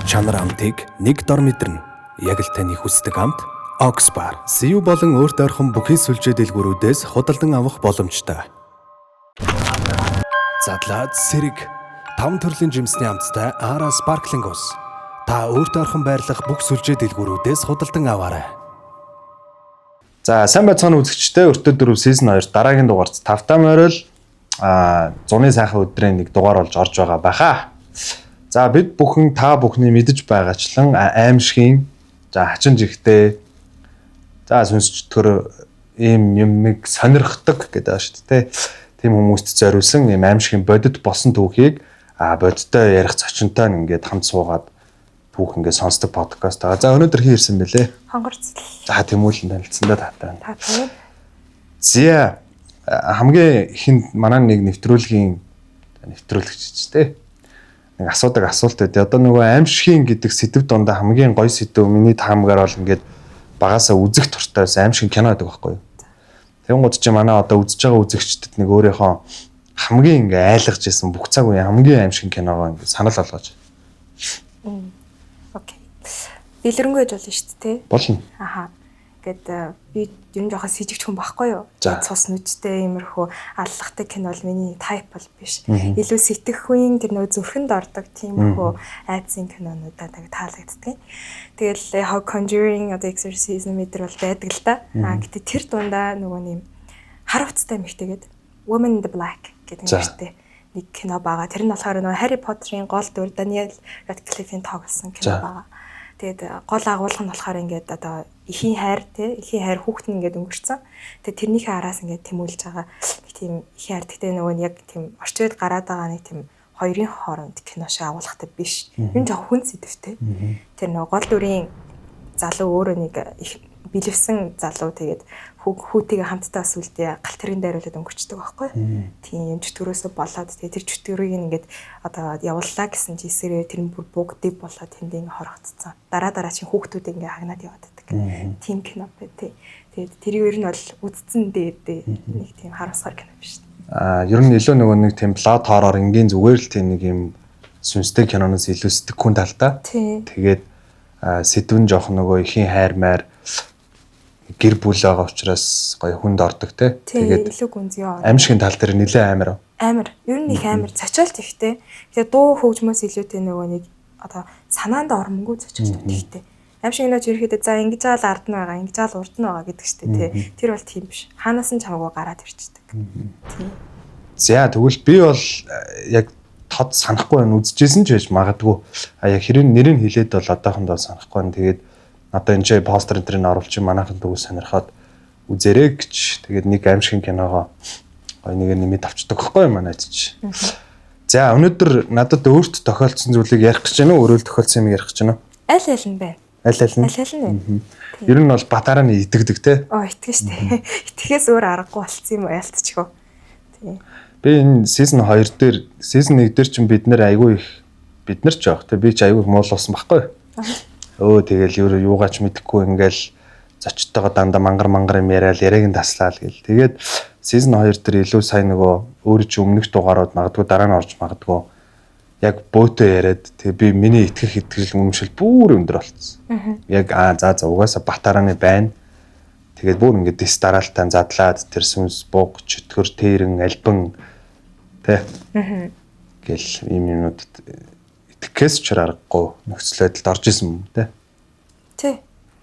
чанар амтыг нэг дор мэдэрнэ. Яг л таны хүсдэг амт Oxbar. CU болон өөрт ойрхон бүхий сүлжээ дэлгүүрүүдээс худалдан авах боломжтой. Задлаад сэрэг 5 төрлийн жимсний амттай Ara Sparkling ус. Та өөрт ойрхон байрлах бүх сүлжээ дэлгүүрүүдээс худалдан аваарай. За сайн байцгаана үзэгчдээ, өртөө 4 season 2 дараагийн дугаарт тавтаа морил зуны сайхан өдрийн нэг дугаар болж орж байгаа байхаа. За бид бүхэн та бүхний мэдэж байгаачлан аимшигын хачин жигтэй за сүнсчдгөр ийм юмыг сонирхдаг гэдэг ба шүү дээ. Тийм хүмүүст зориулсан ийм аимшигын бодит болсон түүхийг бодиттой ярих зочинтой ингээд хамт суугаад түүх ингээд сонсдог подкаст байгаа. За өнөөдөр хин ирсэн бэлээ. Хонгорцол. За тэмүүлэн танилцсандаа таатай. Зя хамгийн ихэнд манай нэг нэвтрүүлэгч ч дээ. Нэг асуудаг асуулт байдэ. Одоо нөгөө аимшигын гэдэг сэдв дондаа хамгийн гоё сэдв миний таамгаар бол ингээд багасаа үзэх туртайс аимшигын кино гэдэг байхгүй юу. Тэнгууд чи манай одоо үзэж байгаа үзэгчдэд нэг өөрийнхөө хамгийн ингээ айлгаж исэн бүх цаг үеийн хамгийн аимшигын киногоо ингээ санал болгож. Окей. Дэлгэрэнгүй болж болно шүү дээ. Болно. Аха. Гэт би юм жоохон с ิจ хүн байхгүй юу? Цус нүдтэй иймэрхүү аллахтай кино бол миний тайп бол биш. Илүү сэтгэхүйн тэр нөө зүрхэнд ордог тиймэрхүү айдсын кинонуудаа таалагддаг. Тэгэл яг Conjuring одоо Exorcism мэдэр бол байдаг л да. Гэтэ тэр дундаа нөгөө нэм хар утастай мэгтэйгээд Woman in the Black гэдэг нэртэй нэг кино байгаа. Тэр нь болохоор нөгөө Harry Potter-ын гол дүр Daniel Radcliffe-ийн тоглосон кино байгаа. Тэгээд гол агуулга нь болохоор ингээд одоо ихийн хайр хүүхэд нь ингээд өнгөрцөн. Тэгээд тэрнийхээ араас ингээд тэмүүлж байгаа нэг тийм ихийн хайр гэхдээ нөгөө нь яг тийм орчууд гараад байгаа нэг тийм хоёрын хооронд кино шиг агуулгатай биш. Энэ жоо хүн сэдвтэй. Тэр нөгөө гол дүрийн залуу өөрөө нэг их билевсэн залуу тэгээд хүүтэйгээ хамтдаа сүлдээ галт тэрэн дайруулад өнгөрчдөг байхгүй. Тийм чөтгөрөөсөө болоод тэгээд тэр чөтгөрийг ингээд одоо явууллаа гэсэн жисэрээ тэр нь бүр бүгдийг болоод тэнд ингээд хорогдсон. Дараа чинь хүүхдүүд ингээд хагнаад яваад байдаг. Тийм кино бай тээ. Тэгээд тэрийг ер нь бол үдцэн дээр нэг тийм харамсгаар кино биш. Ер нь илүү нөгөө нэг тийм плот хоррор энгийн зүгээр л тийм нэг юм сүнстэй киноноос илүү сэтгэхүйн талтай. Тэгээд сэдвэн жоох нөгөө ихийн хайр маяр гэр бүл байгаа учраас гоё хүнд ордог те. Тэгээд илүү гүнзгий. Аимшигын тал дээр нэлээ амар. Амар. Ер нь их амар цочолт ихтэй. Тэгээд дуу хөгжмөөс илүүтэй нөгөө нэг одоо санаанд ормонгүй цочолт ихтэй. Аимшиг нөөч ирэхэд за ингэж аал ард нь байгаа, ингэж аал урд нь байгаа гэдэг чтэй те. Тэр бол тийм биш. Хаанаас нь чамаагүй гараад ирчихдэг. Тийм. За тэгвэл би бол яг тод санахгүй байна. Үзчихсэн ч байж магадгүй. Яг хэрэг нэрийг хэлээд бол одоохондоо санахгүй байна. Тэгээд одоо энэ ч постэр энтрийг оруулчих манайхан дүүс сонирхоод үзэрэй гэж тэгээд нэг аимшигын киногоо гоё нэгээр нэмээд авчдаг байхгүй юу манайд ч. За өнөөдөр надад өөрт тохиолдсон зүйлийг ярих гэж байна уу? Өөрөө л тохиолдсон юм ярих гэж байна уу? Аль нь байна? Аль нь байна. Ер нь бол батараа нь итгэдэг те. Итгэн штэ. Итгэхээс өөр аргагүй болцсон юм ялтчихгүй. Тийм. Би энэ season 2 дээр season 1 дээр чинь бид нэр айгүй их бид нар ч явах те би ч айгүй их муулсан байхгүй юу? Тэгэл юугаач мэдэхгүй ингээл зочдтойгоо дандаа мангар юм яриад яриаг нь таслаа л гэл. Тэгээд season 2 дээр илүү сайн нөгөө өөрөө чи өмнөх дугаарууд магадгүй дараа нь орж магадгүй яг бөөтөө яриад тэгээ би миний итгэх итгэл үнэмшил бүр өндөр болцсон. Яг за угаасаа батарааны байна. Тэгээд бүр ингээд дэс дараалтаа задлаад тэр сүнс буг чөтгөр тэрэн альбан тэ. Гэл ийм юмнууд итгэхээс ч аргагүй нөхцөл байдалд орж исэн юм те. Тий.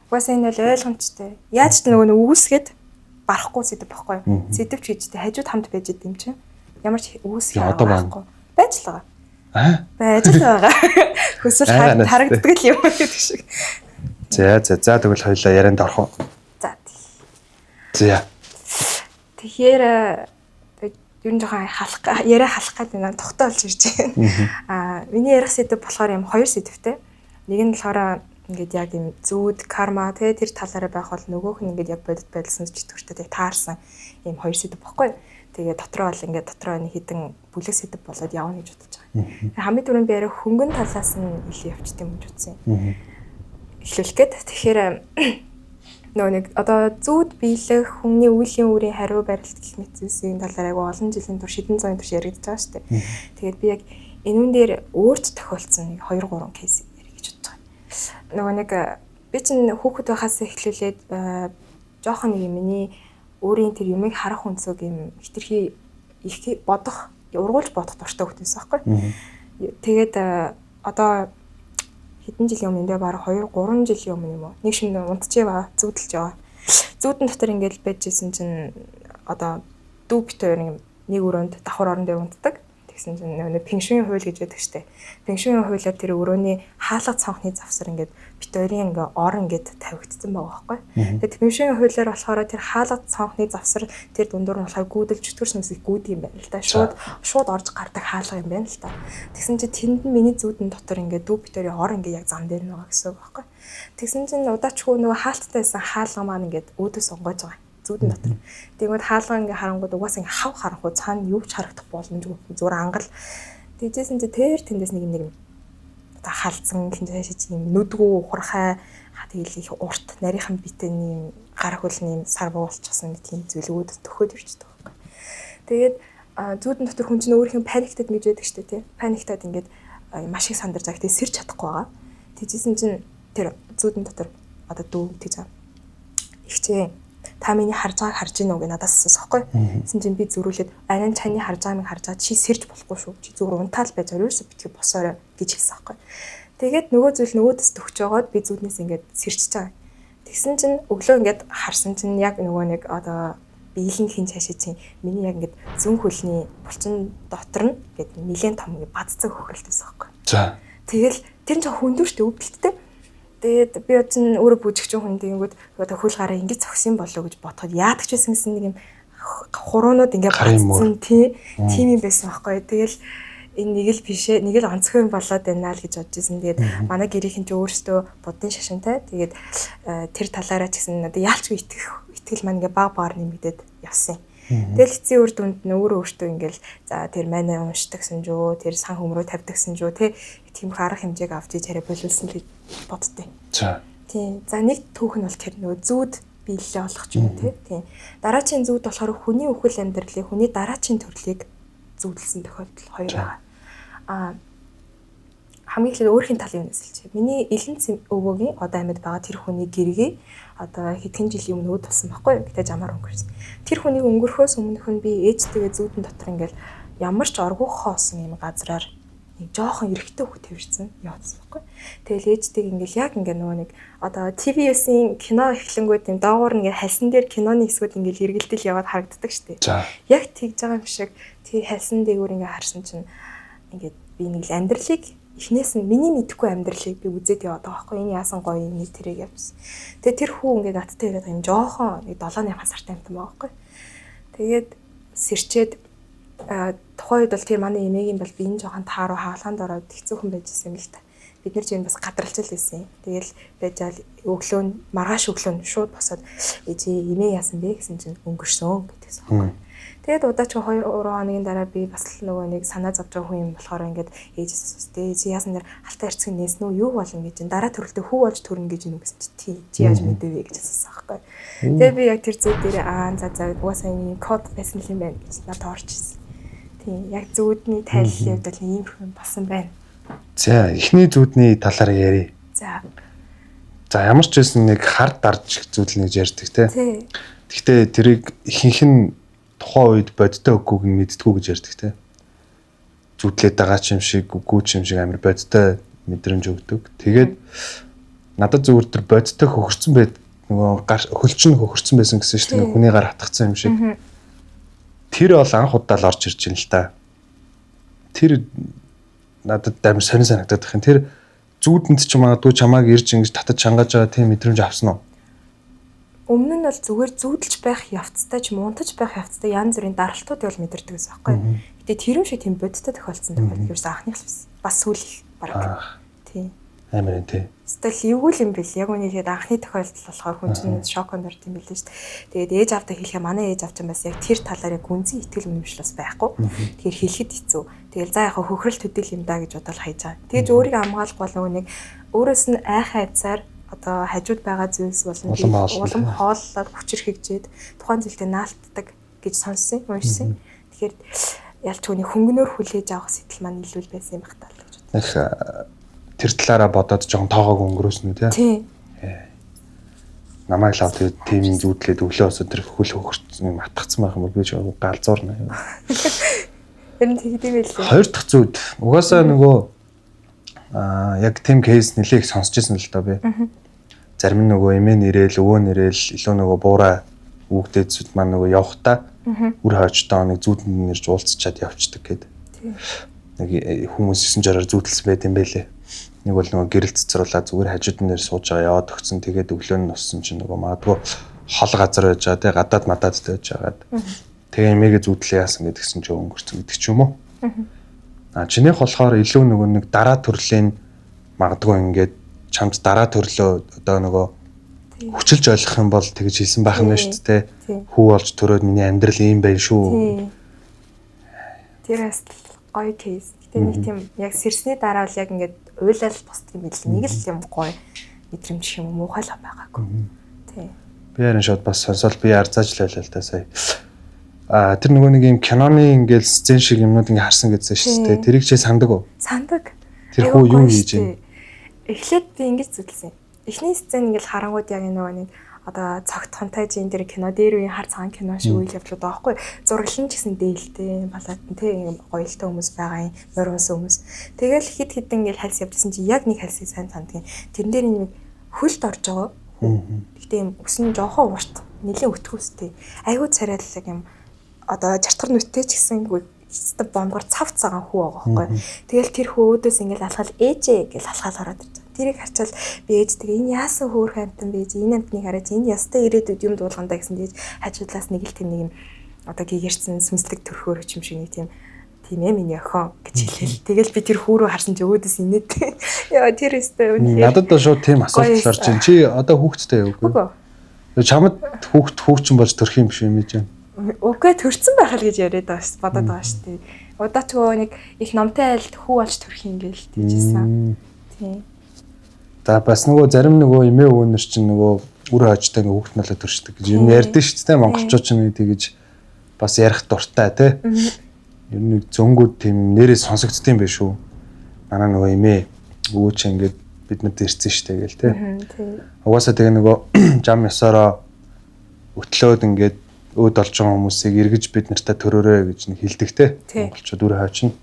Угаасаа энэ л ойлгомжтой. Яаж ч нөгөө үүсгээд барахгүй сэдв байхгүй юу? Сэдв ч гэжтэй хажууд хамт байж идэв юм чинь. Ямар ч үүсгэх байхгүй. Байж л байгаа. Байж л байгаа. Хөсөл харагддаг л юм гэдэг шиг. За тэгвэл хоёлаа ярианд орох уу? За. Тэгэхээр ер нь жоохон яриа халах гэдэг нь тогтоолж ирж байна. Миний ярих сэдв болохоор юм хоёр сэдвтэй. Нэг нь болохоор ингээд яг юм зүуд карма тэр талаараа байх бол нөгөөх нь ингээд яг бодит байдалсан чөтгөртэй таарсан юм хоёр сэдв баггүй. Тэгээ дотроо бол ингээд дотроо нэг хідэн бүлэг сэдв болоод явна гэж бодож байгаа. Хамгийн түрүүнд би яриа хөнгөн талаас нь илүү явчих юм гэж утсан. Эхлүүлэх гээд тэгэхээр нөгөө нэг одоо зүуд биелэх хүмүүний үеийн үрийн хариу барилт гэх мэт зүйлсийн талаар айгу олон жилийн турш хэдэн зуун турш яригдж байгаа шүү дээ. Тэгээд би яг энүүн дээр өөрт тохиолдсон 2-3 кейс ярих гэж нөгөө нэг би чинь хүүхэд байхаас эхлүүлээд жоохон нэг миний өөрийн тэр юмыг харах үнцөг юм хитрхи их бодох, ургуулж бодох дуртай хүүхдээс байхгүй. Тэгээд одоо хэдэн жилийн өмнө бараг 2-3 жилийн өмнө юм уу. Нэг шинэ унтчихваа, зүудэлж байгаа. Зүүдэн дотор ингээд байжсэн чинь одоо дүү бит хоёр нэг өрөөнд давхар орон дээр унтдаг. Тэгсэн чинь нэг пенсионын хууль гэж байдаг штэ. Пенсионын хуулиар тэр өрөөний хаалга цонхны завсар ингээд бит хоёрын ингээ ор ингээд тавигдсан байгаа байхгүй. Тэгээд пенсионын хуулиар болохоор тэр хаалга цонхны завсар тэр дундуур нь болохоор гүйдэл чөтгөр сүнсийг гүйдэг юм байна л да. Шууд орж гардаг хаалга юм байна л да. Тэгсэн чинь тэнд нь миний зүүдэн дотор ингээд дүү бит хоёрын ор ингээ яг зам дээр нь байгаа гэсэн үг байхгүй. Тэгсэн чинь удаачгүй нөгөө хаалттай байсан хаалга маань ингээд өөдөө сонгож байгаа. Зүүдэн дотор. Тэгвэл хаалга ингээ харангууд угаас ингээ хав харахгүй цаана юу ч харагдах боломжгүй зүгээр ангал. Тэгжсэн чи тэр тэндээс нэг одоо халдсан хинжээ шиж юм нүдгүү ухархай тэгэл их урт нарийнхан битэний гар хөлний сар буулчихсан тийм зүйлүүд төхөөд ирчихдэг байхгүй. Тэгээд зүүдэн дотор хүн чинь өөрийнх нь паниктад гэж байдаг шүү дээ тий. Паниктад ингээд маш их сандарч байгаа. Тэгээд сэрч чадахгүй байгаа. Тэгжсэн чинь тэр зүүдэн дотор одоо дүү тэгж ихчээ та миний харж байгааг харж гинөө гэж надаас асуусан байхгүй. Тэгсэн чинь би зөрүүлээд арай чаны харж байгааг харж чий сэрж болохгүй шүү. Чи зүгээр унтаал байж ерөөсө битгий босоорой гэж хэлсэн байхгүй. Тэгээд нөгөө зүйл нөгөөдөөс төгч жагаад би зүуднээс ингээд сэрчиж байгаа. Тэгсэн чинь өглөө ингээд харсан чинь яг нөгөө нэг одоо биелэн хин цаашаа чинь миний яг ингээд зүн хөлний булчин дотор нь ингээд нэлээд том ингээд бадцаг хөхрөлтөөс байхгүй. За. Тэгэл тэр нь жоо хүндүүртэй өвдөлттэй. Тэгээд би одоо өөрөө бүжигчин хүн тэгэнгүүт одоо хөл гараа ингэж зогсон болоо гэж бодоход яадаг ч байсан гэсэн нэг юм хуруунууд ингээд бацсан тийм юм байсан байхгүй. Тэгэл энэ нэг л бишээ нэг л онцгой юм болоод байна л гэж бодож ирсэн. Тэгээд манай гэрийнхэн ч өөрөөсөө будын шашинтай. Тэгээд тэр талаараа ч гэсэн одоо яалчгүй итгэл маань ингээд баг багаар нэмэгдээд явсан. Тэгэл эцсийн үр дүнд нь өөртөө ингээл за тэр манай уншдагсан жөө тэр сан хөмрөө тавьдагсан жөө тийм арга хэмжээг авч иж хараа боловсон гэж боддтой. За. Тийм. За нэг түүх нь бол тэр нөгөө зүүд биелэлээ олох ч юм тийм. Дараачийн зүүд болохоор хүний үхэл амьдралыг хүний дараачийн төрлийг зүүдэлсэн тохиолдол хоёр байгаа. Хамгийн ихдээ өөрхийн талын үнээс хэлчихье. Миний элен өвөөгийн одоо амьд байгаа тэр хүний гэргийг одоо хэдхэн жилийн өмнө үүдэлсэн байхгүй юу? Гэтэ жамаар өнгөрсөн. Тэр хүнийг өнгөрөхөөс өмнөх нь би ээжтэйгээ зүүдэн дотор ингээл ямар ч оргуу хоосон юм газраар нэг жоохон эрэгтэй хүү тавьчихсан явуулсан байхгүй. Тэгэл ээжтэйг ингээл яг ингээ нөгөө нэг одоо TVS-ийн кино эхлэнгүүд юм доогуур ингээ хальсан дээр киноны хэсгүүд ингээл эргэлдэл яваад харагддаг штеп. Яг тэгж байгаа юм шиг тэр хальсан дээгүүр ингээ харсан чинь ингээд би нэг л амьдралыг эхнээс нь миний мэдхгүй амьдралыг би үзээд яваад байгаа байхгүй. Энэ яасан гоё юм тэрэг явсан. Тэгээ тэр хүү ингээд надтай яриад юм жоохон нэг 7-8 сартай амтан байгаа байхгүй. Тэгээд сэрчээд тухайн үед бол тэр манай эмээгийн бол би энэ жоохон тааруу хаалгаанд ороод хэцүү хүн байжсэн юм л та. Бид нар ч энэ бас гадралж л байсан. Тэгэл байжаал өглөө нь маргааш өглөө нь шууд босоод ээжээ эмээ яасан бэ гэсэн чинь өнгөрсөн гэдэгсэн байхгүй. Тэгээд удаачгүй 2-3 хоногийн дараа би бас л нөгөө нэг санаа зовж байгаа хүн юм болохоор ингээд ээжээс үстэй чи яасан нэр халтаа ирцэг нээсэн үү юу болно гэж дараа төрөлтөө хүү болж төрнө гэж юм гэсэн чи чи яаж мэдээвэ гэж асуусан байхгүй. Тэгээд би яг тэр зүүд дээр за угаасаа энэ код байсан юм байна гэж надад орж ирсэн. Тийм яг зүүдний тайллын хувьд бол ийм хүн болсон байна. За эхний зүүдний талаар ярив. За ямар ч байсан нэг хар дарж зүүдлэн гэж ярьдаг тий. Гэхдээ тэрийг ихэнх нь тухайн үед бодтой өггүйг нь мэдтгүү гэж ярьдаг те. Зүтлээд байгаа ч юм шиг, үгүй ч юм шиг амар бодтой мэдрэмж өгдөг. Тэгээд надад зүгээр тэр бодтой хөхөрцөн байд нөгөө хөлчин хөхөрцөн байсан гэсэн шүү дээ. Хүний гар хатгацсан юм шиг. Тэр бол анх удаа л орж ирж байна л та. Тэр надад амар сонир санагдаад байх юм. Тэр зүүдэнд ч магадгүй чамааг ирж ингэж татаж чангааж байгаа тийм мэдрэмж авсан уу? Өмнө нь бол зүгээр зүүдэлж байх явцтай ч мунтаж байх явцтай янз бүрийн даралтууд бол мэдэрдэг байсан байхгүй. Гэтэ тэр юм шиг тийм бодтой тохиолдсон тохиолдол ерөөс анхных л байсан. Бас сүүлх бараг. Тийм. Амар энэ тий. Стил эвгүй юм бэл. Яг үнийгээд анхны тохиолдол болохоор хүн чинь шоконд орд юм билээ шүү дээ. Тэгээд ээж авдаа хэлэхээ манай ээж авч юм бас яг тэр талаар яг гүнзгий итгэл үнэмшлээс байхгүй. Тэгэхээр хэлэхэд хэцүү. Тэгэл за яг хөхрөл төдийл юм да гэж бодоод хайж байгаа. Тэгэж өөрийгөө хамгаалах бол нэг өөрөөс нь айхаа айцаар одоо хажууд байгаа зүйлс болон улам хооллоод хүчээр хэгжээд тухайн зүйлдээ наалтдаг гэж сонссон, уншсан. Тэгэхээр ялч хүний хөнгөнөөр хүлээж авах сэтгэл маань илүү байсан юм байна гэж бодлоо. тэр талаараа бодоод жоохон тоогоог өнгөрөөснө тий. Тийм. Намайг лав тэгээд тийм зүудлээд өглөөс тэр хөл хөгөрсөн юм атгцсан байх юм бол би ч галзуурна. Харин тэгдэм байлээ. Хоёр дахь зүйл угаасаа нөгөө яг тийм кейс нэлээх сонсч ирсэн л доо би. Зарим нь нөгөө эмээ нэрэл, өвөө нэрэл, илүү нөгөө буурай үүгдээдсүүд маань нөгөө явахтаа үр хойчтой нэг зүүдэнд нэрж уулзчаад явцдаг гэдэг. Нэг хүмүүс 9 жараар зүүдэлсэн байт юм байлээ. Нэг бол нөгөө гэрэл цэцруулаад зүгээр хажууд нэр сууж байгаа яваад өгсөн. Тэгээд өглөө нь носсон чинь нөгөө магадгүй хол газар байж байгаа тий гадаад мадаад байж байгаад. Тэгээ эмээгээ зүүдлээ яасан гэдгсэн чинь өнгөрцөн гэдэг ч юм уу. Чинийх болохоор илүү нөгөө нэг дараа төрлийн магадгүй ингээд чамд дараа төрлөө одоо нөгөө хүчилж ойлгох юм бол тэгж хэлсэн байх юм байна шүү дээ. Хүү болж төрөөд миний амьдрал ийм байна шүү. Тэрээс гоё кейс. Гэтэ нэг тийм яг сэрсний дараа л яг ингээд уйлал босдг юм бил. Нэг л юм гоё мэдрэмж юм муухай л байгаагүй. Тий. Би харин шууд бас сонсоод би арзаажлаа л та сая. Тэр нөгөө нэг юм киноны ингээл сцен шиг юмнууд ингээ харсан гэсэн шүү дээ. Тэрийг чи сандаг уу? Сандаг. Тэр хүү юу хийж байна? Эхлээд би ингэж зүтэлсэн. Эхний сцен ингээл харангууд яг нөгөө нэг одоо цогт фантазийн дээр кино дээр үеийн хар цагаан кино шиг үйл явдлууд байгаа байхгүй. Зураглан ч гэсэн дээлтэй, балаатан тийм гоёлтой хүмүүс байгаа юм, морьс хүмүүс. Тэгэл хид хидэн ингээл хальс явдсан чи яг нэг хальсыг сайн сандгийн. Тэрэн дээр нэг хөлд орж байгаа. Гэхдээ юм өсөн жоохон урт, нэлийн өтгөөстэй. Айгуу царайлаг юм. Одоо жартгар нүттэй ч гэсэн хэвээр бомгоор цавц цагаан хүү байгаа байхгүй. Тэгэл тэр хөөдөөс ингээл алхал ээжээ гэж алхаал хараад ирж. Тэрийг харчаал би ээжтэйгээ энэ яасан хөөрхөн амтан бэ? Энэ амтныг хараад энэ ястай ирээдүйд юм дуулгандаа гэсэн тийж хажуудлаас нэг л тийм нэг юм одоо гэгэрсэн сүнслэг төрхөөр юм шиг нэг тийм ээ миний охин гэж хэлээл. Тэгэл би тэр хүүрөө харсан чи өөдөөс инээд. Яа тэр өстэй үнэхээр. Надад бол шууд тийм асуулт гарч ийн. Чи одоо хүүхэдтэй юу үгүй? Чамд хүүхэн болж төрөх юм биш юм гэж байна. Үгүй төрсэн байх л гэж яриад байгаа шүү бодоод байгаа шүү дээ. Удаачгүй нэг их номтой айлд хүү болж төрөх юм гээл тийжсэн. Тийм. За бас нөгөө зарим нөгөө эмээ өвөнөр чинь нөгөө үр хойчтой ингээ хүүхэд налаа төршдөг гэж юм ярьдэн шүү дээ. Монголчууд ч нэг тэгэж бас ярих дуртай тий. Ер нь зөнгүүд тийм нэрээ сонсогдсон юм биш үү? Манай нөгөө эмээ өвөө чи ингээд биднэрт ирсэн шүү дээ гээл тий. Угаасаа тэгээ нөгөө жам ёсороо өтлөөд ингээд өөд олж байгаа хүмүүсийг эргэж бид нартай төрөөрэй гэж нэг хэлдэг те. Монголчууд үр хойч нь.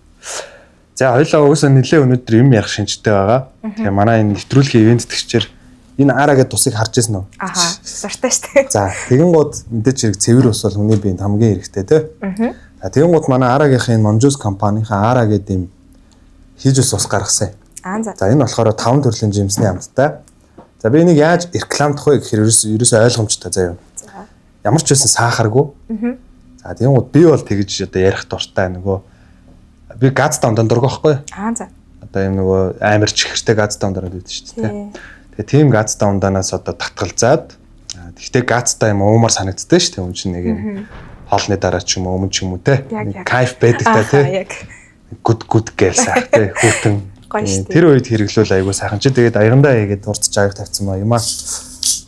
За хоёлаа уусаа нэлээ өнөөдөр юм ярих шинжтэй байгаа. Тэгээ манай энэ нэвтрүүлгийн ивент тгчээр энэ Ара гэдэг тусыг харж ирсэн үү? Аха. Дуртай штэ. За тэгэн гууд мэдээч хэрэг цэвэр ус бол хүний биед хамгийн хэрэгтэй те. За тэгэн гууд манай Арагийнхын Monjuice компанийнхаа Ара гэдэг юм хийж ус гаргасан. За энэ болохоор 5 төрлийн жимсний амттай. За би энийг яаж рекламдах вэ гэхээр ерөөсөө ойлгомжтой заяа. Ямар ч байсан сахаргүй. За тийм гоо би бол тэгж одоо ярих дуртай нөгөө би газ давдан дургахгүй. За. Одоо юм нөгөө амар чихэртэй газ давдан дураад байдаг шүү дээ. Тэгээ тийм газ давданаас одоо татгалзаад тэгтээ газтай юм уумар санагддаг шүү дээ. Үн чинь нэг юм хоолны дараа ч юм уу өмнө ч юм уу те. Кайф байдаг та те. Гүд гэлсаа те хүүтэн. Тэр үед хэрэглүүл айгуу сайхан чи тэгээд аягандаа хийгээд уртж аяг тавьсан ба юмаа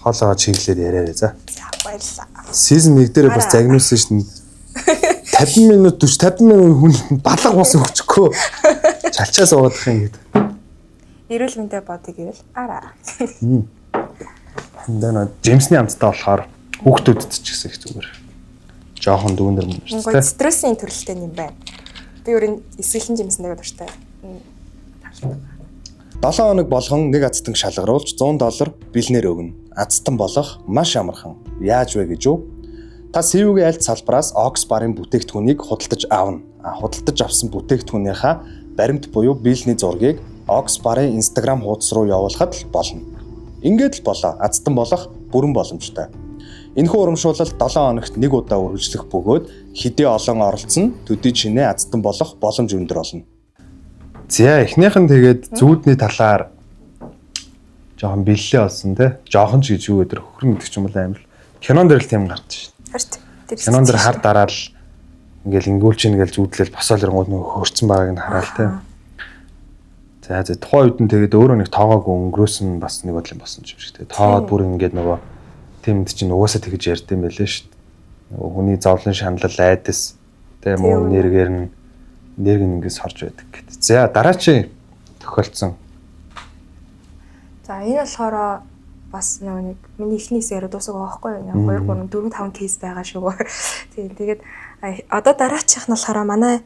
хоолоо чиглэлээр яриараа за. Баярлалаа. Season 1 дээр бас загнуулсан шин 50 минут 40 50 минут хүн балга бос өгчихөө чалчаа суугаадах юм гээд. Эрүүл мэндэ бодъё гэвэл Ара. Эндээ Джеймсний амттай болохоор хүүхдүүдэд ч гэсэн их зүгээр. Жохон дүүнэр юм шүү дээ. Стрессийн төрөлтэй юм байна. Би өөр эсвэлэн Джеймснийг дуртай. 7 хоног болгон нэг азтан шалгаруулж $100 бэлнээр өгнө. Азтан болох маш амархан. Яаж вэ гэж юу? Та CV-гийн аль салбараас Oxbar-ын бүтээгдэхүүнийг худалдаж авна. Худалдаж авсан бүтээгдэхүүнийхаа баримт буюу биелний зургийг Oxbar-ын Instagram хуудас руу явуулахад л болно. Ингээд л болоо. Азтан болох бүрэн боломжтой. Энэхүү урамшуулалт 7 хоногт нэг удаа үргэлжлэх бөгөөд хэдий олон оролцсон төдий чинээ азтан болох боломж өндөр болно. За эхнийх нь тэгээд зүүдний талаар жоохон бэллээ болсон те. Жоохон ч гэж юу гэдэг хөрөн гэдэг ч юм бол амар. Кинон дээр л тийм гарч шин. Кинон дээр хар дараал ингээл ингүүлч ингээл зүүдлэл босоол ирэнгууд нөгөө хөрцөн байгааг нь хараал те. За тухайн үед нь тэгээд өөрөө нэг тоогоог өнгөрөөсөн бас нэг бодлын болсон юм шиг те. Тооод бүр ингээд нөгөө тиймд чинь угаасаа тэгж ярьд юм байлээ шүү дээ. Нөгөө хүний зовлон шаналл айдас те муу нэргээр нь нэрг нь ингээс хорж байдаг гэдэг. За дараачийн тохиолдсон За энэ болохоор бас нэг миний ихний хэсгээр дуусах байхгүй юу? 2 3 4 5 кейс байгаа шүү. Тэгээд одоо дараачих нь болохоор манай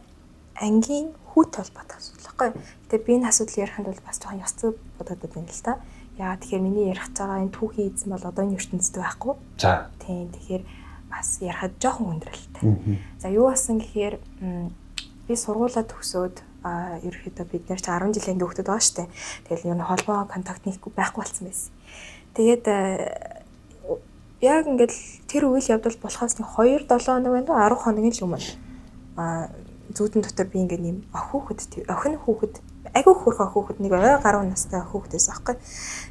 ангийн хүүт холбоотой асуудал байхгүй юу? Тэгээд би энэ асуудал ярихад бол бас жоохон ёс зүй бодоод байна л да. Яа тэгэхээр миний ярих байгаа энэ түүхийн эзэн бол одоо энэ ертөнцид байхгүй. За. Тийм тэгэхээр бас ярихад жоохон хүндрэлтэй. За юу басан гэхээр би сургуулаа төгсөөд ерөөхдөө бид нэр чи 10 жилийн хүүхдүүд байгаа штэ. Тэгэл юу холбоо контакт нэхгүй байхгүй болсон байсан. Тэгээд яг ингээд тэр үйл явдал болохоос нэг 2-7 хоног байна 10 хоногийн л юм байна. Зүүдэн дотор би ингээд нэм охин хүүхэд айгүй хөрхөө хүүхэд нэг ой гаруй настай хүүхдээс аахгүй.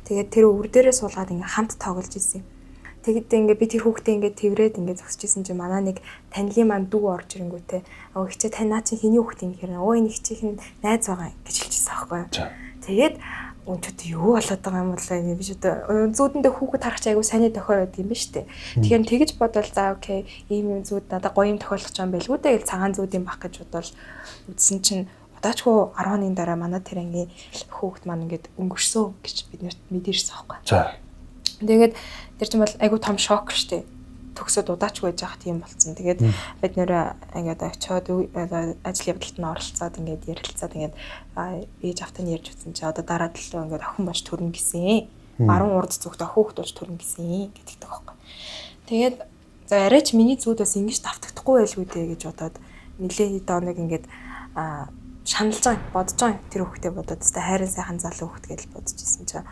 Тэгээд тэр өвөр дээрээ суулгаад ингээд хамт тоглож ирсэн юм. Тэгэд ингээд би тэр хүүхдээ ингээд тэрврээд ингээд зогсчихсэн чинь манай нэг танилын маань дүү орж ирэнгүүтээ өө хичээ танаа чи хэний хүүхдээ юм гэхээр өө энэ хичээхэн найз байгаа гэж хэлчихсэн аахгүй. Тэгээд өнчөд юу болоод байгаа юм бол би ч одоо зүүдэндээ хүүхэд харах чи айгүй сайн тохио байдаг юм ба штэ. Тэгэхээр тэгэж бодвол за окей ийм зүүд надад гоё юм тохиолдож байгаа юм байлгүй дээ гэж цагаан зүүд юм бах гэж бодвол үдсэн чинь удаачгүй 10 хоногийн дараа манай тэр ангийн хүүхэд маань ингээд өнгөрсөн гэж бид нарт мэдэрсэн аахгүй. За. Тэгээд тэр чинь бол айгүй том шок штэ. Төгсөд удаачгүй байж байгаа тийм болсон. Тэгээд бид нэр ингээд очиод ажил явдалд нь оролцоод ингээд ярилцаад ингээд ээж автаа ярьж утсан чи одоо дараа төлөө ингээд охин болж төрнө гэсэн. 10 урд зүгт хүүхэд болж төрнө гэсэн гэдэгтэй байхгүй. Тэгээд за арайч миний зүуд бас ингэж давтагдахгүй байлгүй дээ гэж бодоод нилээ хэд оног ингээд шаналж байгаа бодож байгаа тэр хүүхдээ бодоод тест хайрын сайхан залуу хүүхд гэж бодож исэн чинь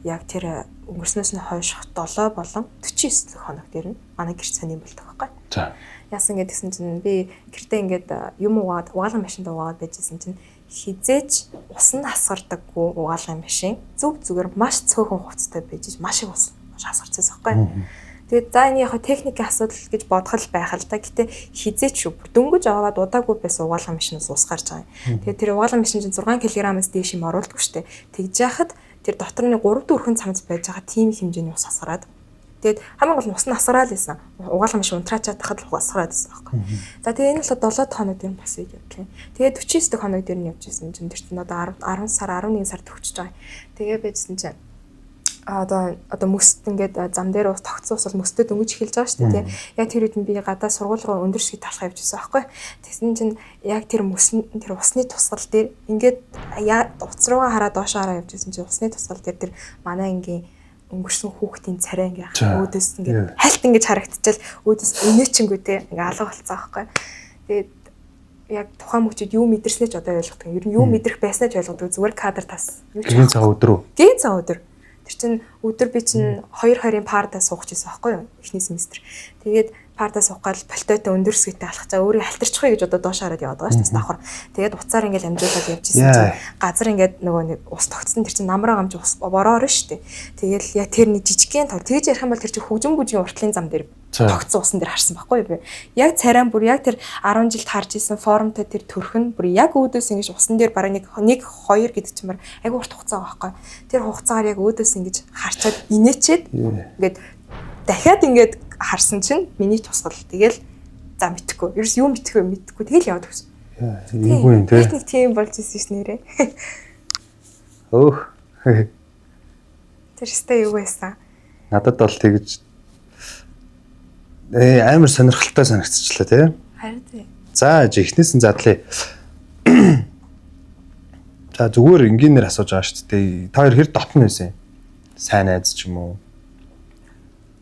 яг тэр өнгөрснөөс нь хойш 7 болон 49 хоног дээр нь манай гэрч сонирн болдог байхгүй. За. Яасан гэдгсэн чинь би гэртээ ингээд юм угаад угаалгын машинд угаад байжсэн чинь хизээч ус нь хасгардаггүй угаалгын машин зүг зүгээр маш цөөхөн хувцастай байж маш их ус хасгарцсан байхгүй. Тэгээд за энэ яг техникийн асуудал гэж бодгол байх л да. Гэтэ хизээч шүү. Дөнгөж аваад удаагүй байсан угаалгын машинаас ус гарч байгаа юм. Тэгээд тэр угаалгын машин чинь 6 кг-аас дээш юм оруулдаг шүү дээ. Тэгж яхад тэр дотор нь 3-4 цамц байж байгаа тийм хэмжээний ус хасгараад. Тэгээд хамгийн гол нь ус нь хасгараад байсан. Угаалгын машин унтраачаад тахад л хасгараад байсан байхгүй. За тэгээд энэ бол 7 хоног дээр бас így явдлаа. Тэгээд 49 хоног дээр нь явж исэн чинь тэр чинь одоо 10 сар 11 сар төгсөж байгаа. Тэгээ байжсэн чинь одоо мөст ингээд зам дээр ус тогтсон ус бол мөстэй дөнгөж эхэлж байгаа шүү дээ. Яг тэр үед нь би гадаа сургууль руу өндөр шиг талах явж байсан байхгүй. Тэгсэн чинь яг тэр усны тусгал дээр ингээд утас руугаа хараад доошоо хараа явж байсан чинь усны тусгал дээр тэр манай ангийн өнгөрсөн хүүхдийн царай ингээд өөдөөс ингээд хальт ингэж харагдчихал өөдөөс өнөөчингүү те ингээд алга болцсон байхгүй. Тэгээд яг тухайн мөчөд юу мэдэрснээ ч одоо ойлгодог. Ер нь юу мэдрэх байснаа ч ойлгодог. Зүгээр кадр тас. Гийн цаг өдөр. Гийн цаг өдөр. Тэр чин өдөр би чин 2-2-ын паардаа суух гэсэн байхгүй юу? Эхний семестр. Тэгээд паардаа суух гал пальтойтой өндөрсгийтэй алхах цаа өөрийг халтарчихъя гэж одоо доош хараад яваад байгаа шүү дээ давхар. Тэгээд уцаар ингээл амжуулаад явж исэн чинь газар ингээд нөгөө нэг ус тогтсон тэр чин намраа гамж ус бороор шүү дээ. Тэгэл яг тэр нэг жижигхэн тав тэгж ярих юм бол тэр чин хөгжим бүжгийн уртлын зам дээр тогтсон усан дээр харсан байхгүй юу би. Яг царайн бүр яг тэр 10 жилд харж исэн формтой тэр төрхөн бүр яг өөдөөс ингэж усан дээр бараг нэг 2 гэдэг чимээр айгу урт хугацаа байхгүй. Тэр хугацаагаар яг өөдөөс ингэж харчаад инээчээд ингээд дахиад ингээд харсан чинь миний тусгал тэгэл за мэдхгүй. Ерөөс юу мэдхгүй тэгэл яваад өгсөн. Эйгүй юм те. Техник тийм болж ирсэн ш нэрээ. Өөх. Тэр өстэй юу байсан? Надад бол тэгж амар сонирхолтой санагдчихлаа тий. Харин тий. За ихнээс нь задлаа. За зүгээр энгийнээр асууж байгаа шүү дээ. Та хоёр хэр дотн байсан юм? Сайн найз ч юм уу?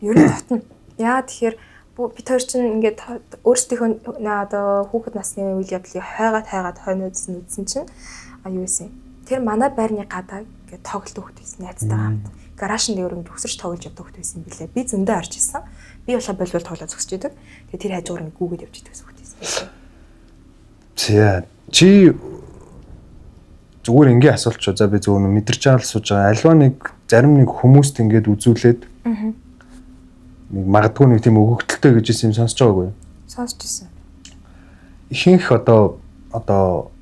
Ер нь дотн. Яа тэгэхээр бид хоёр чинь ингээд өөрсдийнхөө одоо хүүхэд насны үйл явдлыг хайгаад хойноодсон үзсэн чинь юу байсан. Тэр манай байрны гадаа ингээд тоглолт өгч байсан найзтайгаа хамт. Гаражын дээр ингээд өсөрч тоглож явдаг хөт байсан билээ. Би зөндөө харж ирсэн. Би болоо болвол тоглоод зогсож идэг. Тэгээ тэр хажуугаар ингээд гүгээд явж идэг хөт байсан. Чи зүгээр ингээ асуулт ч за би зөвхөн мэдэрч байгаа л сууж байгаа. Альва нэг зарим нэг хүмүүст ингээд үзүүлээд нэг магадгүй нэг тийм өгөгдөлтэй гэж юм сонсож байгаагүй юу? Сонсож ирсэн. Ихэнх одоо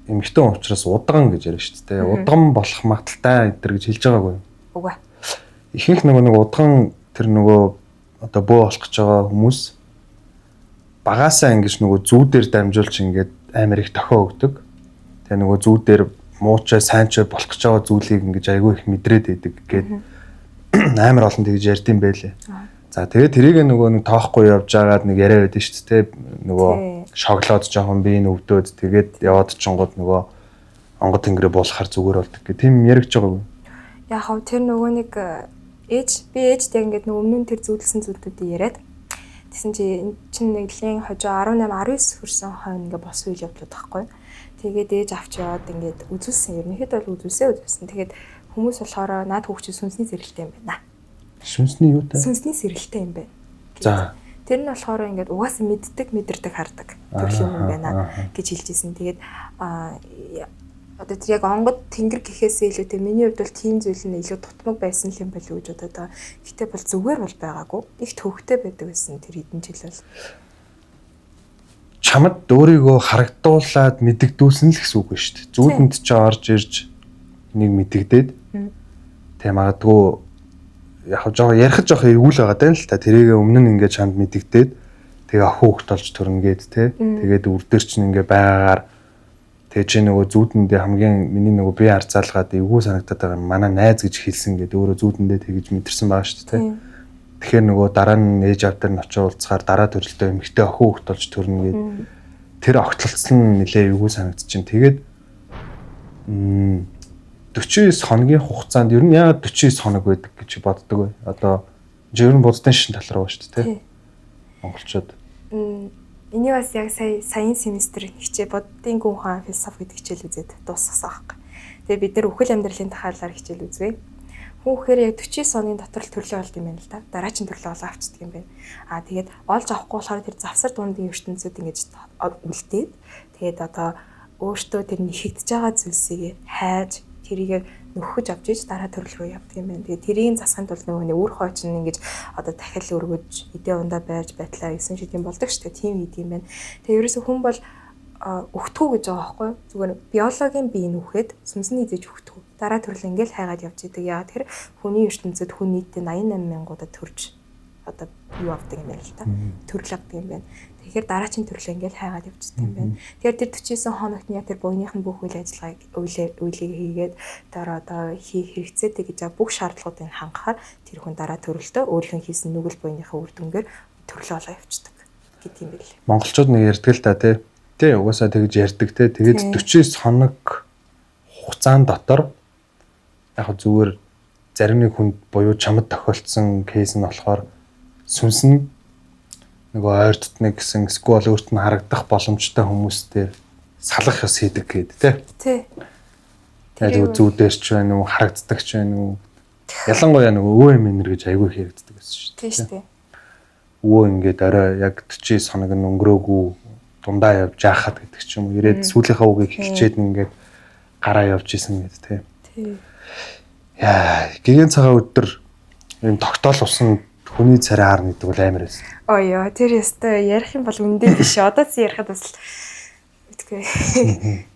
эмэгтэй учраас удган гэж яриа шүү дээ. Удган болох магадaltaй эдэр гэж хэлж байгаагүй юу? Үгүй. Ихэнх нэг удган тэр нөгөө одоо бөө болох гэж байгаа хүмүүс багаасаа ингэж нөгөө зүүдээр дамжуулж ингээд амар их тохио өгдөг. Тэгээ нөгөө зүүдээр муучай сайнчай болох гэж байгаа зүйлийг ингэж айгүй их мэдрээд байдаг гэд амар олон тэгж ярьд юм байлээ. За тэгээд тэрийг нөгөө нэг тоохгүй явж байгаад нэг яриа байдаг шүү дээ. Нөгөө шоглоод жоохон бие өвдөөд тэгээд яваад чонгод нөгөө онгод тэнгэрээ буулахаар зүгээр болдог гэх тийм яригч байгаагүй. Яг хав тэр нөгөө нэг ээжтэй ингээд нөгөө өмнө нь тэр зүйлсэн зүйлүүдийг яриад тэгсэн чи эн чинь нэглийн хожоо 18 19 хүрсэн хойно ингээд бос үйл явдлууд байхгүй. Тэгээд ээж авч яваад ингээд үзүүлсэн. Ерөнхийдөө бол үзүүлсэн. Тэгээд хүмүүс болохоор наад хүүхчид сүнсний зэрэгтэй юм байна. Сүнсний юу та? Сүнсний зэрэгтэй юм байна. За. Тэр нь болохоор ингээд угаасаа мэдэрдэг хардаг төрөл юм байна гэж хэлжсэн. Тэгээд одоо тэр яг онгод тэнгэр гэхээсээ илүүтэй миний хувьд бол тийм зүйл нь илүү тутмаг байсан юм болов уу гэж бодоод байгаа. Гэтэ бол зүгээр бол байгаагүй. Их төвхтэй байдаг байсан тэр хэдэн жил бол. Чамд өөрийгөө харагдуулаад мэддэгдүүлсэн л гэсэн үг ба шүү дээ. Зүудэнд ч орж ирж нэг мэддэгдээд тэг магадгүй яг жоо ярих жоох эргүүл байгаа даа л та тэрийг өмнө нь ингээд чамд мэддэгдээд тэгээ охин хөхт болж төрнгээд те тэгээд үрдэр чинь ингээд байгаагаар тэгээ чи нөгөө зүудэндээ хамгийн миний нөгөө бие харцаалгаад эвгүй санагтаад байгаа манай найз гэж хэлсэн гэдэг өөрөө зүудэндээ тэгж мэдэрсэн байгаа шүү дээ те. Тэгэхээр нөгөө дараа нь ээж аав дээр нь очиж уулзахаар дараа төрөлтөө эмэгтэй охин хөхт болж төрнө гээд тэр огтлцсон нэлээ эвгүй санагдчихээн. Тэгээд 49 хоногийн хугацаанд ер нь яагаад 49 хоног байдаг гэж боддог вэ? Одоо ер нь буддын шин тал руу шүү дээ, тэ? Монголчууд. Энийг бас яг саяны семестр хичээл буддын гүн ухаан философи гэдэг хичээл үзээд дуусгасан аахгүй. Тэгээ бид нар үхэл амьдралын тахаалаар хичээл үзвээ. Хүүхээр яг 49 хоногийн дотор л төрлөө болд юм байна л да. Дараагийн төрлөө олоо авчдаг юм байна. Тэгээд олж авахгүй болохоор тэр завсар дундын ертөнцид ингэж үлдээд тэгээд одоо өөртөө тэр нэхэгдэж байгаа зүйлсийг хайж тэрийг нөхөж авч иж дараа төрөл рүү явдаг юм байна. Тэгээ тэрийн засахын тулд нөгөө нэг үр хойч нь ингэж одоо дахил өргөж эдээ ундаа байж байтлаа гэсэн шиг юм болдог шүү дээ. Тийм үед юм байна. Тэгээ ерөөсө хүн бол өгтгүү гэж байгаа байхгүй юу? Зүгээр биологийн бие нүхэд сүнсний эзэж өгтгүү. Дараа төрөл ингээл хайгаад явж идэг. Яагаад тэр хүний ертөнцид хүн нийтдээ 88 мянгуудад төрж одоо юу авдаг юм байна л та. Төрөл авдаг юм байна. Тэгэхээр дараагийн төрөл ингээл хайгаад явчихдаг юм байна. Тэгэхээр тэр 49 хоногт нь яг тэр буйных нь бүх үйл ажиллагааг үйлийг хийгээд одоо хийх хэрэгцээтэй гэж бүх шаардлагуудыг хангахаар тэр хүн дараа төрөлтөө өөрийнх нь хийсэн нүгэл буйныхаа үр дүнгээр төрлөө олоо явчихдаг гэдэг юм билээ. Монголчууд нэг ярьдаг л та тий угаасаа тэгж ярьдаг тий. Тэгээд 49 хоног хугацаанд дотор яг зүгээр зарим нэг хүнд буюу чамд тохиолдсон кейс нь болохоор сүнс нь нөгөө ойр дотны гэсэн эсвэл өөрт нь харагдах боломжтой хүмүүстэй салах ёс хийдэг гэдэг тий. Тэгээд зүүдэрч байна уу харагддаг ч байна уу. Ялангуяа нөгөө өвөө эмээр гэж айгүй хэрэгддэг гэсэн шүү дээ. Тий. Өвөө ингээд орой яг 49 хоног нь өнгөрөөгүй дундаа явж яахад гэдэг ч юм уу. Ирээд сүүлийнхаа үгийг хэлчихэд ингээд гараа явж исэн гэдэг тий. Яа, гэгэн цагаан өдөр юм тогтоол усан хүний царай харна гэдэг бол амар байсан. Ойё, тэр ястай ярих юм бол үндэ биш. Одоо ч ярихад бас мэдгүй.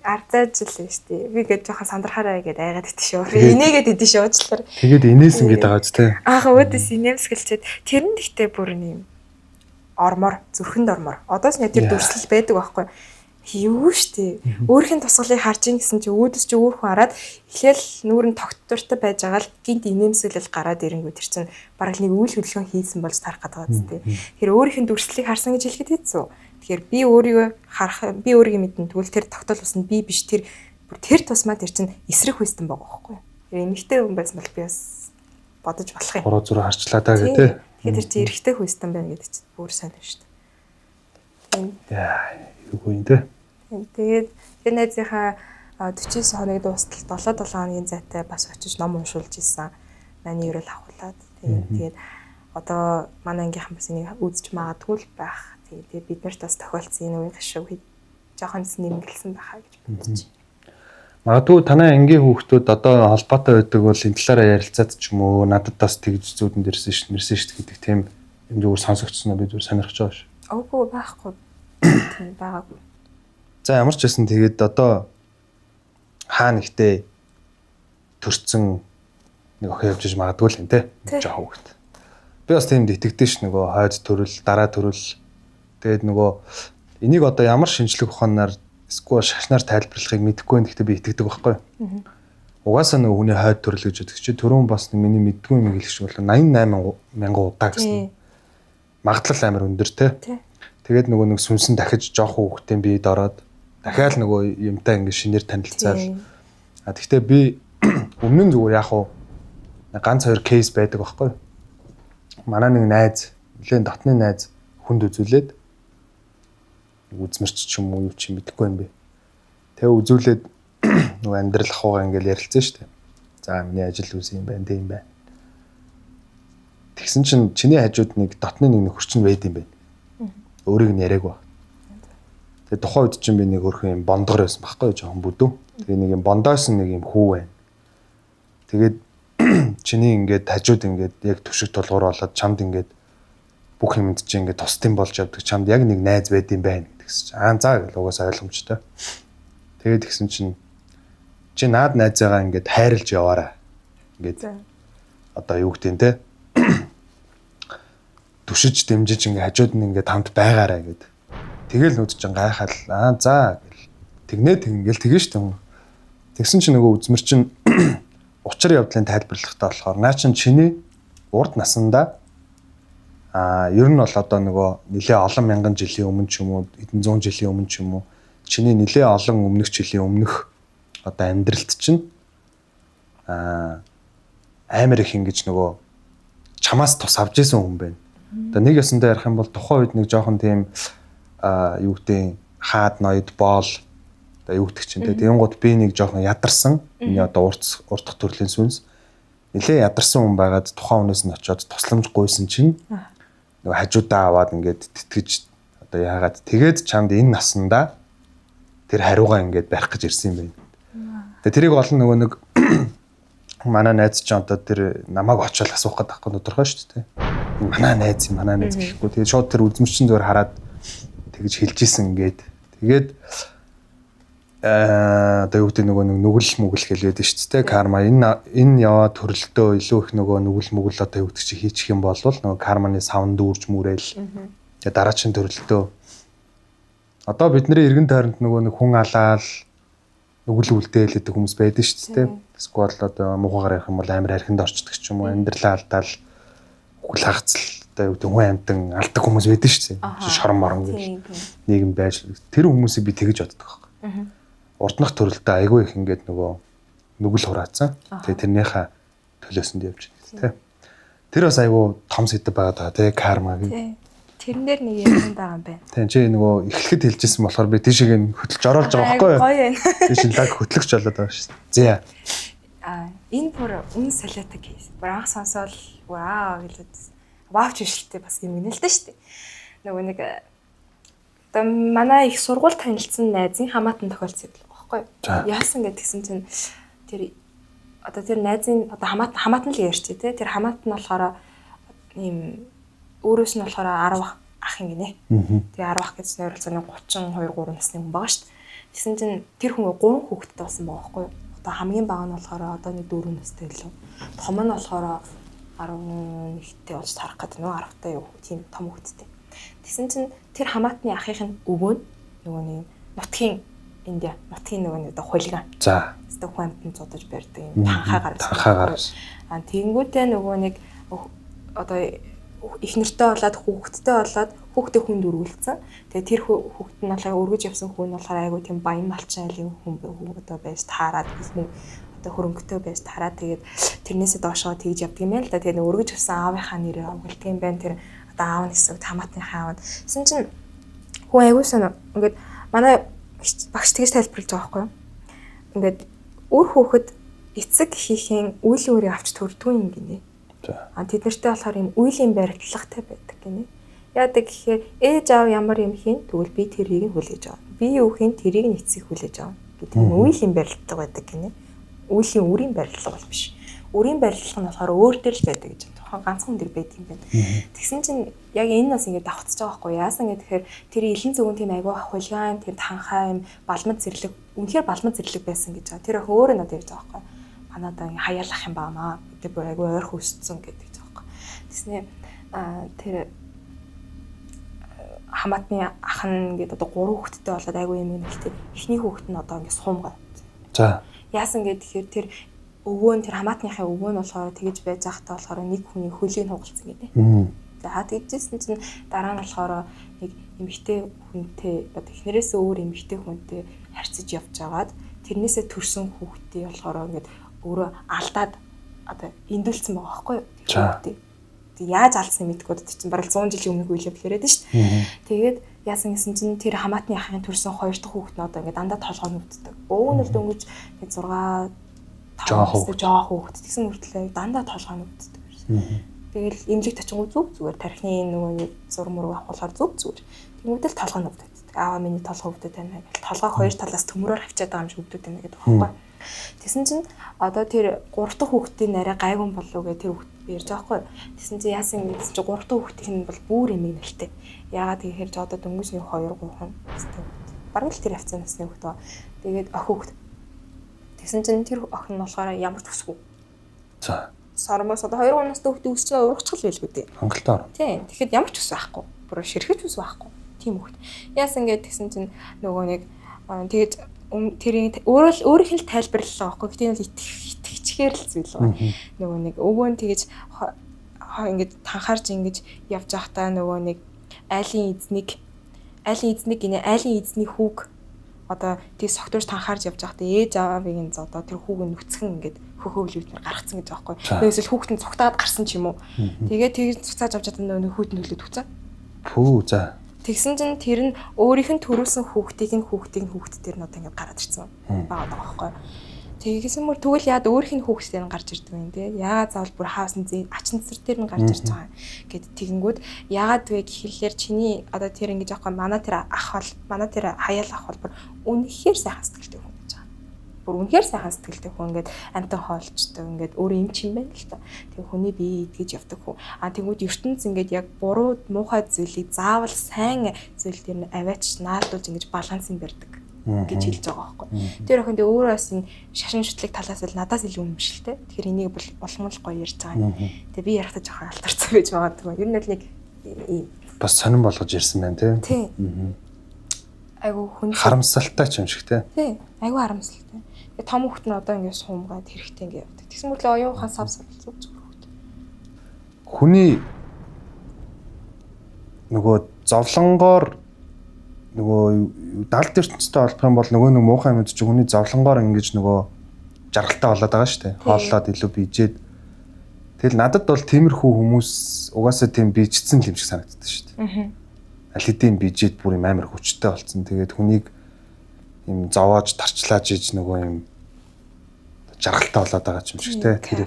Ардаж л шүү дээ. Би гээд жоохон сандрахаараа гээд айгаад идэх шүү. Инээгээд идэх шүү уучлаар. Тэгээд инээсэн гэдэг байгаа ч тий. Ааха өөдөөс инээмсгэлчээд тэр нь ихтэй бүр юм ормор, зүрхэнд ормор. Одоос нь тэр дүрслэл байдаг байхгүй. Юу штэ. Өөрхийн тусгалыг харж ин гэсэн чи өөдөөс чи өөр хүн хараад эхлээл нүүрэн тогтвортой байж байгаа л гинт инээмсэглэл гараад ирэнгүү тэр чин бараг нэг үйл хөдлөлгөөн хийсэн болж тарах гэдэг байгаа зү. Тэр өөрхийн дүрслэлийг харсан гэж хэлэхэд хэцүү. Тэгэхээр би өөрийгөө харах би өөрийгөө мэднэ тэгвэл тэр тогтоол усна би биш тэр тусмаа тэр чин эсрэг хүйстэн байгаа байхгүй. Тэр эмэгтэй хүн байсан бол би бас бодож болох юм. 3 4 харчлаа даа гэдэг. Тэгэхээр тэр чин эрэгтэй хүйстэн байна гэдэг чинь бүр сайн байна шүү дээ. Яа, юу юм те. Тэгээд тэр найзынхаа 49 хоногийн дуустал 7 хоногийн зайтай бас очиж ном уншуулж исэн. Манай ерөөл авахлаад. Тэгээд одоо манай ангийнхан бас энийг үзэж магадгүй л байх. Тэгээд бид нарт бас тохиолдсон энэ үеийн гашуг жоохон нэмгэлсэн байхаа гэж бодож байна. Магадгүй танай ангийн хүүхдүүд одоо холбоотой байдаг бол энэ талаараа ярилцаад ч юм уу надад бас тэгж зүүдэнд ирсэн шүү гэдэг тийм юм зүгээр сонсогдсон нь би зүгээр сонирхож байгаа шүү. Оогүй байхгүй. Тийм байгаагүй. За ямар ч байсан тэгээд одоо хаа нэгтээ төрцөн нэг охин явж иж магадгүй л юм те. Жоо хөвгт. Би бас тиймд итгэдэж ш нөгөө хойд төрөл дараа төрөл тэгээд нөгөө энийг одоо ямар шинжлэх ухаанаар эсвэл шашнаар тайлбарлахыг мэдэхгүй байх гэхдээ би итгэдэг байхгүй. Угаасаа нөгөө хүний хойд төрөл гэж байдаг чи түрүүн бас миний мэдгүй юм хэлэх шиг бол 88,000 удаа гэсэн. Магадлал амар өндөр те. Тэгээд нөгөө нэг сүнсэн дахиж жоох хүүхдийн биед ороод дахиад нөгөө юмтай ингэ шинээр танилцаал. Гэхдээ би өмнө нь зүгээр яг уу ганц хоёр кейс байдаг байхгүй. Манай нэг найз, нэлээд дотны найз хүнд үзүүлээд үзмэрч ч юм уу юу ч юм мэдэхгүй юм бэ. Тэгээ үзүүлээд нөгөө амьдрал ахуйгаа ингээл ярилцсан шүү дээ. За миний ажил үс юм байна, тийм байна. Тэгсэн чинь чиний хажууд нэг дотны нэг нөхөрч нь байд юм байна. Өөрийг нь яриаг ба. Тэгээ тухайн үед чинь би нэг өөрхөн юм бондгор байсан байхгүй жоохон бүдүү. Тэгээ нэг юм бондоос нэг юм хүү байна. Тэгээд чиний ингээд хажууд ингээд яг төшиг тулгуур болоод чамд ингээд бүх юмд чинь ингээд тусдын болж явдаг. Чамд яг нэг найз байд юм байна гэсэн чинь заа гэл угаасаа ойлгомжтой. Тэгээд тэгсэн чинь чи наад найзаагаа ингээд хайрлж яваарай. Ингээд одоо юу гэдэг нь те түшиж дэмжиж ингээд хажууд нь ингээд хамт байгаарай гэд. Тэгэл нүд чинь гайхал за гэл тэгнгээл тэгэн штэ. Тэгсэн чинь нөгөө үзмэр чинь учир явдлын тайлбарлахтаа болохоор наа чин чиний урд насандаа ер нь бол одоо нөгөө нэлээ олон мянган жилийн өмнө ч юм уу хэдэн зуун жилийн өмнө ч юм уу чиний нэлээ олон өмнөх жилийн өмнөх одоо амьдралт чинь амар их ингэж нөгөө чамаас тус авч исэн хүн байна. Одоо нэг ясандаа ярих юм бол тухайн үед нэг жоохон тийм юу гэдэг хаад ноёд боол одоо юу гэдэг чинь тэгэнгუთ би нэг жоохон ядарсан. Миний одоо уртх төрлийн сүнс нэлээ ядарсан хүн байгаад тухайн хүнээс нь очиод тусламж гуйсан чинь нөгөө хажуудаа аваад ингээд тэтгэж одоо яагаад тэгээд чамд энэ насандаа тэр хариугаа ингээд барих гэж ирсэн юм байна. Тэгээ тэрийг олон нөгөө нэг манай найз ч одоо тэр намайг очиод асуух гэдэг байхгүй тодорхой шүү дээ. Манай найз гэхгүй. Тэгээд шууд тэр үзмэрчин зүгээр хараад тэгж хэлж исэн ингээд. Тэгээд одоо юу гэдэг нөгөө нүгэл мүгэл хэлээд шүү дээ. Карма энэ яваа төрөлтөө илүү их нөгөө нүгэл мүгэл одоо юу гэдэг чи хийчих юм бол нөгөө карманы савн дүүрж мүрээл. Тэгээд дараагийн төрөлтөө одоо бидний эргэн тойронд нөгөө нэг хүн алаал нүгэл үлдээл гэдэг хүмүүс байдаг шүү дээ. Эсвэл одоо муугаар ярих юм бол амар архинд орчдөг ч юм уу амьдралаа алдаал хүл хагацл одоо юу гэдэг хүн амьтан алдаг хүмүүс байдаг шүү дээ. Шорон морон гэх нийгэм байж тэр хүмүүсийг би тэгэж боддог байхгүй. Урднах төрөлтөө айгүй их ингээд нөгөө нүгэл хураацсан. Тэгээ тэрнийхээ төлөөсөнд явж байна тий. Тэр бас айгүй том сэдв байгаа даа тий карма гэх. Тэрэн дээр нэг юм байгаа юм байна. Тийм чи нөгөө эхлэхэд хэлжсэн болохоор би тийшээ хөтлж оруулж байгаа байхгүй юу? Гоё байна. Тийш лаг хөтлөгч болоод байгаа шүү дээ. Энэ бүр үн солиотой кейс. Бүр анх сонсоод вау гэлээд вауч бишэлтэй бас юм гэнэ л дээ шүү дээ. Нөгөө нэг одоо манай их сургууль танилцсан найзын хамаатан тохиолдсон юм байхгүй юу? Яасан гэдгсэн чинь тэр одоо тэр найзын одоо хамаатан л ярьч тий. Тэр хамаатан болохоор ийм өөрөөс нь болохоор 10 ах юм гинэ. Тэгээ 10 ах гэсэн ойролцоогоор 32 3 насны хүн байгаа шүү дээ. Тэгсэн чинь тэр хүн 3 хүүхэдтэй болсон байгаа байхгүй юу? Одоо хамгийн бага нь болохоор одоо нэг 4 настай илүү. Том нь болохоор 11-тэй болж тарах гэдэг нөө 10-тай юу тийм том хүүхэдтэй. Тэгсэн чинь тэр хамаатны ахын өвөө нөгөө нэг нутгийн нөгөө нэг одоо хулиган. За. Одоо хүн амтнд зодож барьдаг юм танхаагаар. Тэгэнгүүтээ нөгөө нэг одоо их нэртэй болоод хүүхдээ хүнд өргөлдсөн. Тэгээ тэр хүүхэд нь болохоор өргөж явсан хүн нь болохоор айгу тийм баян малчин айлын хүн одоо байж таарад их одоо хөрөнгөтэй байж таарад тэгээд тэрнээсээ доошоо тэгж явдаг юм байна л да. Тэгээ өргөж явсан аавынхаа нэрээр авгалдаг юм байна. Тэр одоо аав нь гэсэн хамаатныхаа аав. Тэсэн чинь хүн айгу санаа ингээд манай багш тэгж тайлбарлаж байгаа байхгүй юу? Ингээд үр хүүхэд эцэг хийхин үйл өөрийг авч төрдгөө юм гинэ. Тэд нартай болохоор юм үйлийн барилгатай байдаг гинэ. Яадаг гэхээр ээж аав ямар юм хийн тэгвэл би тэрийг хүлээж авна. Би юу хийн тэрийг нь эцэг хүлээж авна гэдэг нь үйлийн барилга байдаг гинэ. Үйлийн үрийн барилга бол биш. Үрийн барилга нь болохоор өөр төр л байдаг гэж тухайн ганцхан дээр байдаг юм байна. Тэгсэн чинь яг энэ нас ингээд давхцаж байгаа байхгүй яасан гэхээр тэр илэн зөвгөн тийм айгүй хулгайн тэр танхаа юм балмад зэрлэг үнэхээр балмад зэрлэг байсан гэж байгаа. Тэр өөрөө надад ярьж байгаа байхгүй. Манайдаа ингээ хаяалах юм баамаа. Тэр бүр айгүй ойр хөсцсөн гэдэг байгаа байхгүй. Тэснэ тэр хамаатны ах нь ингээд одоо 3 хүүхэдтэй болоод айгүй юм нэгтэй эхний хүүхэд нь одоо ингээд суумгаа. За. Яасан гэхээр тэр өвөө нь тэр хамаатныхаа өвөө нь болохоор тэгэж байж захтаа болохоор нэг хүний хөлийг хугалцсан гэдэг. За тэгжсэн чинь дараа нь болохоор нэг эмэгтэй хүнтэй одоо эхнэрээс өөр эмэгтэй хүнтэй харьцаж явж байгаад тэрнээсээ төрсэн хүүхдээ болохоор ингээд өөрөө алдаад одоо эндүүлсэн байгаа байхгүй юу? Хүүхдээ. Тэг яаж алдсан мэдгүй одоо чинь бараг 100 жилийн өмнөх үйл явдал яриад шүү дээ. Тэгээд яасан гэсэн чинь тэр хамаатны ахын төрсэн 2 дахь хүүхэд нь одоо ингээд дандаа толгой нүддэг. Өвөө нь л дөнгөж 6 5 жоох хүүхэд тэгсэн мөртлөө дандаа толгой нүддэг. Тэгэл эмнэлэгт очингуу зүгээр тархины нөгөө нэг зур мөр авахлаар зүгээр. Тэгмүүдэл толгой нүддэг. Аава миний толгой өвдөд байна гэл толгой хоёр талаас төмрөөр хавчаад байгаа юм шиг өвдөд байна гэдэг байхгүй. Тэгсэн чинь одоо тэр 3 дахь хүүхдийн арай гайван болов гэ тэр хүүхд ярьж байгаа байхгүй. Тэгсэн чинь яасан гэсэн чинь 3 дахь хүүхдийн нь бол бүр эмээ нэртэй. Яагаад гэхээр ч одоо дөнгөжний 2 3 хэвчтэй. Бараг л тэр хавцаа насны хүүхд ба. Тэгээд охин хүүхд. Тэгсэн чинь тэр охин нь болохоор ямар төсгүй. За. Сармаас одоо 2 настай хүүхд үүсчээ урагчгал байлгүй дээ. Хангалттай. Тийм. Тэгэхэд ямар ч ус байхгүй. Бүр ширхэж ус байхгүй. Тийм хүүхд. Яасан гээд тэгсэн чинь нөгөө нэг тэгээд тэрийн өөрийнх нь л тайлбарлалаа байхгүй. Гэтэл нь итгэчихээр л зүйл байгаа. Нөгөө нэг өвөө нь тэгэж ингэж танхаарж ингэж явж байхдаа нөгөө нэг айлын эзнийг гинэ айлын эзний хүүг одоо тий согтурж танхаарж явж байхдаа ээж аавын одоо тэр хүүг нь нүцгэн ингэж хөхөөлөвлөөр гаргацсан гэж байгаа байхгүй. Нэгээс л хүүхэд нь цугтаад гарсан ч юм уу. Тэгээд тэгээд цуцааж авч чадсан нөгөө хүүхэд нь хөлөд өгцөн. Пүү за. Тэгсэн чинь тэр нь өөрийнх нь төрүүлсэн хүүхдийг нь хүүхдээр нь одоо ингэж гараад ирсэн байгаа байхгүй. Тэгсэн мөр тэгвэл яад өөрийнх нь хүүхдээр нь гарч ирдэг юм те. Яагаад заавал бүр хаасан зээ ачин цэцэр дээр нь гарч ирж байгаа гэд тэгэнгүүт яагаад вэ гэхэлэр чиний одоо тэр ингэж аахгүй манай тэр хаяал ах бол бүр үнэхээр сайхан сэтгэлтэй хүн гэж байгаа. Бүр үнэхээр сайхан сэтгэлтэй хүн ингээд амтан хоолчтой ингээд өөрөө юм чинь байна л та. Тэг хүний бие идгэж явдаг хүн. Тэгвэл ертөнц ингээд яг буруу муухай зүйлийг заавал сайн зүйл дээр нь аваач наадуулж ингэж балансыг барьдаг гэж хэлж байгаа байхгүй. Тэр охин дээр өөрөө бас энэ шашин шүтлэг талаас л надаас илүү юм шиг л те. Тэгэхээр энийг бол болгон л гоё ярьж байгаа юм. Тэгээ би ярахтаа жоохон алтарцсан байж байгаа юм. Ер нь л нэг бас сонирн болгож ярьсан байна тий. Айгу хүн харамсалтай ч юм шиг те. Тий. Айгу харамсалтай. Тэгээ том хүүхэд нь одоо ингээд суумгаад хэрэгтэй ингээд явдаг. Тэгсэн мэт л оюун ухаан савсар зүг хүүхэд. Хүний нөгөө зовлонгоор нөгөө далд ертөнцтэй олдох юм бол нөгөө нэг муухай юмд чи хүний зовлонгоор ингэж нөгөө жаргалтай болоод байгаа шүү дээ. Хооллоод илүү бийжээд. Тэгэл надад бол тиймэрхүү хүмүүс угаасаа тийм бийжсэн юм шиг санагддаг шүү дээ. Аль хэдийн бийжээд бүр юм амар хүчтэй болцсон. Тэгээд хүнийг юм зовоож тарчлааж иж нөгөө юм жаргалтай болоод байгаа юм шиг те. Тэр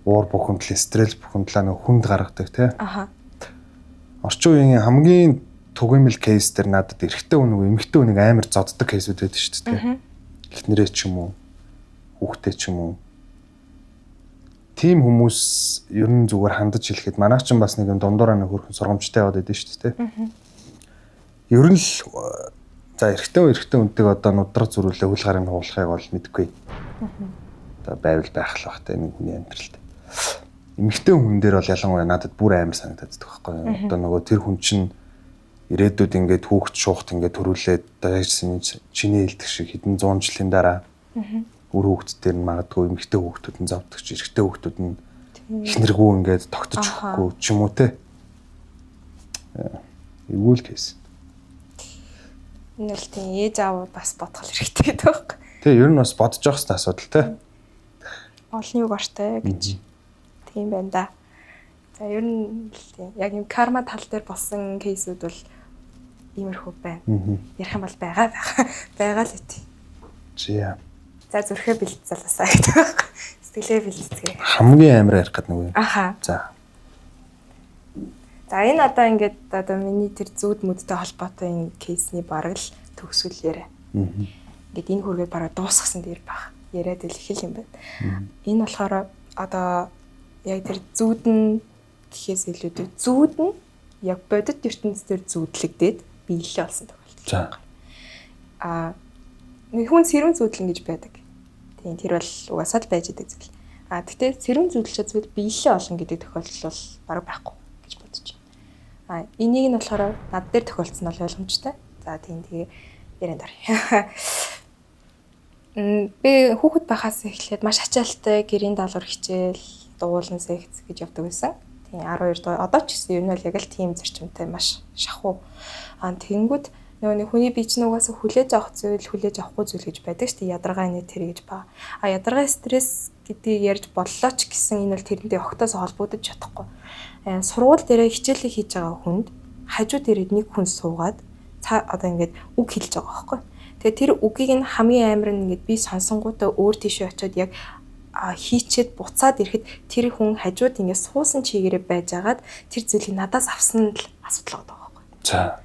уур бухимдал, стресс бухимдлаа нөгөө хүнд гаргадаг те. Орчин үеийн хамгийн түгээмэл кейс дээр надад эрэгтэй хүн нөгөө эмэгтэй хүнийг амар зоддог кейсүүд байдаг шүү дээ. Эхнэрээ ч юм уу, хүүхдээ ч юм уу. Тим хүмүүс ер нь зүгээр хандаж хэлэхэд манайх ч бас нэг юм дундуураа нэг хөрхэн сургамжтай яваад байдаг шүү дээ. Ер нь л за эрэгтэй хүнтэйг одоо нудраг зөрүүлээ хөл гарыг хуулахыг бол мэдэхгүй. Одоо байвал байх л бахтай нэг хүний амьдралд. Эмэгтэй хүн дээр бол ялангуяа надад бүр амар санагдаад байгаа байхгүй. Одоо нөгөө тэр хүн чинь ирээдүйд ингээд хүүхд шуухт ингээд төрүүлээд дайжсэн чиний хэлдэг шиг хэдэн 100 жилийн дараа өөр хүүхдүүдээр нь магадгүй эмэгтэй хүүхдүүд нь зовдөг ч эрэгтэй хүүхдүүд нь эхнэргүү ингээд тогтож өгөхгүй ч юм уу те. Эвгүй л кейс. Энэ л тийм ээж аав бас бодгол хэрэгтэй гэдэг байхгүй. Тэгээ ер нь бас бодож явах хэрэгтэй асуудал те. Олон юг ортой гэж. Тийм байна да. За ер нь яг юм карма тал дээр болсон кейсүүд бол иймэрхүү байна. Ярих юм бол байгаа л үгүй. Зя. За зүрхээ бэлтцэлээсаа гэдэг байна. Сэтгэлээ бэлтцгээ. Хамгийн амар ярих гэдэг нэг юм. Аха. За. За энэ одоо ингээд одоо миний тэр зүүд мүдтэй холбоотой энэ кейсний бараг л төгсгөлээрээ. Ингээд энэ хүргээд бараг дуусгасан дээр баг. Яриад л их юм байна. Энэ болохоор одоо яг тэр зүүд нь гэхээс илүүтэй зүүд нь яг бодит ертөнцийн зүүдлэгдээд биелэлээ болсон тохиолдол. Нэг хүн сэрүүн зүүдлэн гэж байдаг. Тийм тэр бол угаасаа л байж байгаа зүйл. Гэхдээ сэрүүн зүүдлэж зүйл биелэлээ олон гэдэг тохиолдол бол бараг байхгүй гэж бодож байна. Энийг нь болохоор над дээр тохиолдсон бол ойлгомжтой. За тийм тэгээ ярианд оръё. Би хүүхэд байхаас эхлээд маш ачаалттай гэрийн даалгавар хичээл, дуулан секц гэж явдаг байсан. Тийм 12 дуу. Одоо ч гэсэн ер нь яг л тийм зарчимтай маш шахуу. Тэгэнгүүт нөгөө хүний бие чинь угаасаа хүлээж авах зүйл, хүлээж авахгүй зүйл гэж байдаг шүү дээ. Ядаргаа инээ тэр гэж ба. Ядаргаа стресс гэдгийг ярьж боллоо ч гэсэн энэ бол тэрнтэй огтоос холбогдож чадахгүй. Сургууль дээрээ хичээлээ хийж байгаа хүнд хажууд ирээд нэг хүн суугаад одоо ингээд үг хэлж байгаа байхгүй. Тэгээ тэр үгийг нь хамгийн амар нь ингээд би сонсонгуудаа өөр тийшээ очиод яг хийчээд буцаад ирэхэд тэр хүн хажууд ингээд суусан чигээрээ байжгаад тэр зүйлийг надаас авсан л асуудал байгаа байхгүй. За.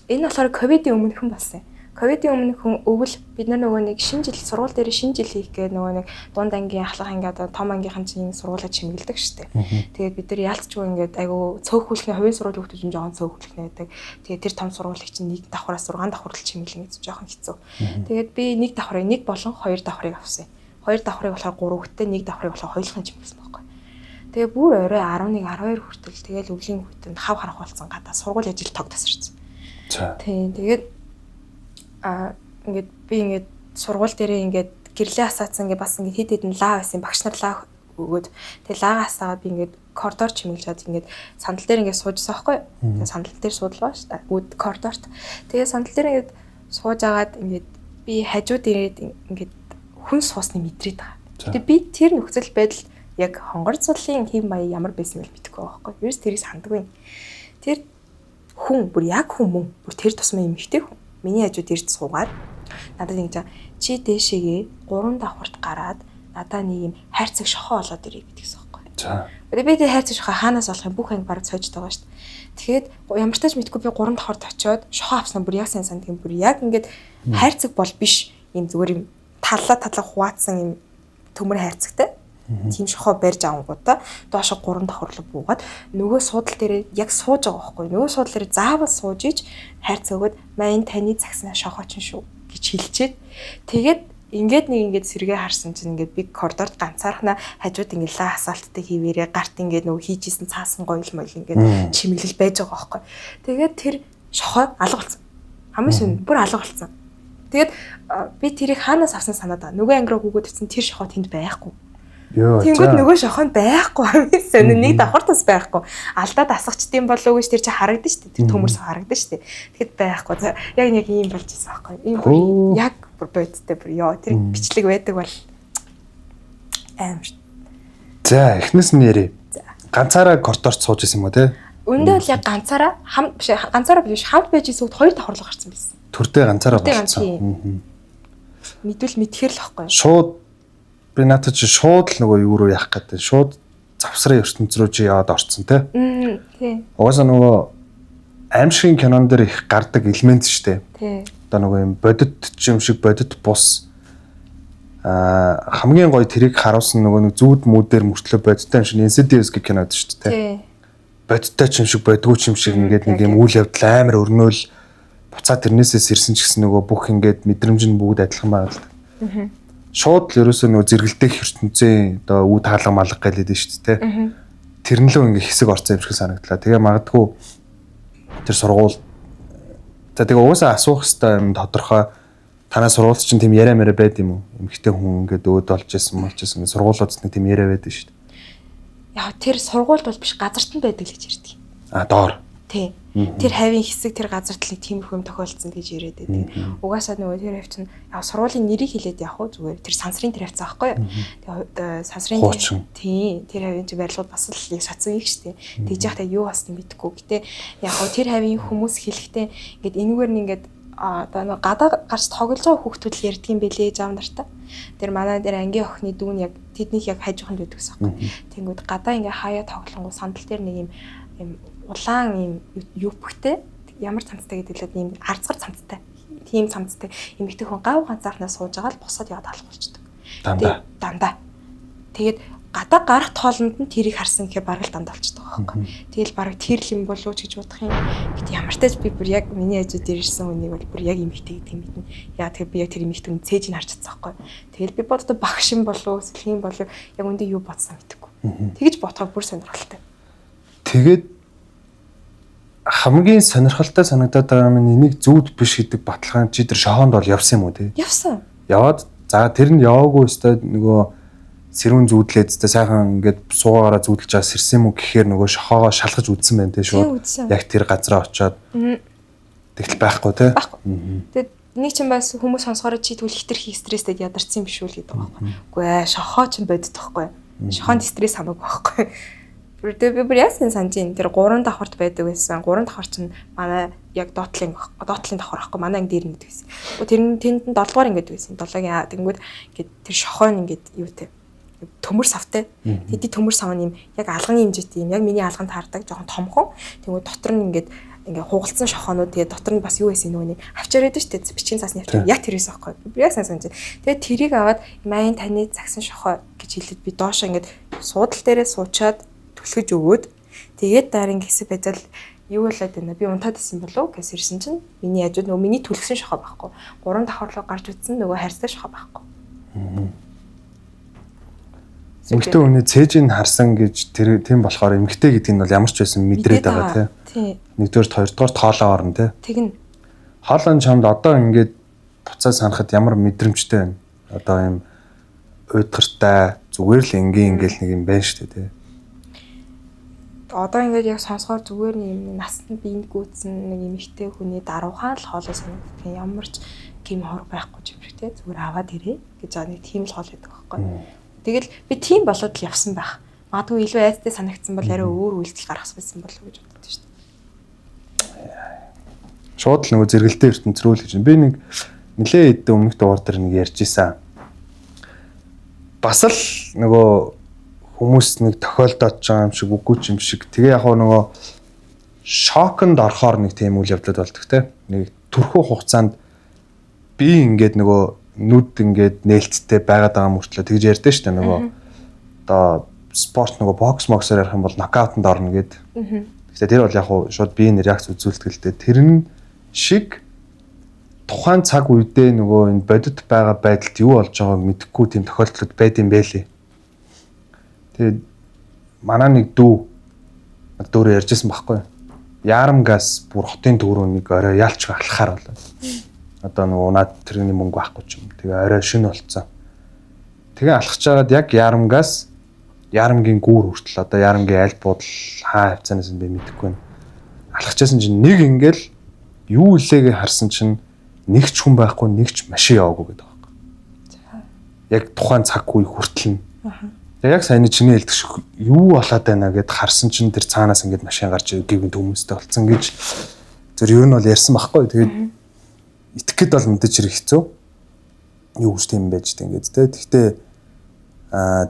Энэ болохоор ковидын өмнөхөн болсон юм. Ковидын өмнөхөн өвөл бид нөгөө нэг шинэ жил сургууль дээр шинэ жил хийх гээд нөгөө нэг дунд ангийн ахлах анги одоо том ангийнхан чинь сургуулаа чимгэлдэг шүү дээ. Тэгээд бид нар яалтчгүй ингээд айгу цөөхүүлхний хувийн сургуулийн хүмүүс чинь жоохон цөөхүүлхнэ байдаг. Тэгээд тэр том сургуулийг чинь нэг давхраас 6 давхрал чимгэлнэ гэж жоохон хэцүү. Тэгээд би нэг давхрыг нэг болон хоёр давхрыг авсан. Хоёр давхрыг болохоор 3 хүттэй, нэг давхрыг болохоор хоёулахын чимгэлсэн байхгүй. Тэгээд бүр орой 11 12 хүртэл тэгээд өвлийн хүтэнд хав харах болсон гадаа сургууль ажил тог тасарсан. За. Тэгээд ингээд би ингээд сургууль дээрээ ингээд гэрлээ асаацсан ингээд бас ингээд хэд хэдэн лаа байсан багш нар лаа өгөөд тэгээ лаагаа асаагаад би ингээд коридор чимэлжээд ингээд сандал дээр ингээд суужсан байхгүй. Тэгээ сандал дээр суудлаа шүү дээ. Үүд коридорт. Тэгээ сандал дээр ингээд сууж агаад ингээд би хажууд ирээд ингээд хүн суусны мэдрээд байгаа. Тэгээ би тэр нөхцөл байдал яг хонгор цулын хэм маяг ямар байсан бэ мэдэхгүй байхгүй. Ерөөс тэрийг сандаггүй. Тэр хүн бүр яг хүн мөн бүр тэр тусмаа эмэгтэй хүн. Миний хажууд ирж суугаад надад ингэж чи дээшээгээ 3 давхарт гараад надаа нэг юм хайрцаг шохоо олоод ирэй гэдгийгсэн байхгүй. За. Би тэр хайрцаг шохоо хаанаас олох юм бүх анги бараг цойж байгаа шүү дээ. Тэгэхээр ямар ч тач мэдгүй би 3 давхарт очиод шохоо авсан бүр яг сайн санд юм бүр яг ингэж хайрцаг бол биш юм зүгээр юм таллаа хуваацсан юм төмөр хайрцагтай. Тийм шохоо барьж авангуудаа доошо 3 давхарлаг буугаад нөгөө суудал дээр яг сууж байгаа байхгүй. Нөгөө суудал дээр заавал сууж иж хайрц өгөөд мань таны загснаа шохоо чинь шүү гэж хэлчихэд тэгээд ингээд сэргээ харсан чинь ингээд би коридорт ганцаархнаа хажууд ингээд лаа асфальттай хийвэрээ гарт ингээд нөгөө хийжсэн цаасан гоёл моёл ингээд чимэглэл байж байгаа байхгүй. Тэгээд тэр шохоо алга болсон. Хамгийн шин бүр алга болсон. Тэгээд би тэрийг хаанаас авсан санаад байгаа. Нөгөө ангираа гүгөөд ирсэн тэр шохоо тэнд байхгүй. Тэнгүүд нөгөө шохоо байхгүй амьсан нэг давхартаас байхгүй алдаад асгачдсан болов уу гэж тэр чи харагдсан шүү дээ тэр төмөрс харагдсан шүү дээ тэгэхэд байхгүй яг ийм болж ирсэн байхгүй ийм бүр яг бүр бодтой бүр ёо тэр бичлэг байдаг бол амар. За эхнээс нь ярив. Ганцаараа коридорт сууж исэн юм уу те? Өндөө бол яг ганцаараа биш хамт байж исэн үед 2 давхарлаг гарсан байсан. Төрдөө ганцаараа болсон. Мэдвэл мэдхээр л байхгүй. Шууд би надад чи шууд л нөгөө юу руу явах гэдэг. Шууд завсрын ертөнц рүү чи яваад орцсон те. Тий. Угаасаа нөгөө аимшигын кинон дээр их гардаг элемент шүү дээ. Тий. Одоо нөгөө юм бодит юм шиг бодит бус хамгийн гоё тэрийг харуулсан нөгөө нэг зүүд мүүдээр мөртлөө бодиттой юм шиг Insidious гэх кинод шүү дээ. Тий. Бодиттой юм шиг бодгүй юм шиг ингээд нэг юм үйл явдал амар өрнөөл буцаад тэрнээсээс ирсэн ч гэсэн нөгөө бүх ингээд мэдрэмж нь бүгд адилхан байгаа л. Шууд л ерөөсөө нөгөө зэрэгэлдэх ертөнцийн одоо үе таалга малга гэлээд нь шүү дээ. Тэр нь л ингээ хэсэг орцсон юм шиг санагдлаа. Тэгээ магадгүй тэр сургууль за тэгээ угаасаа асуух хэвээр юм тодорхой танаа сургууль чинь тийм яриа мэрэ байд юм уу? Эмэгтэй хүн ингээд өөд болж исэн ингээ сургуулиуд нэг тийм яриа байдаг шүү дээ. Яг тэр сургуульд бол биш газарт нь байдаг л гэж ярьдаг. Доор. Тий. Тэр хавийн хэсэг тэр газар талыг тиймэрхүү юм тохиолдсон гэж яриад байдаг. Угаасаа нөгөө тэр хавь чинь яг сургуулийн нэрийг хэлээд явах уу зүгээр тэр сансрын тэр хавцаа байхгүй юу? Тэгээ сансрын тий тэр хавийн чинь барилгууд бас л яг сацсан их штэ. Тэгж яхаа юу басна мэдэхгүй. Гэтэ яг тэр хавийн хүмүүс хэлэхдээ ингээд энэгээр нь ингээд одоо гадаа гарч тоглож байгаа хүүхдүүд л ярьдаг юм бэлээ зав нартаа. Тэр манай дээр ангийн охины дүүн яг тэднийх яг хажууханд байдаг гэсэн юм. Тэнгүүд гадаа ингээ хаяа тоглонгоо сандал дээр нэг юм улаан юм юпхтэй ямар цамцтай гэдэг л ийм арцгар цамцтай. Тийм цамцтай эмэгтэй хүн гав ганцаарнаа сууж байгаа л босоод яваад алах болчдөг. Дандаа. Тэгээд гадаа гарах тоолонд нь тэрийг харсан гэхээр бараг л дандаа болчдөг байхгүй. Тэгэл бараг тэр л юм болов уу гэж бодох юм. Гэт ямар ч тач би бүр яг миний хажууд ирсэн хүнийг бол бүр яг эмэгтэй гэдэг юм мэднэ. Яа тэгэхээр би яг тэр эмэгтэй хүн цээж нь харж чадсан байхгүй. Тэгэл би боддоо багш юм болов уу, сэлхийн болов яг үндэ юу бодсон мэдэхгүй. Тэгэж бодоход бүр сонирхолтой. Тэгээд хамгийн сонирхолтой санагдаад байгаа юм энийг зүуд биш гэдэг баталгаан чи тэр шохоонд бол явсан юм уу те? Явсан. Яваад за тэр нь яваагүй өстой нөгөө сэрүүн зүүдлээд өстой сайхан ингээд суугаараа зүүдлж байгаа сэрсэн юм уу гэхээр нөгөө шохоогоо шалгаж үдсэн байна те шууд. Яг тэр газараа очиод тэгэл байхгүй те. Тэгээд нэг ч юм бас хүмүүс сонсохоор чи тэгвэл хитрхи стресстэй ядарсан юм биш үү гэдэг байгаа байхгүй. Үгүй ээ шохоо ч боддог байхгүй. Шохоонд стресс хамаагүй байхгүй. Би яасан санаж ин тэр 3 давхарт байдаг байсан. 3 давхар чинь манай яг доотлын давхар ахгүй манай анги дээр ингэдэг байсан. Тэр тэнд нь 7 дугаар ингээд байсан. 7-гийн тэгэнгүүт ингээд тэр шохоо нь ингээд юу те төмөр савтай. Тэдний төмөр сав нь юм яг алганы хэмжээтэй юм. Яг миний алганд таардаг жоохон томхон. Тэгвэл дотор нь ингээд хугалцсан шохоонууд тэгээ дотор нь бас юу байсан нөгөө нэг авчаар байдаг шүү дээ. Бичгийн цаасны авчаар яг тэрээс аахгүй. Би яг санаж байна. Тэгээ тэрийг аваад маян таны загсан шохоо гэж хэлээд би доошоо ингээд суудал дээрээ суучаад төлгөж өгөөд тэгээд дараа нь хэсэг байдал юу болоод байна. Би унтаад исэн болов гэж ирсэн чинь миний хажууд нөгөө миний төлгсөн шохоо байхгүй. 3 давхарлуу гарч утсан нөгөө харьцаа шохоо байхгүй. Эмэгтэй хүний цээжийг харсан гэж тэр тийм болохоор эмэгтэй гэдэг нь бол ямар ч байсан мэдрээд байгаа тийм. Нэгдүгээр хоёрдугаар тоолоо орно тийм. Тэгнь. Хоолойн чамд одоо ингээд буцаа санахад ямар мэдрэмжтэй байна? Одоо юм уйдгартай зүгээр л ингээл нэг юм байна шүү дээ тийм. Одоо ингээд яг сонсохоор зүгээр юм насанд биенд гүйцэн нэг эмэгтэй хүний даруухан л хоолой санагддаг. Ямар ч гим хор байхгүй юм шиг тийм. Зүгээр аваад ирээ гэж нэг тийм л хоол байдаг байхгүй. Тэгэл би тийм болоод л явсан байх. Магадгүй илүү айцтай санагдсан бол арай өөр үйлдэл гаргах байсан болов уу гэж боддог шүү дээ. Шууд л нөгөө зэрэгэлдээ ертөнц рүү л гэж. Би нэг нэлээд өмнөх дугаар дээр нэг ярьж исэн. Бас л нөгөө хүмүүс нэг тохиолдоод байгаа юм шиг үгүй юм шиг. Тэгээ яг нөгөө шоконд орохоор нэг тийм үйл явдлууд болдог те. Нэг төрхөө хугацаанд би ингээд нөгөө нүд ингээд нээлттэй байгаад байгаа мөртлөө тэгж ярьдэн шүү дээ нөгөө одоо спорт нөгөө бокс моксоор ярих юм бол нокаутанд орно гэд. Гэхдээ тэр бол яг хуу шууд биеийн реакц үзүүлдэг л дээ. Тэр нь шиг тухайн цаг үедээ нөгөө энэ бодит байгаа байдалд юу болж байгааг мэдэхгүй тийм тохиолдлууд байд юм байлээ. Тэгээд манай нэг дүүрээ ярьжсэн байхгүй. Яарам газ бүр хотын дүүрөө нэг орой ялч алхахаар болоо. Одоо нөгөө унаад тэрний мөнгө байхгүй ч юм. Тэгээ орой шөнө болцсон. Тэгээ алхаж байгаад яг яарамгийн гүүр хүртэл одоо яарамгийн аль буудал хаа хавцаанаас нь би мэдэхгүй байна. Алхажсэн чинь нэг ингээл юу илээгээ харсан чинь нэг ч хүн байхгүй, нэг ч машин яваагүй гэдэг байхгүй. Яг тухайн цаг үе хүртэл нь. Тэгээ яг саяны чиний хэлдэг шиг юу болоод байна гэд харсан чинь тэр цаанаас ингээд машин гарч гівгэн хүмүүстэй болцсон гэж зөв юу нь бол ярьсан байхгүй. Тэгээд итгэхэд бол мэдээж хэрэг хэцүү. Юу гэж тийм байж дээ ингээд те. Гэхдээ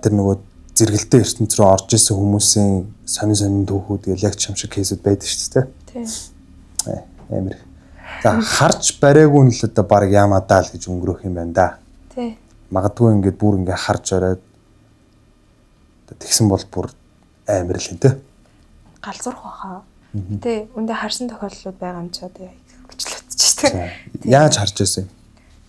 тэр нөгөө зэрэгэлдээ ертөнц рүү орж исэн хүмүүсийн сонин дүүхүүд тэгэл яг ч юм шиг кейсүүд байдаг шүү дээ. Тийм. Амар. За харж бариагүй нь л одоо баг яамадаа л гэж өнгөрөх юм байна да. Тий. Магадгүй ингээд бүр ингээд харж ороод тэгсэн бол бүр амар л юм те. Галзуурах баха. Тий. Үндэ харсан тохиолдлууд байгаа юм ч одоо гэж л бодчих тийм. Яаж харж байсан юм?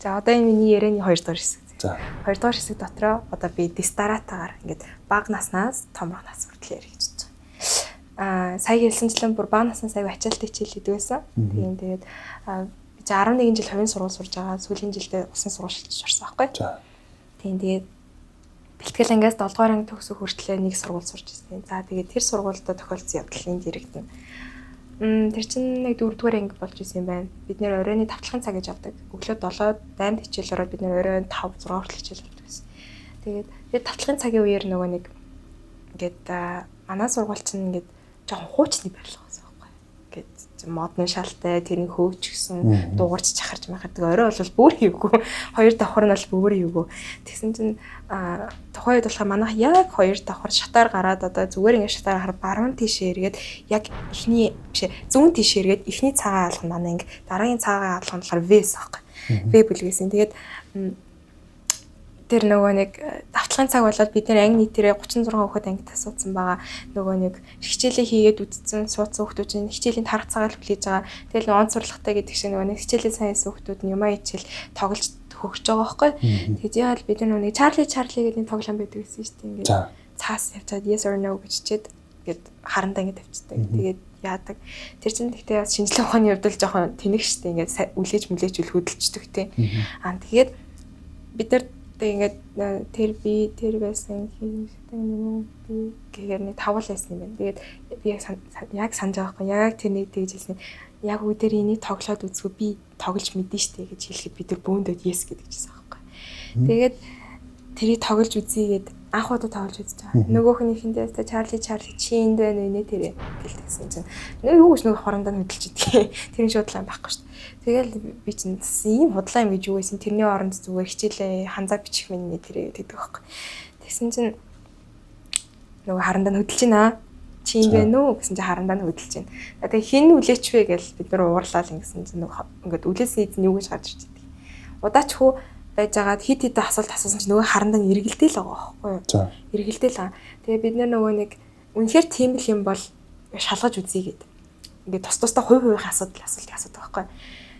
За одоо энэ миний ярианы 2 дугаар хэсэг. За 2 дугаар хэсэг дотроо одоо би дистаратагаар ингээд бага наснаас томрох нас хүртэл ярих гэж байна. Сая хэлсэнчлэн бүр бага наснаас аяг ачаалттай хичээл хийдэг байсан. Тэгээд би 11 жил хувийн сургууль сурж байгаа. Сүүлийн жилдээ усан сургуульд орсон байхгүй. За. Тэгээд бэлтгэл ангиас 7 дугаар анги төгсөх хүртэл нэг сургууль сурж ирсэн. За тэгээд тэр сургуульд тохиолдсон явдал энд яригдана. Тэр чинь нэг 4 дугаар анги болж исэн юм байна. Бид нэр оройны тавталгын цаг гэж авдаг. Өглөө 7-д 8 хичээл ороод бид нэр оройн 5 6 хүртэл хичээл авдаг гэсэн. Тэгээд тэр тавталгын цагийн үеэр нөгөө нэг ингээд манай сургууль чинь ингээд жоохон хуучны барилга байсан байхгүй. Ингээд модны шалтай, тэрний хөөч гисэн дуугарч чахарч махардаг. Орой бол бүр хийвгүй. 2 давхар нь бол бүр хийвгүй. Тэгсэн чинь тухайд болохоор манайх яг 2 давхар шатаар гараад одоо зүгээр ингээд шатаар хараа баруун тийшээ эргээд яг эхний бишээ зүүн тийшээ эргээд эхний цагаан алган манай ингээд дараагийн цагаан алган болохоор V-с байхгүй. V бүлгээсэн. Тэгээд тэр нөгөө нэг давталгын цаг болоод бид нэр анги нийтээрээ 36 хүүхэд ангид асуусан байгаа. Нөгөө нэг хичээлээ хийгээд үдцсэн суудсан хүүхдүүд чинь хичээлийн тарах цагаал хүлээж байгаа. Тэгэл онц сурлагтай гэдэг шиг нөгөө нэг хичээлийн сайн хүүхдүүд нь юмаа хичээл тоглож хөгж байгаа байхгүй. Тэгээд яагаад бид нөгөө нэг Charlie гэдэг нэг тоглоом байдаг гэсэн шүү дээ. Ингээд цаас явцаад yes or no гэж чичээд ингээд харандаа ингээд тавьчихдаг. Тэгээд яадаг. Тэр чинь гэхдээ бас шинжлэх ухааны хувьд л жоохон тэнэг шүү дээ. Ингээд үлээж мүлээж үл хөдөлждөг тийм. Тэгээд бид нар ингээд тэр байсан юм би гэхээр нэг тавал байсан юм байна. Тэгээд би яг санаж байгаа хгүй яг тэр нэг тэгж хэлсэн. Яг үдээр энийг тоглоод үзгүй би тоглож мэдэн штэ гэж хэлэхэд бид нар бөөндөө yes гэдэг чийсэн байхгүй. Тэгээд тэрийг тоглож үзье гэд анх удаа тоглож үзэж байгаа. Нөгөөхнийхэндээ Чарли чи энд байна вэ нэ тэрэ гэлтгсэн чинь. Юу гэж нөгөө хорондоо хөдөлж идэх. Тэрний шуудлаа байхгүй штэ. Тэгэл би чинь ийм худлаа юм гэж юу байсан. Тэрний оронд зүгээр хичээлээ ханзаа бичих минь нэ тэрэ гэдэг байхгүй. Тэгсэн чинь нөгөө харандаа хөдөлж байна. Чи юм бэ нүү гэсэн чинь харандаа нь хөдөлж байна. Тэгээ хин үлээч вэ гэл бид нар уурлаад ингэсэн чинь ингээд үлээсэн эзэн юу гэж гарч ирж байдаг. Удаач хүү байжгаад хит асуулт асуусан чинь нөгөө харандаа нь эргэлдэл байгаа байхгүй юу? За. Эргэлдэл аа. Тэгээ бид нөгөө нэг үнэхээр тийм л юм бол шалгаж үзье гэдэг. Ингээд тусдаа хувь хувийн асуудал асуудаг байхгүй юу?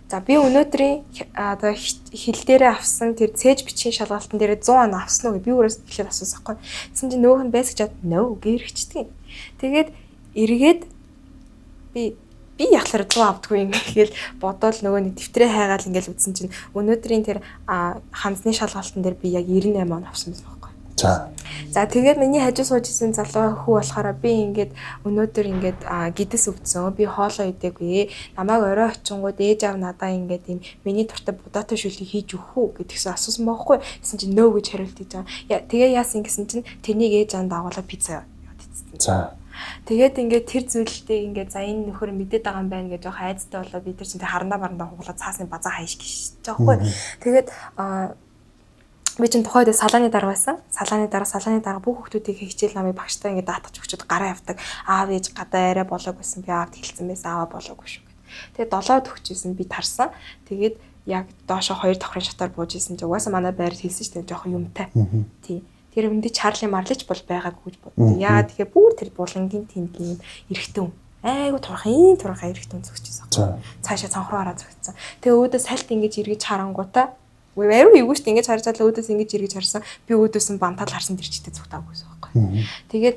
За би өнөөдрийн одоо хил дээрээ авсан тэр цээж бичгийн шалгалтын дээр 100 оноо авсан уу гэж би өөрөөс хэлээд асуусан байхгүй. Тэгсэн чинь нөгөөх нь байсаж чад нөө гэрчдэг. Тэгээд эргээд би яхалаар 100 авдаггүй юм гэхэл бодоол нөгөө нэг дэвтрээ хайгаал ингээл үзсэн чинь өнөөдрийн тэр ханзны шалгалтын дээр би яг 98 оноо авсан байсан байхгүй. За тэгээд миний хажуу сууж исэн залуу хүү болохоор би ингээд өнөөдөр ингээд гидс өвдсөн. Би хоолоо идээгүй. Намайг орой очингууд ээж аав надаа ингээд юм миний дуртай будаатай шүлгийг хийж өгөх үү гэдгийгс асуусан байхгүй. Гэсэн чинь нөө гэж хариулт хийж байгаа. Тэгээ яасан гэсэн чинь тэрнийг ээж аав дагуулаад пицца яваад идсэн. За. Тэгээд ингээд тэр зүйлдээ ингээд за энэ нөхөр мэдээд байгаа юм байна гэж жоох айцтай болоо бид нар чинь харандаа хуглаад цаасны базаа хайш гэж байгаа байхгүй. Тэгээд би чинь тухайд салааны дараа байсан. Салааны дараа бүх хүүхдүүдийг хичээл намайг багштай ингээд даатгаж өгчөд гараа явдаг. Аав ээж гадаа арай болоог байсан. Би аавд хэлсэн байсан. Аава болоогүй шүү гэд. Тэгээд 7-д өгчээсэн би тарсан. Тэгээд яг доошо 2 давхрын шатаар бууж исэн чинь угаасаа манай байрд хэлсэн шүү дээ. Жоох юмтай. Тий. Тэр өмнөд Чарли Марлич бол байгаагүй гэж боддог. Яагаад тэгэхээр бүр тэр булангийн тэнгийн эрэгтэн. Айгу турхаа эрэгтэн зөгчсөн. Цаашаа цанхруу хараа зөгцсөн. Тэгээ өөдөө сальт ингэж эргэж харангуудаа Вэвэр юу гэж ингэж харж чадлаа өөдөөс ингэж эргэж харсан. Би өөдөөс нь бантал харсан тэр чигтээ зүгтаагүй байсан байхгүй. Тэгээд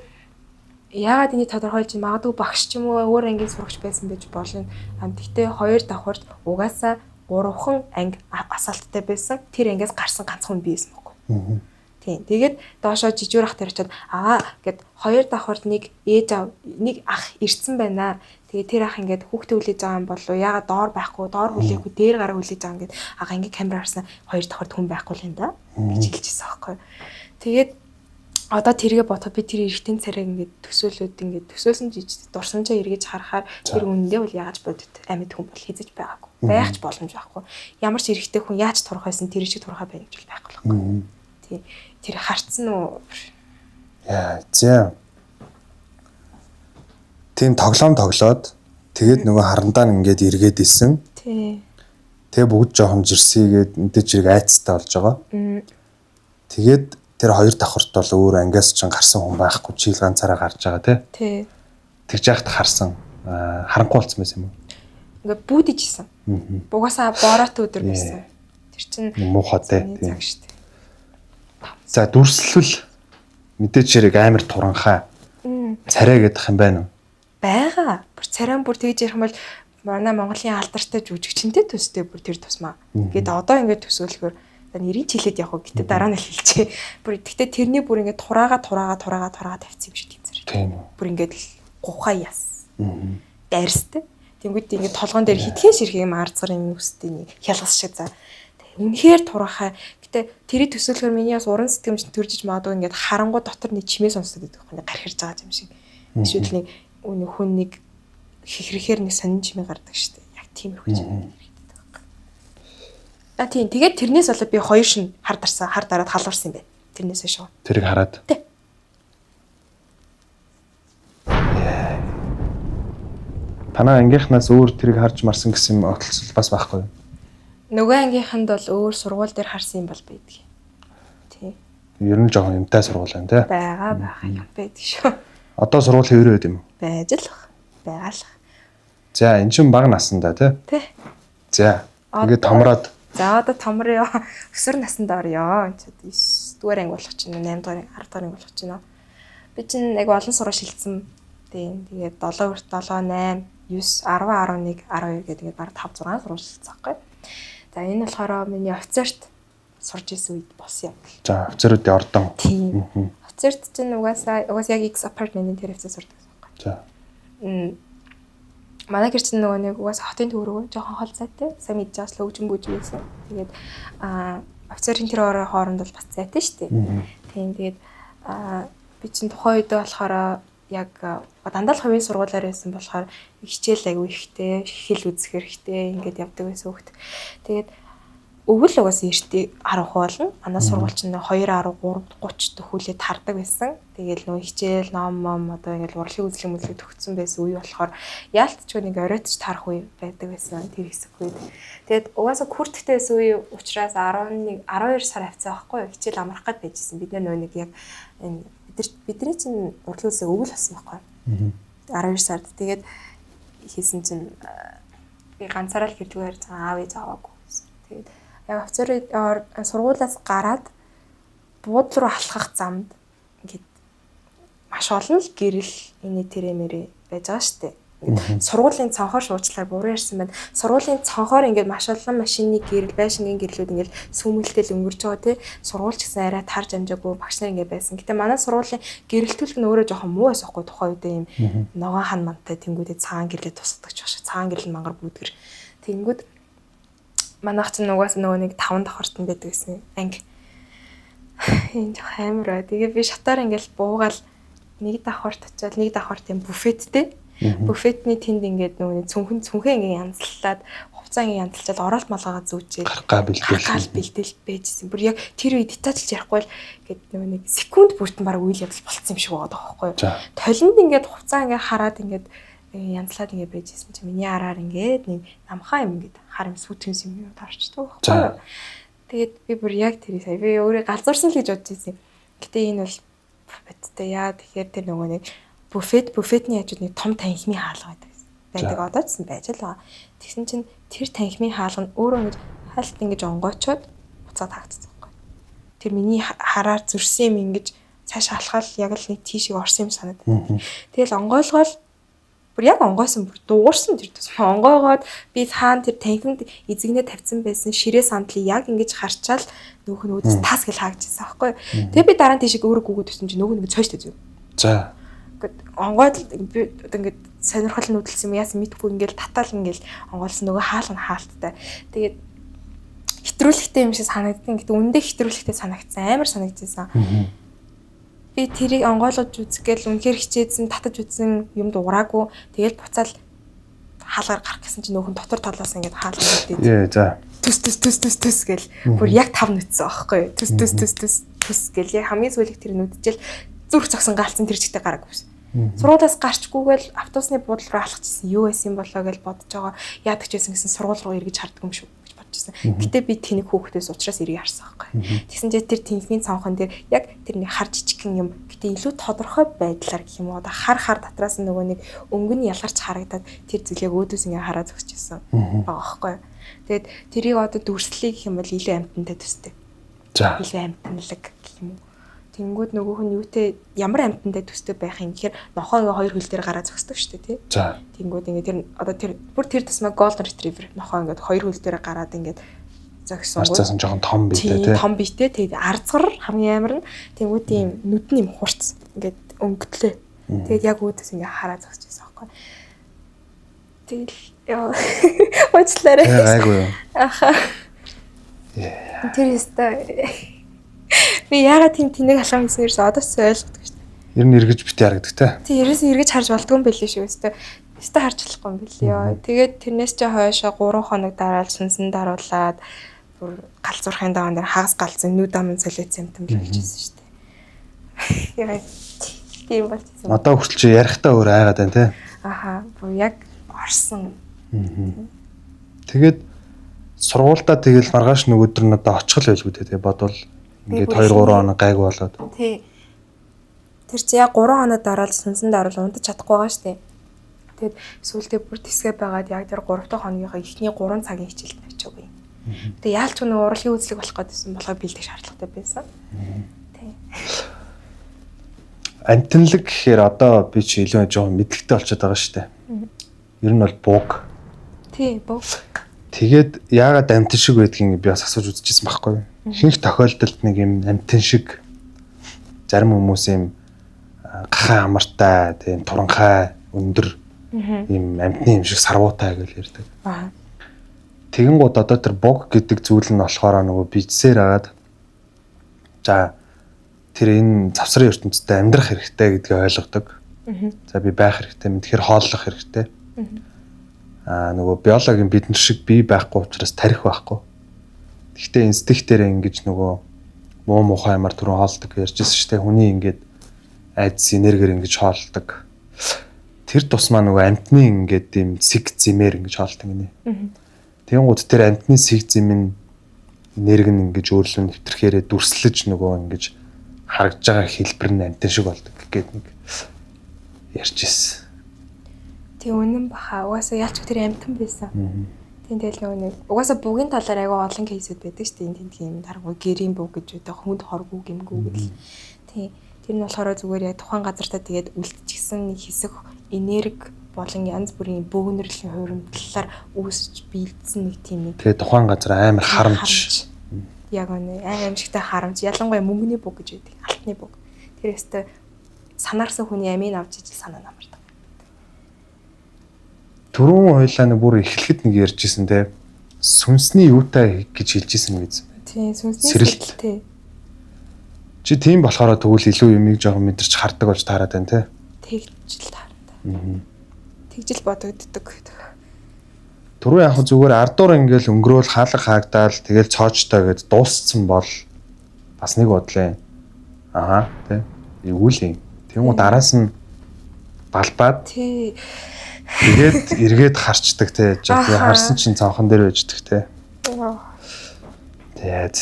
яагаад энийг тодорхойлж магадгүй багш ч юм уу өөр ангийн сурагч байсан байж болно. Гэхдээ 2 давхарт угаасаа 3хан анги асаалттай байсан. Тэр ангиас гарсан ганцхан би байсан байхгүй. Тийм. Тэгээд доошоо жижүүр ах тэр очиод гэд 2 давхарт нэг ээж аав нэг ах ирсэн байна. Тэгээ тэр ах ингээд хүүхдээ хүлээж байгаа юм болов ягаад доор байхгүй доор хүлээхгүй дээр гараа хүлээж байгаа ингээд ага ингээд камер харсан 2 давхарт хүн байхгүй л юм да гэж хэлчихсэн аахгүй. Тэгээд одоо тэргээ бодоход би тэр эргэтэн царайг ингээд төсөөлсөн жиж дурсан чаа эргэж харахаар тэр үнэндээ бол яагаад бодит амьд хүн бол хизэж байгаагүй. Байх ч боломж байхгүй. Ямар ч эргэтэн хүн яаж турхайсан тэр шиг турхай байх гэж байхгүй л байхгүй. Тий. Тэр харцсан уу? Яа, зэ. Тийм тоглоод тэгээд нөгөө харандаа ингээд эргээд исэн. Тий. Тэгээ бүгд жоохон жирсийгээд мэдээж хэрэг айцтай болж байгаа. Тэгээд тэр 2 давхарт бол өөр ангиас ч гарсан хүн байхгүй чийл ганцаараа гарч байгаа тий. Тэгж яхад харсан. Харанхуй болсон байсан юм уу? Ингээд бүүдэж исэн. Бугасаа борот өдөр байсан. Тэр чинь муухай тий. За дүрслэл мэдээж хэрэг амар туранхай. Царай гэдэг юм байна уу? Байгаа. Бүр царайн бүр тэгж ярих юм бол манай Монголын алдартай жүжигчэнтэй төстэй бүр тэр тусмаа. Ингээд одоо ингээд төсөөлөхөөр нэрийг чилээд явах уу. Гэтэ дараа нь хэлчихье. Бүр тэгтээ тэрний бүр ингээд тураагаа тавьчихсан юм шиг тийм. Тийм. Бүр ингээд гухай яс. Дайрстай. Тэнгүүд ингээд толгоон дээр хитгэн ширхэг марцгар юм үстэй нэг хялгас шиг за. Үнэхээр турахай. Гэтэ тэрийг төсөөлөхөөр миний бас уран сэтгэмж төржиж магадгүй ингээд харангуй дотор нэг чимээ сонсдог гэдэг юм. Гархирж байгаа юм шиг. Эсвэл нэг хүн нэг хихрэхээр нэг сонин чимээ гардаг шүү дээ. Яг тийм их хүч юм. Тийм. Тэгээд тэрнээс болоод би 2 шин хар дараад халуурсан юм байна. Тэрнээс шүү. Тэрийг хараад. Тий. Танаа ангийнхнаас өөр тэрийг харж марсан гэсэн огтлцол бас байхгүй юу? Нөгөө ангийнханд бол өөр сургууль дээр харсан юм бол байдаг. Тий. Ер нь жоохон юмтай сургууль байна тий. Байгаа юм байдаг шүү. Одоо сургууль хэврээ байд юм уу? Байж л байгаа л. За эн чинь бага насандаа тий. Тий. За ингээд томроод. За одоо томрё. Өсвөр наснд орё. Энд 9 дугаар анги болох чинь 8 дугаар 10 дугаар анги болох чинь. Би чинь яг олон сургууль шилжсэн. Тийм. Тэгээд 7 8 9 10 11 12 гэдэг баг 5 6 сургууль шилжсэн байхгүй. За энэ болохоор миний офицерт сурж исэн үед болсон юм. За офицеруудын ордон. Тийм. Офицерт чинь угаасаа яг X апартментийн тэр хэвцээ сурдаг байхгүй. За. Манай гэр чинь нөгөө нэг угаасаа хотын төв рүү жоохон хол зайтай. Сайн мэдж байгаас л хөгжим бүүж байсан. Тэгээд офицерын тэр хооронд бол бас зайтай шүү дээ. Тийм тэгээд би чинь тухайн үед болохоор яг дандаа л хувийн сургуулиар байсан болохоор хичээл аягүй ихтэй, хэл үзэх хэрэгтэй ингээд явдаг байсан хөхт. Тэгээд өвөл угаасаа эртээ 10% болно. Манай сургууль чинь 2 10 3 30 төхүүлээд тардаг байсан. Тэгээд нөгөө хичээл, ном одоо ингээд урлагийн үзлэг мүлэг төгссөн байсан үе болохоор яалтчгүй нэг оройтч тарах үе байдаг байсан тэр хэсэг үед. Тэгээд угаасаа хүртэхтэй байсан үе учраас 11 12 сар хавцаа байхгүй хичээл амрах гээд байжсэн. Бид нөгөө нэг яг бидний чинь урлагийн үзлэг өвөл болсон байхгүй. 12 сард тэгээд хийсэн чинь би ганцаараа л хэрдгээр аав ээж аваагүй. Тэгээд яг офицерын сургуулиас гараад бууд руу алхах замд ингээд маш олон л гэрэл энэ тэрэмэрэ байж байгаа штэ. Ингээд сургуулийн цонхоор шуучлаар буруу ярьсан байна. Сургуулийн цонхоор ингээд маш олон машины гэрэл, байшингийн гэрлүүд ингээд сүмэлтэл өнгөрч байгаа тий. Сургууль ч гэсэн арай тарж амжаагүй багш нар ингээд байсан. Гэтэ манай сургуулийн гэрэлтүүлэг нь өөрөө жоохон муу байсан хгүй тухайн үед юм. Ногоон хан мантай тэнгүүдээ цагаан гэрлээ тусдаг ч багш. Цагаан гэрэл мангар бүүдгэр. Тэнгүүд манайх ч нугаас нөгөө нэг 5 давхартан байдаг гэсэн анги. Энэ жоо амар аа. Тэгээ би шатаар ингээл буугаал нэг давхарт очиад нэг давхарт юм буфеттэй. Буфетний тэнд ингээд нөгөө цүнхээ ингээд янзлаад хувцас ингээд янзлаад оролт малгайгаа зүүжээл гаргаал бэлдээл байжсэн. Бүр яг тэр үед детальч ярихгүй л ингээд нөгөө нэг секунд бүртэн баг үйл явдал болцсон юм шиг байгаа байхгүй юу. Толинд ингээд хувцас ингээд хараад ингээд янзлаад ингээд байжсэн чи миний араар ингээд нэг намхаа юм ингээд хар юм сүйтгэнс юм тарчдаг байхгүй юу. Тэгээд би бүр яг тэрийг сая би өөрөө галзуурсан л гэж бодож байсан. Гэтэ энэ бол буфеттэй яа тэгэхээр тэр нөгөө нэг буфетний хажууд нэг том танхимын хаалга байдаг. Одоо ч гэсэн байж л байгаа. Тэгсэн чинь тэр танхимын хаалга нь өөрөө ингэж хальт ингэж онгойчоод буцаа таагдсан байхгүй. Тэр миний хараар зөрсөн юм ингэж цааш алхаал яг л нэг тийшээ орсон юм санаад. Тэгэл онгойлгоол бүр яг онгойсон бүр дуурсан тэр тус. Онгойгоод би хаана тэр танхимд эзэгнээ тавьсан байсан ширээ сандлыг яг ингэж харчаал нөхнөөдөөс тас гэл хаагдчихсан байхгүй. Тэгээ би дараа нь тийшээ өөрөө гүгүүд төсөн чинь нөгөө нэг цойштой зүг. За. Ингээд онгойд би одоо ингээд сонирхол нүүдэлсэн юм яасан мэдгүй ингээд татаал ингээд онгойлсон нөгөө хаалга нь хаалттай. Тэгээд хэтрүүлэгтэй юм шиг санагдсан. Ингээд үндэ хэтрүүлэгтэй санагдсан. Амар санагдчихсан. Би тэрийг онгойлгож үзэх гээл үнэхээр хичээдсэн, татаж үзсэн юмд ураагүй. Тэгэл буцаал хаалгаар гарах гэсэн чинь нөхөн дотор талаас ингээд хаалга мэдээд. Ээ за. Төс гэл бүр яг 5 нүцсэн аахгүй. Төс гэл яг хамгийн сүүлийг тэр нүдчихэл зүрх зогсон галцсан тэр чигтээ гараагүй. Сургуулиас гарчгүйгээл автобусны буудлын руу алхчихсан. Юу байсан болоо гэж бодож байгаа. Яадаг ч байсан гэсэн сургууль руу эргэж харддаг юм шүү гэж бодож байсан. Гэтэ би тэнийг хүүхдээс уучраас эргэж харсан аахгүй. Тэгсэн чинь тэр тэнхмийн цонхон дээр яг тэрний хар жижигхэн юм. Гэтэ илүү тодорхой байдлаар гэх юм уу. Одоо хар татраас нөгөө нэг өнгө нь ялгарч харагдаад тэр зүйл яг өөдөөс ингээ хараа зогсчихсан байгаа аахгүй. Тэгээд тэрийг одоо дүрслэе гэх юм бол илүү амтантай төстэй. За. Илүү амтанлаг гэх юм уу. Тэнгүүд нөгөөх нь юутэй ямар амтантай төстэй байх юм гэхээр нохоо ингээ 2 хөл дээр гараа зогсдог шүү дээ тий. За. Тэнгүүд ингээ тэр одоо тэр бүр тэр тусмаа golden retriever нохоо ингээ 2 хөл дээр гараад ингээ зогсон. Арцаасан жоохон том биетэй тий. Том биетэй тэгээд арцгар хамгийн амар нь тэнгүүд тийм нүдний юм хурц ингээ өнгөтлөө. Тэгээд яг үүдээс ингээ хараа зогсчихсан байхгүй. Тэгэл яа уучлаарай. Айгуу юу. Аха. Тэр өстой би яагаад тэнийг халаан гэсэн ерөөс одоо ч ойлгохгүй шүү дээ. Ер нь эргэж битээ харагдаг те. Тий, ерөөс эргэж харж болдгүй юм билээ шүү өстой. Өстой харж болохгүй юм билээ. Тэгээд тэрнээс ч хойшоо 3 хоног дараалж сүнсэн даруулаад бүр галзуурхын даван дээр хагас галзын нүд амын солиоц юмтан болчихсон шүү дээ. Яа. Тийм болчихсон. Одоо хүртэл чи ярихтаа өөр айгаад байна те. Аха, бүр яг орсон. Тэгээд сургуульдаа тэгэл маргааш нэг өдөр нь одоо очихл байлгүй те бодвол ингээд 2 3 хоног гайгүй болоод. Тий. Тэр чи яг 3 хоног дараалж сүнсэн даруул унтаж чадахгүй байгаа шүү дээ. Тэгээд сүүлдээ бүр тэсгээ байгаад яг тэр 3 дахь хоногийнхаа эхний 3 цагийн хичээлд очиагүй. Тэгээд яалч нэг урлагийн үзлэг болох гэдсэн болохоо бэлдэх шаардлагатай байсан. Тий. Амтналаг гэхээр одоо би чи илүү жоохон мэдлэгтэй болчиход байгаа шүү дээ. Ер нь бол бууг. Тий, бууг. Тэгээд яагаад амтэн шиг байдгийг би бас асууж үзчихсэн байхгүй юу? Ихэнх тохиолдолд нэг юм амтэн шиг зарим хүмүүс юм гахаа амартай, тийм туранхай, өндөр юм амтны юм шиг сарвуутай гэж ярьдаг. Тэгэнгүүт одоо тэр бог гэдэг зүйл нь болохоор нөгөө бичсээр агаад за тэр энэ завсрын ертөнцид амьдрах хэрэгтэй гэдгийг ойлгодог. За би байх хэрэгтэй, тэгэхээр хооллох хэрэгтэй. Нөгөө биологийн бид нар шиг бие байхгүй учраас тарих байхгүй. Гэхдээ инстинктээр ингэж нөгөө муу мухай амар түрүү хоолдог ярьжсэн шүү дээ. Хүний ингээд айдас энергиэр ингэж хоолдог. Тэр тусмаа нөгөө амтны ингээд юм сэг зэмээр ингэж хоолдог гинэ. Тэгэнгүүт тэр амтны сэг зэм энерги нь ингэж өөрлөө нэвтрэхээрээ дүрслэж нөгөө ингэж харагдж байгаа хэлбэр нь амтэн шиг болдог гэдэг нэг ярьжсэн. Тэг үнэн баха. Угаасаа яалч тэр амтан байсан. Тийм тэгэл нөгөө нэг угаасаа бүгийн талаар айгаа олон кейсүүд байдаг шүү дээ. Энд тийм даргуу гэрийн бүг гэж байдаг. Хүнд хоргүй гэмгүй гэл. Тийм. Тэр нь болохоор зүгээр яг тухайн газартаа тэгээд үлдчихсэн нэг хэсэг энерги болон янз бүрийн бөөгнөрлийн хуримтлалаар үүсэж биелдсэн нэг тийм нэг. Тэгээд тухайн газар амар харамж. Яг үнэ аимшигтай харамж. Ялангуяа мөнгөний бүг гэж байдаг. Алтны бүг. Тэр өстө санаарсан хүний амийг авч ижил санаа намардаг. Түрүүн хоёлаа нэг бүр эхлэхэд нэг ярьжсэн те. Сүнсний юутай гэж хэлжсэн гэж. Тийм, сүнсний сэрэлттэй. Чи тийм болохоор тэгвэл илүү юмыг жоохон мэдэрч хардаг болж таарад байна те. Тэгжил таардаг. Тэгжил бодогддог. Түрүү яг зүгээр ардуур ингээл өнгөрөөл хаалга хаагдаал тэгэл цоочтой гэд дууссан бол бас нэг бодлоо. Аха те. Эвгүй л юм. Тэгмүү дараас нь балбаад тэгээд эргээд харчдаг те. Тэгээд харсан чинь цонхон дээр байждаг те. Тэгээд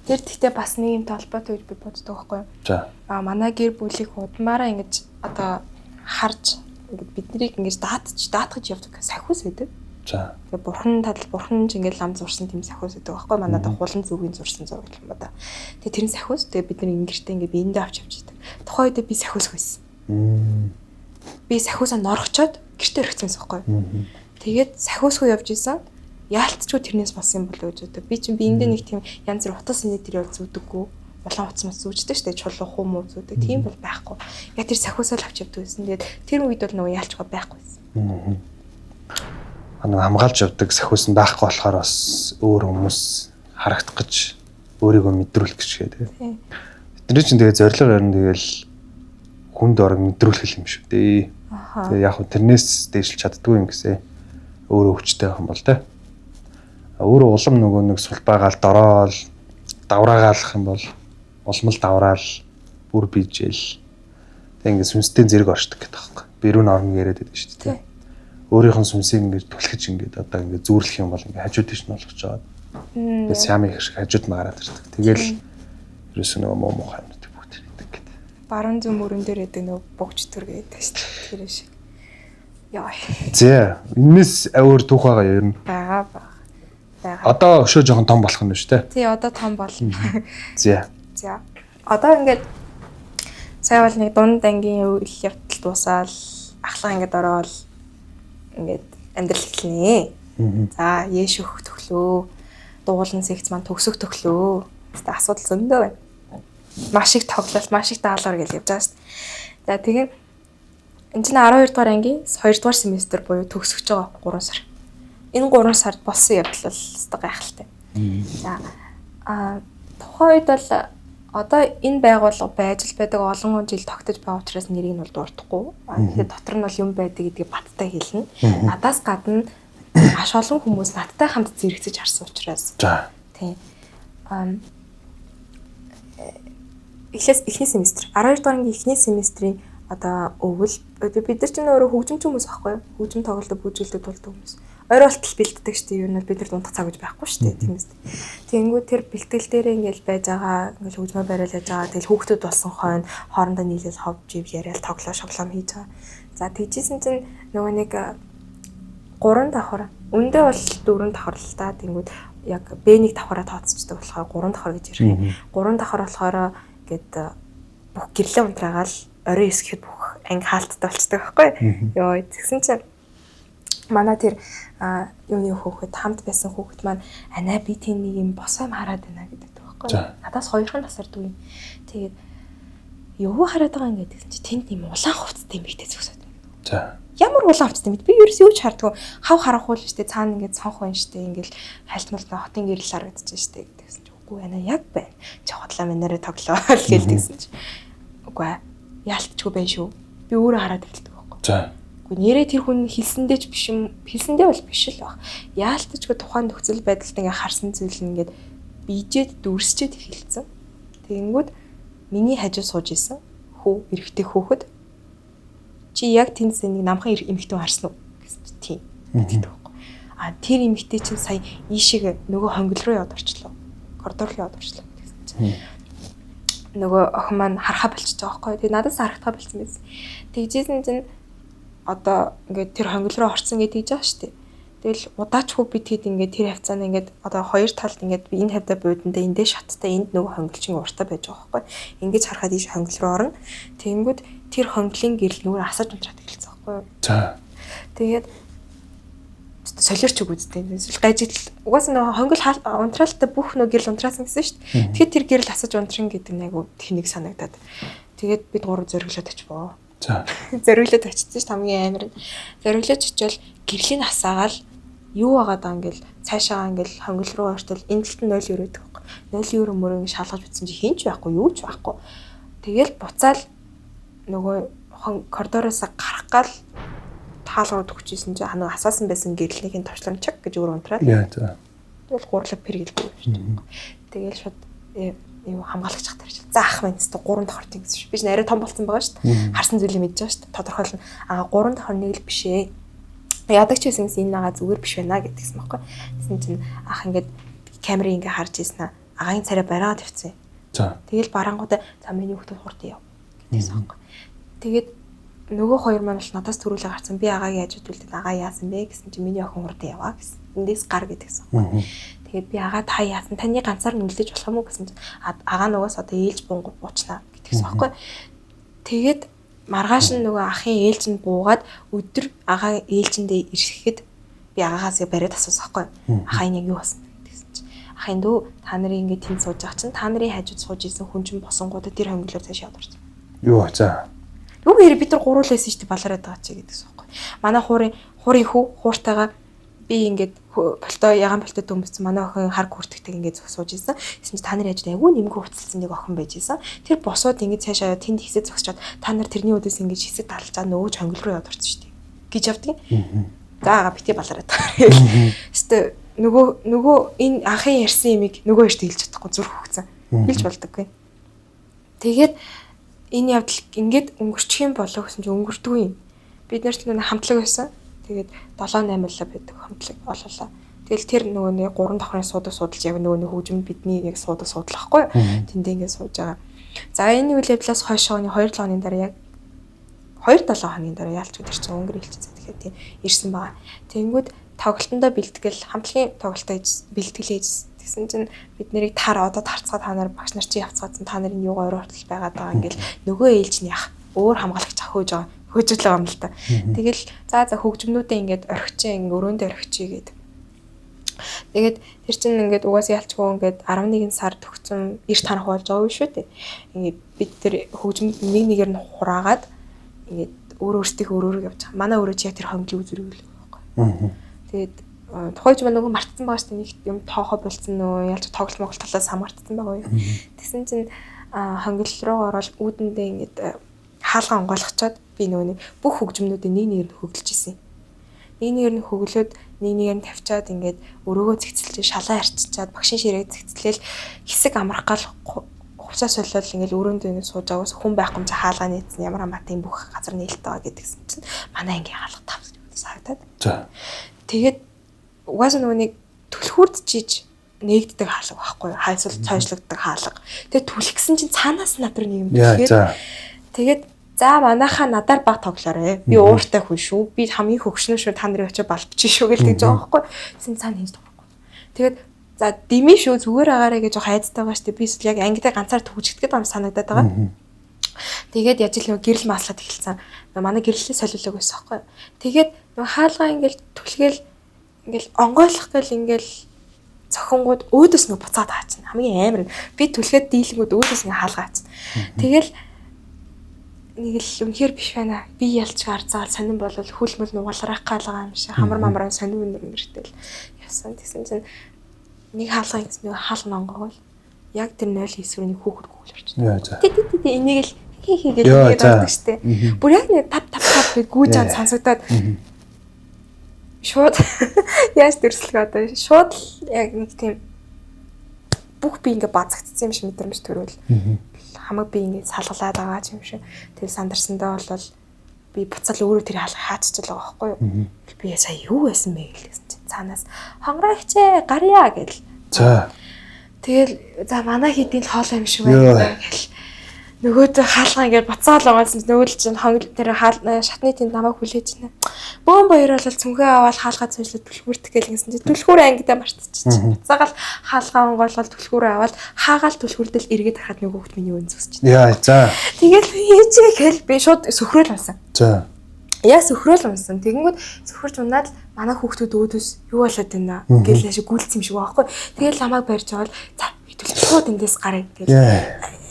тэр тэгтээ бас нэг юм толботой гэж би боддог байхгүй юу? За. Манай гэр бүлийг удмаараа ингэж одоо харж ингэж биднийг ингэж даатгаж явдаг сахиус байдаг. За. Тэгээд бурхан ч ингэж лам зурсан тийм сахиус байдаг байхгүй юу? Манайда хулан зүгийн зурсан зураг юм ба да. Тэгээд тэр нь сахиус тэгээд бид нар ингэртээ ингэ биендээ авч явж байдаг. Тухайн үед би сахиус хөөсөн. Би сахиусаа норгочоод гэртээ өргөцсөн байхгүй юу? Тэгээд сахиусгүй явж исэн. Яалтчгүй тэрнээс болсон юм болоо гэж боддог. Би чинь биендээ нэг тийм янз бүр утас инээдэр явж зүдэггүй. Улаан утас мас зүүждэг шүү дээ. Чулуу хуу муу зүүдэг. Тийм бол байхгүй. Яг тэр сахиусаа л авч явдаг байсан. Тэгээд тэр үед бол нөгөө яалчгүй байхгүй байсан. Нэг хамгаалж явдаг сахиус нь байхгүй болохоор бас өөр хүмүүс харагдах гэж өөрийгөө мэдрүүлэх гэж тэгээд. Бидний чинь тэгээд зориг ярина тэгэл хүнд орог мэдрүүлэх юм шүү дээ. Тэгээд яг хөө тэрнээс дээшилж чаддгүй юм гэсэн. Өөрөө өвчтэй байх юм бол тэ. Өөрөө улам нөгөө нэг сулбаагаал дороол давраагаалах юм бол улмал давраал бүр бижэл. Тэг ингээд сүнстэй зэрэг оршдог гэдэг байхгүй. Бэрүүн орно яриад байдаг шүү дээ. Өөрийнх нь сүнсийг ингээд түлхэж ингээд одоо ингээд зүүрлэх юм бол ингээд хажууд тийш нь болгож жаад. Тэгээд сями их шиг хажууд нь гараад ирдэг. Тэгэл ерөөсөө нөгөө муу мухай юмнууд бүгд ирдэг гэдэг. Баруун зүүн мөрөн дээр гэдэг нөгөө богч төр гэдэг шүү дээ. Тэр шиг. Яа. Зэ энэс өөр түүх байгаа ер нь. Бага. Одоо өшөө жоохон том болох нь шүү дээ. Тий, одоо том болно. За. За. Одоо ингээд сая бол нэг дунд ангийн үйл явдал дуусаал ахлах ингээд ороод ингээд амьдрал эхэлнэ. За, яэш өх төглөө. Дуулан секц маань төгсөх төглөө. Тэ асуудал зөндөө байна. Маш их тоглолт, маш их даалгавар гэж явж байгаа шүү дээ. За, тэгээд энэ чинь 12 дугаар ангийн 2 дугаар семестр буюу төгсөж байгаа 3 сар. Энэ 3 сард болсон явдал бол өстой гайхалтай. За тухайн үед бол одоо энэ байгууллага байж л байдаг олон жил тогтож байгаа учраас нэрийг нь бол дуртахгүй. Тэгэхээр дотор нь бол юм байдаг гэдгийг баттай хэлнэ. Надаас гадна маш олон хүмүүс надтай хамт зэрэгцэж харсан учраас. За. Тийм. Эхний семестр 12 дугаар эхний семестрийн одоо өвөл бид нар ч өөрөө хөгжимч хүмүүс аахгүй юу? Хөгжим тоглолтод бүжгэлдэг тулдаг хүмүүс. Ойр болтол бэлддэг шүү дээ. Юу нь бид нар дундах цаг гэж байхгүй шүү дээ. Тийм үст. Тэнгүү тэр бэлтгэл дээр ингээл байж байгаа, ингээл хөгжмөө бариулж байгаа. Тэгэл хүүхдүүд болсон хойно хоорондоо нийлээд ховж ив яриад тоглоо шоглоом хийж байгаа. За тэгжсэн чинь нөгөө нэг 3 давхар. Үндэ бол 4 давхар л та. Тэнгүүд яг Б1 давхараа тооцчихдаг болохоор 3 давхар гэж ярих. 3 давхар болохоор гээд бүх гэрлээ унтраагаал орой эсгэхэд бүх анги хаалттай болцдог байхгүй юу? Йоо тэгсэн чинь Манай тэр юуны хүүхэд хамт байсан хүүхэд маань анаа би тийм нэг юм босоо юм хараад байна гэдэг байхгүй. Надаас 2хан тасардгүй. Тэгээд юу хараад байгаа юм гэдэг чинь тэнд юм улаан хувцастай юм ихтэй зөксөд. За. Ямар улаан хувцастай юм бэ? Би ерөөс юу ч хардггүй. Хав харахгүй л штэ цаана ингээд цонх байна штэ ингээл хайлтмал хотын гэрэл харагдаж штэ гэдэгсэн чинь үгүй анаа яг байна. Чи хотлоо минараа тоглоо л гэлдэгсэн чинь. Үгүй яалтчгүй байна шүү. Би өөрөө хараад эхэлдэг байхгүй. За. Нэрээ тэр хүн хэлсэндээ ч биш юм. Хэлсэндээ бол биш л баг. Яалтчгүй тухайн нөхцөл байдалд ингээ харсан зүйл нь ингээд бийжээд дүрсчээд эхэлсэн. Тэгэнгүүт миний хажуу сууж исэн эрэгтэй хүүхэд чи яг тэнд нэг намхан эмэгтэй харсан уу гэсэн чи тийм гэдэг байхгүй. Тэр эмэгтэй чинь сая ийшээ нөгөө хонгил руу яваад орчлоо. Коридор руу яваад орчлоо гэсэн чи. Нөгөө охин маань харахаа болчихж байгаа байхгүй. Тэгээ надаас харахтаа болсон байсан. Тэгжсэн чинь одоо ингээд тэр хонгил руу орсон гэдэг жаа штэ. Тэгэл удаачгүй би тэгэд ингээд тэр хавцаана ингээд одоо хоёр талд ингээд би энэ хавьда буудандаа эндээ шаттай энд нөгөө хонгилчин уртаа байж байгаа байхгүй. Ингээд харахад ийш хонгил руу орно. Тэгэнгүүт тэр хонглын гэрэл нүгээр асаж унтраад эхэлсэн байхгүй. За. Тэгээд солиорч үг үстэй. Гажигдал угаасаа нөгөө хонгил унтраалтай бүх нөгөө гэрэл унтраасан гэсэн шүү дээ. Тэгэхээр тэр гэрэл асаж унтрин гэдэг нэг тэнэг санагдаад. Тэгээд бид гурав зориглоод очивоо. За. Зориглоод очсон ш хамгийн амар нь. Зориглоод очивол гэрлийн асаагаал юу байгаад ангил цаашаа ангил хонгил руу ортол энэ талд нь 0 евро гэдэг байхгүй. 0 евро мөрөнд шалгаж утсан чи хинч байхгүй юу ч байхгүй. Тэгэл буцаал нөгөө коридороос гарах гал таалгууд өгчээсэн чи ханаа асаасан байсан гэрлэгийн товчлон чаг гэж өөр унтраад. Яа за. Тэгэл гурлаг пэргэлдэг шүү дээ. Тэгэл шууд юу хамгаалагч хатар чи. За ах маань тест 3 давхарт гэсэн шүү. Би ч арай том болсон байгаа шүү дээ. Харсан зүйлийг мэдж байгаа шүү дээ. Тодорхойлно. 3 давхар нэг л биш ээ. Ядаг ч байсан энэ нагаа зүгээр биш байна гэдгийгсэн байхгүй. Тэсэн чинь ах ингээд камерыг ингээ харж ийсэн агагийн царай бариад тавьсан. За. Тэгэл барангуудаа за миний хүүхдүүд хурд яв гэдгийгсэн байхгүй. Тэгээд нөгөө хоёр маань л надаас төрүүлээ гарсан. Би агагийн хажууд үлдээд агаа яасан бэ гэсэн чинь миний охин хурд яваа гэсэн. Эндээс гар гэдгийгсэн байхгүй. Тэгээд би агаа та яасан? Таны ганцаар нь үлдээж болох юм уу гэсэн чинь агаа нугаас одоо ээлж бунгууд буучнаа гэдгийгсэн байхгүй. Тэгээд маргааш нь нөгөө ахын ээлж нь буугаад өдөр агаа ээлжиндээ ирэхэд би агаагаас бариад асуусан байхгүй. Ахаа энэ яг юу болсон гэсэн чинь ахын дөө та нарын ингэ тэнд сууж байгаа чинь та нарын хажууд сууж исэн хүн чинь босонгуудаа тэр хонглоор цааш яваад орсон. Юу за. Юу гэхээр бид нар гуруулаас шүү дээ балараад байгаа чи гэдэгсэн байхгүй. Манай хуурын хүү хууртайгаа би ингээд болтой ягаан болтой дөмбөцсөн манай охин хар хүртэгтэй ингээд сууж исэн. Тэсэн чи та нарын хажууд айгүй нэмгэн хувцалсан нэг охин байж исэн. Тэр босоод ингээд цаашаа тэнд хэсэг зогсчоод та нар тэрний өдөөс ингээд хэсэг талцаа нөгөө хонгил руу яваад орсон шүү дээ. Гэж явдаг. За ага бити балараад байгаа. Өстө нөгөө энэ ахын ярьсан юмыг нөгөө ихтэй хэлж чадахгүй зүрх хөгцөн. Хэлж болдоггүй. Тэгээд энэ явдал ингээд өнгөрчих юм болоо гэсэн чинь өнгөрдгүй юм. Бид нарт нэг хамтлаг байсан. Тэгээд 7-8 байдаг хамтлаг олоолаа. Тэгэл тэр нөгөө нэг 3 давхрын суудаг судалж яг нөгөө хөгжимд бидний яг суудаг судлахгүй. Тэндээ ингээд сууж байгаа. За энэ үйл явдлаас хойш 2-7 хоногийн дараа яг 2-7 хоногийн дараа яалч өдөр чинь өнгөр хэлчихсэн. Тэгэхээр тийм ирсэн байгаа. Тэнгүүд тоглолтондоо бэлтгэл хамтлагийн тоглолтоо бэлтгэлээж тэгсэн чинь бид нарыг одоо тарцгаа та нар багш нар чи явцгаадсан та нарын юугаар оролцол байгаад байгаа ингээл нөгөө ээлж нь яах өөр хамгаалагч авах гэж байгаа хөөжөл байгаа юм л та. Тэгэл за хөгжмнүүдээ ингээд орхичээ ингээ өрөөндөө орхичээ гэдэг. Тэгээд тэр чинь ингээд угаасаа ялчгүй ингээд 11 сар төгсөн эрт танах болж байгаа шүү дээ. Ингээд бид тэр хөгжмөд нэг нэгээр нь хураагаад ингээд өөрөөр явж байгаа. Манай өөрөө чи яг тэр хонглын үзүрэг л байхгүй. Тэгээд тухайч маа нөгөө мартсан байгаа шүү дээ. Нэг юм тоохоо болцсон нөгөө ялч тоглолт талаас хамгаардсан байгаа юу. Тэгсэн чинь хонгил руу ороод үүдэндээ ингээд хаалгаа онгойлгочоод би нөгөө бүх хөгжмнүүдийг нэг нэгээр нь хөглөж исэн. Нэг нэгээр нь хөглөөд нэг нэгээр нь тавьчаад ингээд өрөөгөө зэгцэлж шалаа арчичаад багшийн ширээг зэгцлээл хэсэг амрах гал хувцас солиод ингээд өрөөндөө ингээд сууж байгаас хүн байхгүй юм чи хаалгаа нийцсэн ямар амаатай бүх газар нээлттэй байгаа гэдгсэн чинь манай ангийн хаалга тавс сагдаад. За. Тэгээд угаасаа нөгөө нэг түлхүүрд чиж нээгддэг хаалга байхгүй юу? Хайсвал цойжлогддог хаалга. Тэгээд түлхсэн чинь цаанаас надруу нэг юм тэгээд за манайхаа надаар баг тоглоорой. Би ууртай хүн шүү. Би хамгийн хөгшнөө шүү. Та нарыг очиж балбчих шүү гэлдэг жоо байхгүй. Тэсэн цаана хийж тоглохгүй. Тэгээд за дими шүү зүгээр агаарэ гэж жоо хайцтай байгаа шүү. Би эсвэл яг ангитай ганцаар төгжигдэхэд юм санагдаад байгаа. Тэгээд яаж л нөгөө гэрэл маслаад эхэлсэн. Манай гэрлэлээ солиулаг байсан байхгүй. Тэгээд нөгөө хаалгаа ингээл түлгээл ингээл онгойлох гэл ингээл цохингууд өөдөөс нөгөө буцаад хаачна. Хамгийн амар нь би түлхээд дийлэнгүүд өөдөөс ингээ хаалгаачна. Тэгэл нэг л үнэхээр биш байна. Би ялч гарцаал сонирн болвол хүлмэл нугалрах гаалгаа юм шиг хамар мамраа сонирн нэртэл яасан. Тэгсэн чинь нэг хаалгаа гэсэн нөгөө хаал нонгоо яг тэр 0 хийсвэр нэг хүүхэд гүйл орчихсон. Тэ энийг л хийгээд байдаг штэ. Бүр яг нэг тав гэж гүйж ан сонсогдоод шууд яаж төрслөг одоо шууд яг нэг тийм бүх би ингээ базагдсан юм шиг мэдрэмж төрөөл хамаг би ингээ салгалаад байгаа юм шиг. Тэр сандарсандаа бол би буцаал өөрөө тэр хааччихлаа байгаа байхгүй юу. Би сая юу байсан бэ гэсэн чинь цаанаас хонгорогчээ гарьяа гэл. За. Тэгэл за манай хэдийн л хоол юм шиг байна гэл. Нөгөөдөө хаалгаа ингээд буцаал огаалсан нөгөө л чинь тэр шатны тэнд намайг хүлээж байна. Бөөн баяр бол цүнхээ аваад хаалгаа цуушлаад түлхүүртэх гээл гэсэн чинь түлхүүр ангидаа мартчихчих. Буцаагаал хаалгаа онгоолгол түлхүүрээ аваад хаагаал түлхүүрдэл эргээд харахад нөгөө хүүхд миний өн зөсч байна. Яа за. Тэгэл хийчихээ хэл би шууд сөхрөөл унсан. За. Яа сөхрөөл унсан. Тэгэнгүүт сөхөрч унаад манай хүүхдүүд өөдөөс юу болоод байна гэл яшиг гүйлцсэн юм шиг байхгүй. Тэгэл ламаг барьж аваад за шууд эндээс гарыг гэл.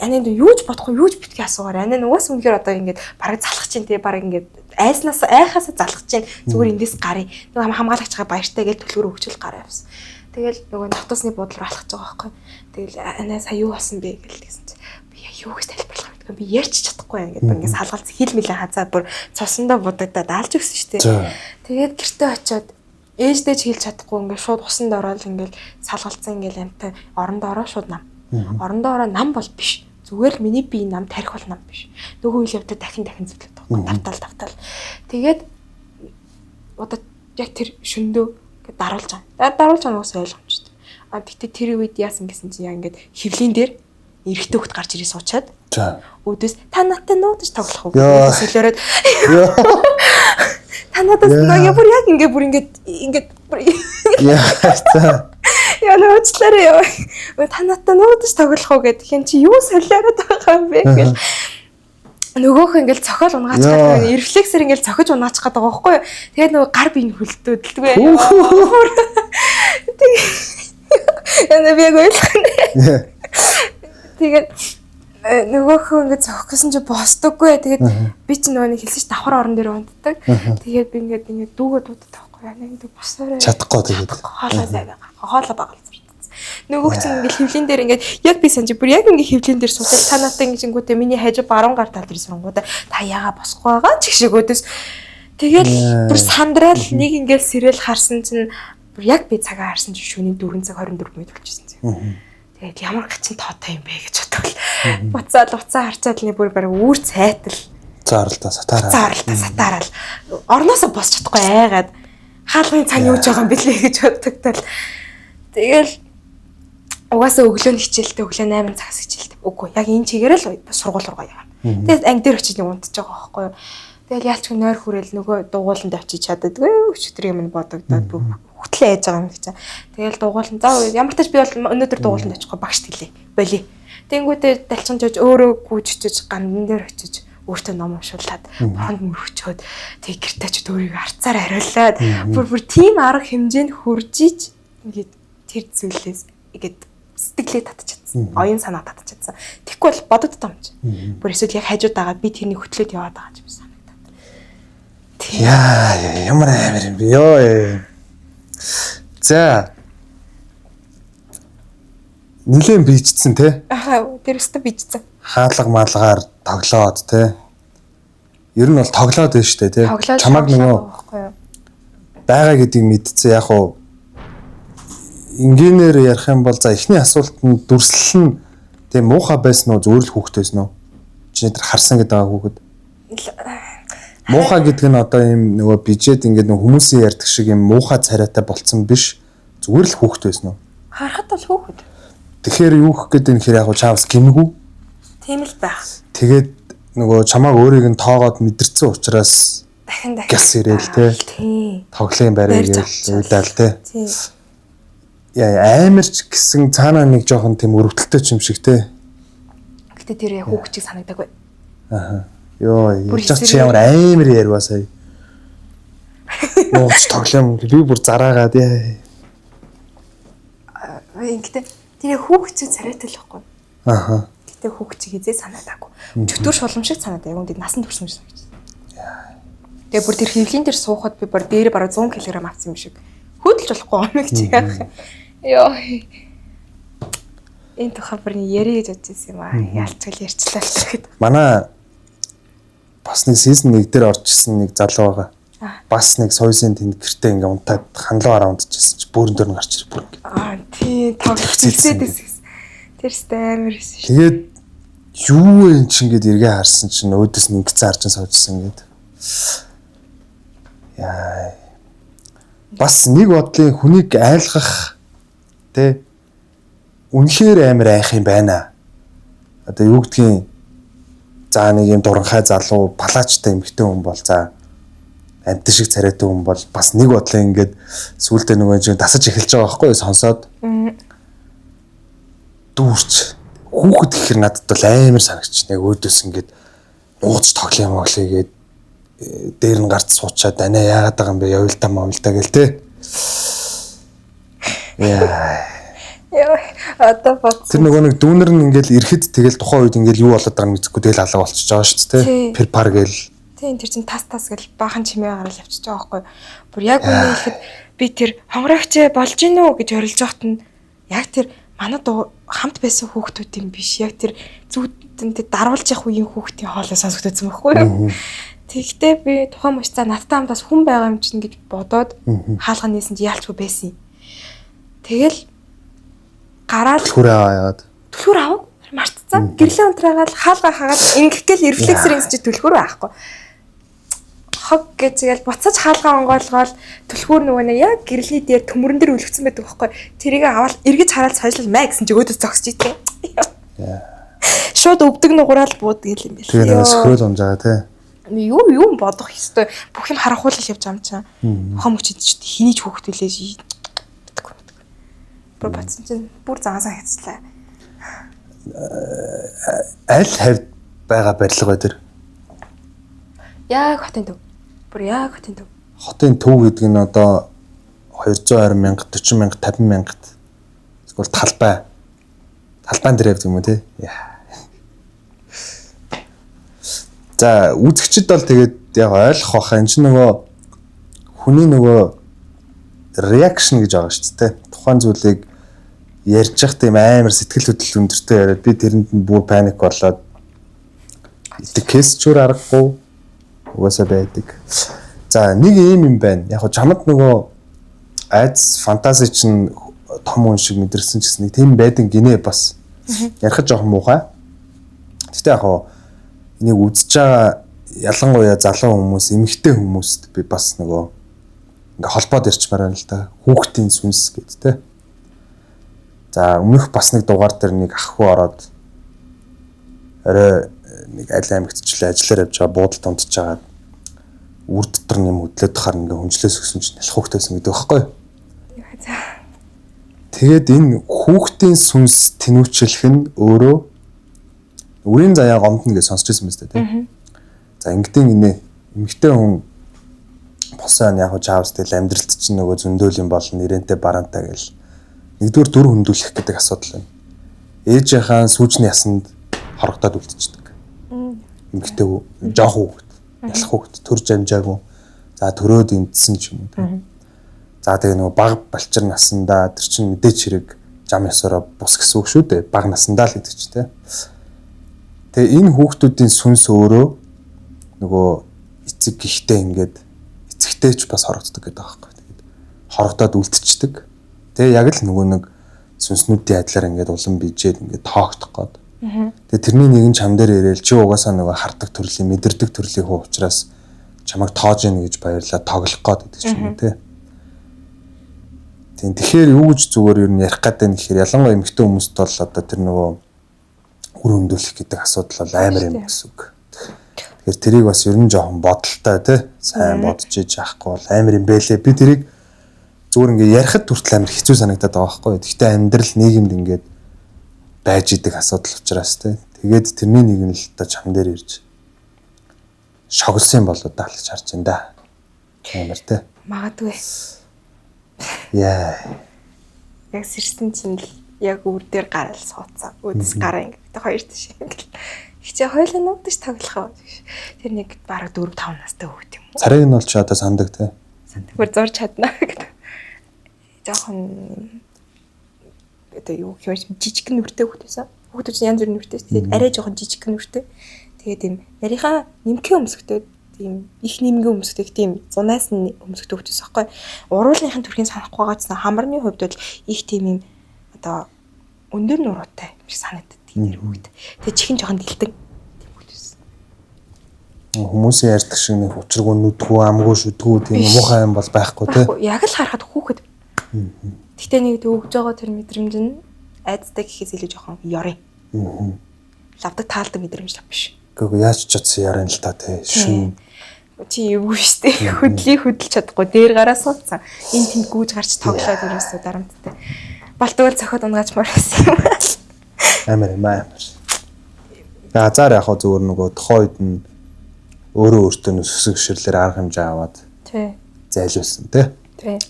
Анаа юуж бодохгүй юуж битгий асуугаар. Анаа нугаас үнэхээр одоо ингээд бараг залах чинь тий бараг ингээд айснаас айхаасаа залах чинь зүгээр эндээс гарыг. Нөгөө хамгаалагчгаа баяртай гэж төлхөр өгчл гараа явсан. Тэгэл нөгөө навтусны буудлаар алхаж байгаа байхгүй. Тэгэл анаа сая юу болсон бэ гэл тэгсэн чинь би юу гэж тайлбарлах вэ? Би ярьж чадахгүй ингээд ингээд салгалц хил мэлэн хазаа бүр цосондоо будагдаад алж өгсөн шүү дээ. Тэгээд гэртээ очиод ээждээ ч хэлж чадахгүй ингээд шууд усанд ороод ингээд салгалцсан ингээд амтай орондоо ороо шууд нам. Орондоо ороо нам бол биш. Зүгээр л миний бие нам тарих бол нам биш. Нөгөө үйл явдал дахин зүтлээд байгаа. Давтал. Тэгээд одоо яг тэр шөндөө ингээд даруулж байгаа. Даруулж байгаа нь ойлгомжтой. Тэгтээ тэр үед яасан гэсэн чинь яг ингээд хөвлийн дээр эрэгтэй хөлт гарч ирээ суучаад. За. Өдөөс та надтай нуудаж тоглох уу гэж хэлээд. Та надаас нөгөө бүр яг ингээд яа. Яа нууцлаараа яа. Та надтай нуудаж тоглох уу гэд хин чи юу солиороод байгаа юм бэ гэл. Нөгөөх ингээл цохол унгаach гэдэг рефлексээр ингээл цохиж унаачих гэдэг байгаа байхгүй юу. Тэгээд нөгөө гар бие хөлтөөдөлдгөө. Яна би яг ойлгоно. Тэгээд нөгөөхөө ингээд зохих гэсэн чи босдоггүй. Тэгээд би ч нөгөө нэг хэлсэн чи давхар орон дээр унтдаг. Тэгээд би ингээд дүүгээ дуудаад байхгүй яа нэг босоорой. Чадахгүй тэгээд хоолоо сайн байгаа. Хоолоо багал зүртсэн. Нөгөөх чинь ингээд хөвлийн дээр ингээд яг би санаж бүр яг ингээд хөвлийн дээр суусаад та надтай ингэжингүүтээ миний хажуу баруун гар тал дээр сунгуудаа та яага босхгүй байгаа ч гэх шиг өдөөс. Тэгэл бүр сандраал нэг ингээд сэрэл харсан чинь бүр яг би цагаа харсан чинь шөнийн 4 цаг 24 минут болчихсон зэ. Тэгээд ямар гачин тоотой юм бэ гэж бодвол буцаад уцаа харцаад нэг бүр бараг үүр цайтал заарлаа сатаарал орноосоо босч чадахгүй айгаад хаалгын цаана юуж байгаа юм бэлээ гэж боддогтал тэгэл угаасаа өглөө хичээлтэй өглөө 8 цагаас хичээлтэй үгүй яг энэ чигээр л сургууль руугаа яваа. Тэгээд анги дээр очиж унтж байгаа байхгүй юу. Тэгэл яалч нойр хүрээл нөгөө дугууланд очиж чаддаггүй өчтөр юм бодогдоод хөтлөө яаж байгаа юм гэж. Тэгэл дугуулан за ямар ч тач би бол өнөөдөр дугууланд очихгүй багш тэлээ боли. Тэнгүүдээ далчин жиж өөрөө гүйжиж гандан дээр очиж өөртөө ном уншуулад боронд мөрөгчөөд тэг гэртээ ч өөрийгөө арцаар хариулаад бүр тийм арга хэмжээнд хүржиж ингээд тэр зүйлээс ингээд сэтгэлээ татчихсан. Оюун санаа татчихсан. Тэгэхгүй бол бодогдсон юм чи. Бүр эсвэл яг хажууд байгаа би тэрний хөтлөөд яваад байгаа юм санагдаад. Яа ямар амар юм бэ ёо. За. Нилээн бичсэн те. Тэр өстө бичсэн. Хаалга маалгаар тоглоод те. Ер нь бол тоглоод байна шүү дээ те. Чамаг нөгөө байгаа гэдгийг мэдчихсэн яг уу. Инженеэр ярих юм бол за эхний асуултанд дүрслэл нь тийм муухай байсан уу зүгээр л хүүхдээс нөө. Чиний тэр харсан гэдэг хүүхэд. Муухай гэдэг нь одоо юм нөгөө бижэд ингээд хүмүүсийн ярьдаг шиг юм муухай царайтай болцсон биш. Зүгээр л хүүхдээс нөө. Харахад бол хүүхэд. Тэгэхээр юу гэх гэдэг нь хэр яг чаавс гимгүү. Тийм л байх. Тэгээд нөгөө чамааг өөрийг нь тоогоод мэдэрсэн учраас дахин гяс ирээл те. Тоглоом барай гээл уйлал те. Тийм. Яа амарч гэсэн цаанаа нэг жоохон тийм өрөвдөлтөй юм шиг те. Гэтэ тэр яг хүүхчиг санагдаагүй. Йоо, яаж чи ямар амар ярива сая. Нууц тоглоом би бүр зараагаад яа. Ингээд тэр хүүхчүүд царайтай л байхгүй. Аха. Гэтэ хүүхчиг хизээ санаадаагүй. Чөтгөр шулам шиг санаад яг үнд насан турсан юм шиг санагдсан. Тэгээ бүр тэр хөвлийн дээр суухад би бүр дээр бараг 100 кг авсан юм шиг. Хөдөлж болохгүй омиг чи яах. Йоо. Энэ тухайбарны яри гэж бодсон юм аа. Ялцгал ярьчлаа гэхэд. Манай бас нэг сизон 1 дээр орчихсон нэг залуу байгаа. Бас нэг сойсын тэнд гэртээ ингээ унтаад ханлуугаар унтчихсан чи бүрэн дээр нь гарч ирэх бүр ингээ. Тий, тоглолцсон дэс. Тэр амар байсан шүү. Тэгээд юу вэ чи ингээд эргээ харсан чинь өөдөөс нь ингэсэн харж саажсан ингээд. Яа. Бас нэг бодлын хүнийг айлгах тэ үнэхээр амар айх юм байна. Одоо юу гэдгийг за нэг юм дуранхай залуу палаачтай эмэгтэй хүн бол за амт шиг царайтай хүн бол бас нэг бодлоо ингээд сүултээ нөгөө чинь тасаж эхэлж байгаа байхгүй юу сонсоод дүүрч хүүхэд гэхэр надад бол амар санагч яг өөдөөс ингээд нууц тоглоом оглоёгээд дээр нь гарч суучаад анаа яагаад байгаа юм бэ явилтаа мавилтаа гээл те яа одоо бод тэр нөгөө нэг дүүнер нь ингээд ирэхэд тэгэл тухайн үед ингээд юу болоод байгааг мэдхгүй тэгэл алга болчихж байгаа шүү дээ те пер пар гээл. Тийм тэр чин тас гэл баахан чимээ гараад явчихж байгаа байхгүй. Бүр яг үнэ ихэд би тэр хонгорогч болж гин үү гэж орилж байхад нь яг тэр манад хамт байсан хүүхдүүд юм биш. Яг тэр зүүдэнд даруулж явах үеийн хүүхдийн хоолой сонсогдсон байхгүй юу. Тэгтээ би тухайн мөчтөө надтай хамтаас хүн байгаа юм чинь гэж бодоод хаалга нээсэн чи яалчгүй байсан юм. Тэгэл гараад түлхүүр аваад мартцсан. Гэрлээ унтраагаад хаалга хаагаад ингэх гээл рефлексэр ингэж түлхүүр байхгүй. Хог гэжгээл буцаж хаалгаа онгоолгоол түлхүүр нөгөө нэг яг гэрлийн дээр төмөрөн дээр үлгцсэн байдаг байхгүй. Тэрийг аваад эргэж хараад сойжлол маа гэсэн чи өөдөөс зогсож идэг. Шууд өвдөг нугураал бууд гэл юм биш. Тэгээ сөхрөл унжаа те. Юу бодох ёстой. Бүх юм харахуулал явж байгаа юм чам. Хом өчөд чи хэний ч хөөхтөлээ. Бүр бацсан чинь бүр заагаасаа хэцлээ. Аль хавьд байгаа барилга бай тэр. Яг хотын төв. Бүр яг хотын төв. Хотын төв гэдэг нь одоо 220 мянга, 40 мянга, 50 мянгад эсвэл талбай. Талбайн дээр явдаг юм уу те? За үзэгчд бол тэгээд яг ойлгох баха. Энд чинь нөгөө хүний нөгөө реакшн гэж байгаа шүү дээ. Тухайн зүйлийг ярьж явах тийм амар сэтгэл хөдлөл өндөртэй яриад би тэрэнд нь бүр паник болоод итгэс чүр аргагүй угаасаа байдаг. За нэг юм байна. Яг чамд нөгөө айц фантази чинь том хүн шиг мэдэрсэн ч гэсэн нэг тийм байдаг гинэ бас. Ярих жоохон муухай. Гэтэ яг энийг үзэж байгаа ялангуяа залуу хүмүүс, эмэгтэй хүмүүст би бас нөгөө ингээ холбоод ярьчмаар байна л да. Хүүхдийн сүнс гэдэг те. За өмнөх бас нэг дугаар дээр нэг ах хүү ороод орой нэг аль аймагтчлээ ажиллаар явж байгаа буудалд унтж байгаа үр дотор нэм хөдлөд хаар ингээ хүнчлээс өгсөн чинь ялах хүүхдээсэн гэдэг байхгүй юу? Тэгээд энэ хүүхдийн сүнс тэнүүчлэх нь өөрөө үрийн заяа гомдно гэж сонсч байсан мэт тийм. За ингэдэн инээ эмэгтэй хүн босоо яг жаавс тэл амьдралт чинь нөгөө зөндөөл юм бол нэрэнтэй бараантай гэл нэгдүгээр дүр хөндүүлэх гэдэг асуудал байна. Ээжийнхаа сүүжний ясанд хорогдоод үлдчихдэг. Эмэгтэй жоох хүүхэд, ялах хүүхэд төр жамжаагүй. За төрөөд эндсэн ч юм уу. За тэгээ нөгөө баг балчир насандаа тэр чинь мэдээч хэрэг зам ёсороо бус гэсэн үг шүү дээ. Баг насандаа л гэдэг чинь тийм. Тэгээ энэ хүүхдүүдийн сүнс өөрөө нөгөө эцэг гихтээ ингээд эцэгтэйч бас хорогддог гэдэг байгаа байхгүй. Тэгээд хорогдоод үлдчихдэг. Тэгээ яг л нөгөө нэг сүнснүүдийн адилаар ингээд улам бижээд ингээд тоогдох гээд. Тэгээ тэрний нэгэн чам дээр ирээл чи угаасаа нөгөө хардаг төрлийн мэдэрдэг төрлийн хүү учраас чамайг тоож ийн гэж баярлаа тоглох гээд гэдэг ч юм уу тий. Тийм тэгэхээр юу гэж зүгээр юу ярих гэдэг нь гэхээр ялангуяа эмэгтэй хүмүүст бол одоо тэр нөгөө үр хөндөөлөх гэдэг асуудал бол амар юм гэсэн үг. Тэгэхээр тэрийг бас ер нь жоохон бодолтой тий сайн бодож иж яахгүй бол амар юм бэлээ. Би тэрийг зүгээр ингээ ярихад хүртэл амар хэцүү санагдаад байгаа байхгүй. Гэхдээ амьдрал нийгэмд ингээд байж идэг асуудал учраас тий. Тэгээд тэрний нэг нь л одоо чам дээр ирж шогсон болоо даалж харж байна да. Амар те. Магадгүй. Яа. Яг сэрсэн чинь л яг үр дээр гараал суудсан. Үдэс гараа ингээд хоёр тишээ ингээд. Ихчээ хойлоо нуудаж тоглох аа. Тэр нэг бараг 4 5 настай хүүхд юм уу? Царайг нь бол ч одоо сандаг те. Сандаг зурж чадна гэдэг. Жохон одоо юу гэх юм жижиг нүртэй хүүхд байсан. Хүүхдүүд чинь янз бүрийн нүртэй. Тэгээд арай жоохон жижиг нүртэй. Тэгээд юм нарийнхаа нимхэн өмсгтэй тийм их нимгэн өмсгтэй тийм зунаас нь өмсгтэй хүүхдээс аахгүй. Уруулынхын төрхийн санахгүй байгаа ч хамарны хувьд бол их тийм юм одоо өндөр нуруутай юм шиг санагддаг тийм хүүхд. Тэгээд чихэн жоохон дэлдэг тийм хүүхдээс. Хүмүүсийн ярьдаг шиг нэг учиргүй нүдгүү амгүй шүдгүү тийм муухай юм бол байхгүй те. Яг л харахад хүүхэд. Гэтэ нэг өгж байгаа тэр мэдрэмж нь айдтай гэхээс илүү жоохон ёрын. Лавдаг таалдаг мэдрэмж л биш. Гэхдээ яаж ч чадсан яран л та те. Шин. Чи юу штэ хөдлийг хөдөлж чадахгүй дээр гараа суудсан. Энд тэнд гүйж гарч тоглоод ерөөсөө дарамттай. Балтуул цохоод унгаач морсон юм. Амар юм аа. Азар яг зүгээр нөгөө тохоо үед нь өөрөө өөртөө өсөг гширлэр арга хэмжээ аваад тий. зайлуулсан те. Тий.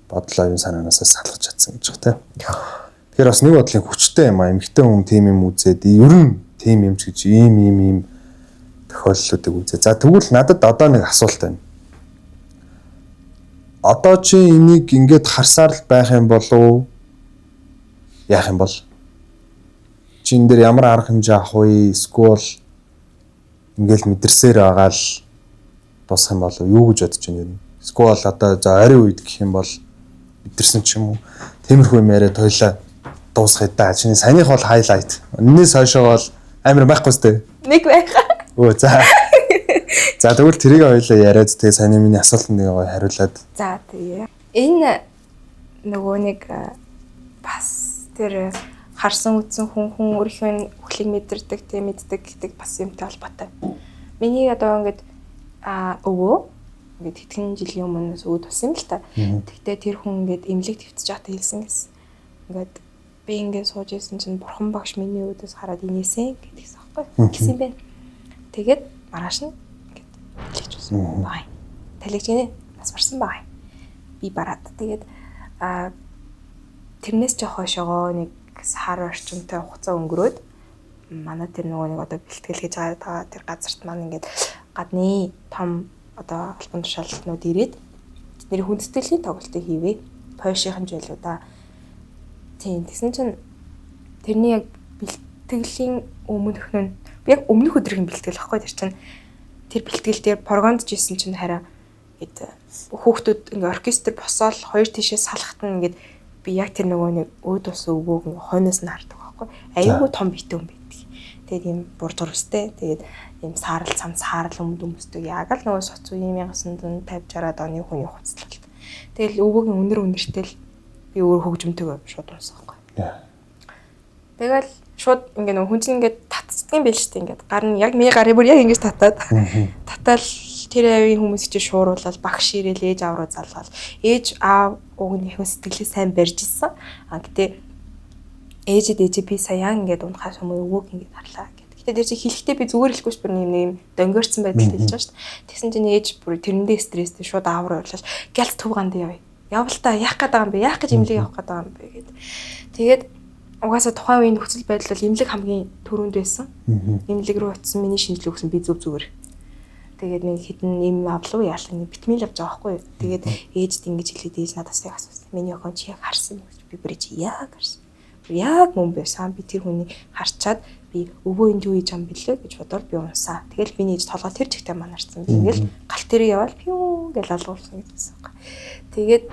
Бодлоо юм санаанаасаа салгаж чадсан гэж байна те. Тэгэхээр бас нэг бодлын хүчтэй юм аа. Эмэгтэй хүн тийм юм үзээд ер нь тийм юм ч гэж ийм тохиолдлуудыг үзээ. За тэгвэл надад одоо нэг асуулт байна. Одоо чи энийг ингээд харсаар л байх юм болов? Яах юм бол? Чи энэ дээр ямар арга хэмжээ авах вэ? Эсвэл ингээл мэдэрсээр байгаа л дуусах юм болов? Юу гэж бодож байна юм? Эсвэл одоо за орой үед гэх юм бол мэдэрсэн ч юм уу? Тиймэрхүү юм яриад тойлоо дуусгая да. Чиний саяных бол хайлайт. Өнөөс хойшоо бол амар байхгүй сте. Нэг байхаа. Өө за. За тэгвэл тэрийг хоёлаа яриад тэгээ саяны миний асуултанд нэг гоё хариулаад. За тэгээ. Энэ нөгөө нэг бас тэр харсан үтсэн хүн өөрийнхөө үхлийг мэдэрдэг, тэг мэддэг гэдэг бас юмтай холбоотой. Миний одоо ингээд өвөө ингээд хэдхэн жилийн өмнөөс өвд болсон юм л та. Тэгтээ тэр хүн ингээд эмнэлэг твцэж байхдаа хэлсэн гэсэн. Ингээд би ингээд сууж исэн чинь бурхан багш миний өвдөөс хараад инээсэн гэдгийгс аахгүй гэсэн юм байна. Тэгээд маргааш нь ингээд талигч болсон бай. Талигч гинэ бас барсан бай. Би бараад тэгээд тэрнээс жоох хойшоогоо нэг сар орчимтай хугацаа өнгөрөөд манай тэр нөгөө нэг одоо бэлтгэл гэж байгаа тэр газарт маань ингээд гадны том одоо албан тушаалтнууд ирээд тэдний хүндэтгэлийн тоглолтыг хийвээ. Польшийн жуулуудаа. Тийм тэгсэн чинь тэрний яг бэлтгэлийн өмнөх нь яг өмнөх өдрийн бэлтгэл ахгүй тэр чинь тэр бэлтгэл дээр прогонд жисэн чинь хараа гээд хүүхдүүд ингээ оркестр босоод хоёр тишээ салхахт нь ингээд би яг тэр нөгөө нэг өөд ус өвгөөг хойноос нь хардаг байхгүй аюулгүй том битүүн байдаг. Тэгээд ийм буржур өстэй тэгээд ийм саарл цам саарл өмдөмөсдөг яг л нөгөө соц үеийн 1950 60-аад оны хүний хуцлалт. Тэгэл өвгөөгийн өнөртэй л би өөр хөгжмөнтэйг шууд унсан байхгүй. Тэгэл шууд ингээ нөгөө хүн чинь ингээ татцдаг юм байл шүү дээ. Ингээ гар нь яг миний гарын бүр яг ингэж татаад татаал тэр авийн хүмүүс чинь шууруулаад багш ирээл ээж аав руу залгаал. Ээж аав уг нь их сэтгэлээ сайн барьж исэн. Гэтэ ээжэд би саяа ингээд унахаас өмнө өвөөг ингээд харлаа гэдэг. Гэтэ тэр чинь хэлэхдээ би зүгээр хэлэхгүй бүр юм донгиорцсон байдал хэлж байгаа шүү дээ. Тэгсэн чинь ээж бүр тэрэндээ стресстэй шууд аав руу орлоо. Гялт төв ганд явъя. Явал та яах гээд байгаа юм бэ? Яах гэж имлэг явах гээд байгаа юм бэ гэд. Тэгээд угаасаа тухайн үеийн нөхцөл байдал бол имлэг хамгийн түрүүнд байсан. Имлэг рүү очисон миний шинжилгээ өгсөн би зүгээр. Тэгээд нэг хитэн им авлуу яалаа нэг витамин авч байгаа байхгүй. Тэгээд ээжд ингэж хэлээд ээж надаас яг асуусан. Миний охин чи яг харсан юм гэж би бүрээ чи яг харсан. Яг мөн байсан. Би тэр хүнийг харчаад би өвөө энд юу хийж байгаа юм бэлээ гэж бодоод би унсаа. Тэгэл биний ээж толгой тэр чигтээ манарсан. Би ингээл галт тэрийг явал пиу гэж алгуулсан гэсэн юм. Тэгээд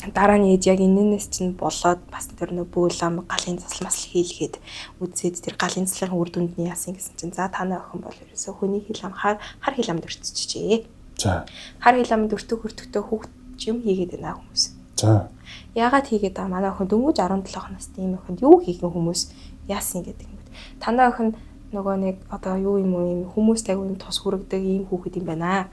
дараа нь ээж яг энэнээс чинь болоод бас тэр нөө бөөлам галын засал масл хийлгээд үзээд тэр галын заслын үр дүнд нь яасан гэсэн чинь за танай охин бол ерөөсөө хүний хил ам хар хил амд өртчихжээ. За. Хар хил амд өртөхтэй хүүхд юм хийгээд байна хүмүүс. За. Яагаад хийгээд байгаа манай охин дөнгөж 17 настай ийм охинд юу хийх хүмүүс яасан гэдэг юм бэ? Танай охин нөгөө нэг одоо юу юм уу юм хүмүүст аягүй юм тус хүрэгдэг ийм хүүхэд юм байна.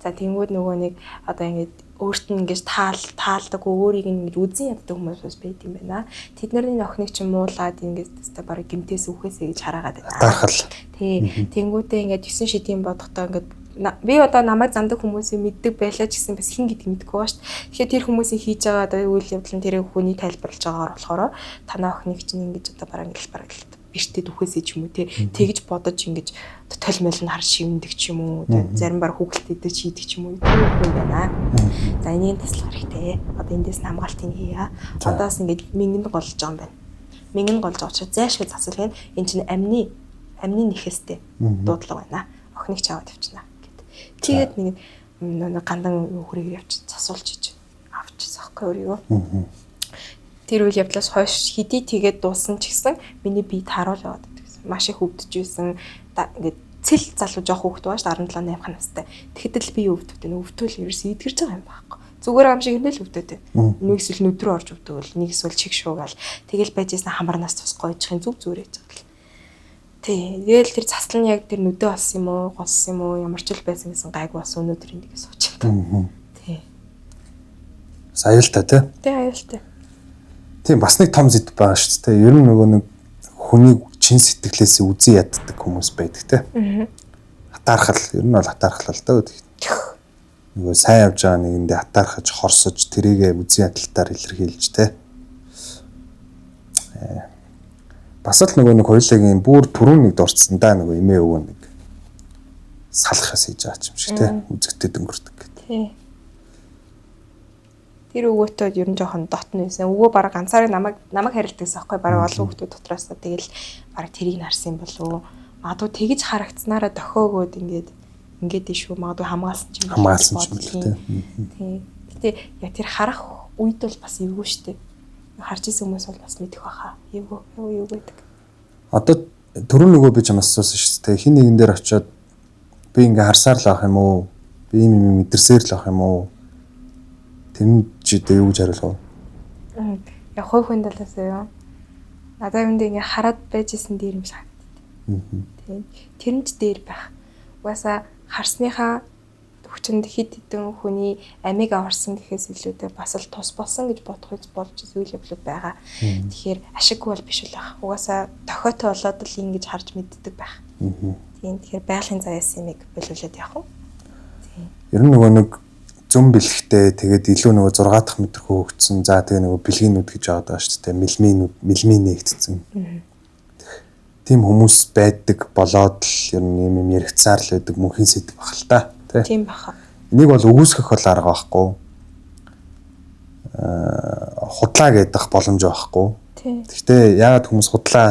За тэнгууд нөгөө нэг одоо ингэж өөрт нь ингэж таалдаг өөрийг ингэж үзэн яддаг хүмүүс бас байд юм байна. Тэдний охиныг ч муулаад ингэж тест бараг гимтээс үхээсэй гэж хараагаад байна. Дархал. Тий. Тэнгүүдээ ингэж 9 шидийн бодохдоо ингэж би одоо намайг зандаг хүмүүсийг мэддэг байлаа ч гэсэн бас хин гэдгийг мэдэхгүй ба шүү дээ. Тэгэхээр тэр хүмүүсийн хийж байгаа одоо үйл явдал нь тэрийг хүний тайлбарлаж байгаагаар болохоор танаа охиныг чинь ингэж одоо бараг бэртэд үхээсэй ч юм уу тэгж бодож ингэж толмол нь хар шивндэг ч юм уу зарим баг хүүхэлтэйдээ чийдэг ч юм уу юм байна. За энийг таслах хэрэгтэй. Одоо эндээс хамгаалтыг хийя. Одоос ингэж мингэнд голж байгаа юм байна. Мингэнд голж байгаа учраас зайлшгүй засвал энэ чинь амны нэхэстэй дуудлага байна. Охиныг ч аваад явчихна. Тэгээд нэг гандан хүрээгээр явчих засуулж иж авчихсан байхгүй юу. Тэр үйл явдлаас хойш хэдий тэгээд дуусан ч гэсэн миний бие тааруул яваад байсан. Маш их өвдөж байсан. Ингээд цэл залуу жоох хүүхэд бааш 17 8 настай. Тэгэхэд л би өвддөг. Өвдөл ерөөс идгэрж байгаа юм байхгүй. Зүгээр ам шиг нэл өвдөд. Нэг эсвэл нүд рүү орж өвдөл, нэг эсвэл чиг шуугаал. Тэгэл байжсэн хамарнаас тус гойжхийн зүг зүрээж байгаа л. Тий. Тэгэл тэр цаслан яг тэр нүдэ болсон юм уу, голсон юм уу, ямар ч л байсан гэсэн гайг бас өнөөдөр эндээ сууч юм. Тий. Аюултай тий. Тий, аюултай. Тийм бас нэг том зэд байгаа шүү дээ. Ер нь нөгөө нэг хүний чин сэтгэлээс үзэн яддаг хүмүүс байдаг тий. Хатаархал ер нь бол хатаархал л даа. Нөгөө сайн явж байгаа нэгэндээ хатаархаж, хорсож, тэрийгэ үзэн ядалтаар илэрхийлж тий. Бас л нөгөө нэг хоёулагийн бүр түрүүн нэг дурдсан да нөгөө эмээ өвөө нэг салахаас хийж байгаа юм шиг тий. Үзэгтэй дөнгөрдөг гэдэг. Тий. Тэр өвөөтэй ер нь жоохон дотн байсан. Өвөө бараг ганцаараа намайг харилдагсан байхгүй бараг олон хүмүүс дотроос тэгэл бараг тэрийг нарсан болов. Магадгүй тэгж харагцсанараа дохиогоод ингээд шүү. Магадгүй хамгаалсан ч юм бол тий. Гэтэ яг тэр харах үед бол бас эвгүй штэ. Харж исэн хүмүүс бол бас мэдэх байхаа. Эвгүй байдаг. Одоо түрүүн нөгөө би чамаас асуусан шүү дээ. Хин нэгэн дээр очиод би ингээ харсаар л авах юм уу? Би юм мэдэрсээр л авах юм уу? Тэр чи дэ юу гэж хариулах вэ? Яг хой хүн талаас юу? Надад юм дэ ингээ хараад байжсэн дээр юм санагдав. Тийм. Тэр нь ч дээр байх. Угаасаа харсныхаа хүчинд хит хитэн хүний амийг аварсан гэхээс илүүтэй бас л тус болсон гэж бодохыг болж зүйл явдлууд байгаа. Тэгэхээр ашиггүй бол биш л байх. Угаасаа тохиотой болоод л ингэж харж мэддэг байх. Тийм. Тэгэхээр байгалийн заяас юмыг болиулаад явах уу? Тийм. Ер нь нөгөө нэг зүүн бэлгтэй тэгээд илүү нөгөө 6 дахь метр хөөгдсөн. За тэгээ нөгөө бэлгийнүүд гэж аваад байгаа шүү дээ. Мэлмийн нэгтцэн. Тийм хүмүүс байдаг болоод л ер нь юм яригцаар л байдаг мөнхийн сэдв бах л та. Тийм баха. Энийг бол өгөөсгөх бол арга байхгүй. Худлаа гэдэг боломж байхгүй. Гэхдээ яагаад хүмүүс худлаа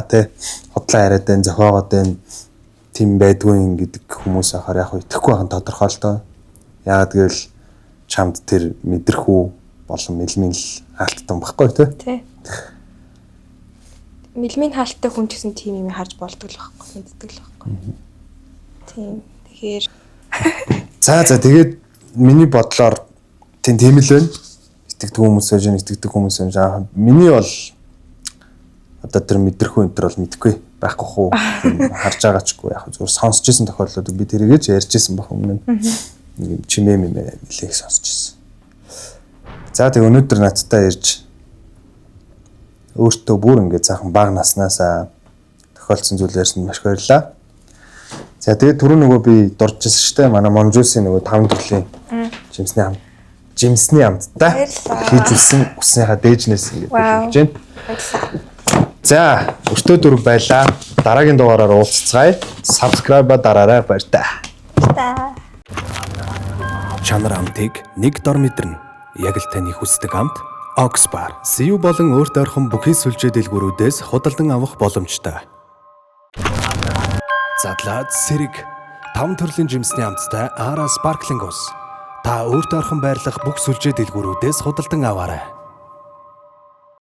яриад байна, зохиогоод байна. Тийм байдгүй гэдэг хүмүүс ахаар яг итгэхгүй байх нь тодорхой л доо. Яагаад гэвэл чамд тэр мэдрэхүү болон мэлмийн л хаалттай байхгүй тий. Мэлмийн хаалттай хүн ч гэсэн тийм юм харж болдог л байхгүй, мэддэг л байхгүй. Тийм. Тэгэхээр За тэгээд миний бодлоор тийм л байна. Итгэдэг хүмүүс байна. Миний бол одоо тэр мэдрэхүү энэ төр бол мэдгүй байхгүй хуу. Харж байгаачихгүй яг зүгээр сонсч ирсэн тохиолдлуудыг би тэрийгэж ярьж ирсэн баг өмнө. Нэг чимээ нэлээх сонсч ирсэн. За тэг өнөөдөр надтай ярьж өөртөө бүр ингээд цаахан бага наснаас тохиолдсон зүйл ярьсанд маш баярлалаа. За тэгээд түрүү нөгөө би дурж ирсэн шүү дээ. Манай Монжусын нөгөө 5 төрлийн жимсний амттай хийж ирсэн усныхаа дээжнээс ингээд хэлж байна. За өртөө дөрөв байлаа. Дараагийн дугаараар уулзцгаая. Subscribe дараарай баяртай. Чанар амтыг нэг дор мэдэрнэ. Яг л таны хүсдэг амт Oxbar. CU болон өөрт ойрхон бүхий сүлжээ дэлгүүрүүдээс худалдан авах боломжтой. Задлаад сэрэг 5 төрлийн жимсний амттай Ara Sparkling ус. Та өөрт ойрхон байрлах бүх сүлжээ дэлгүүрүүдээс худалдан аваарай.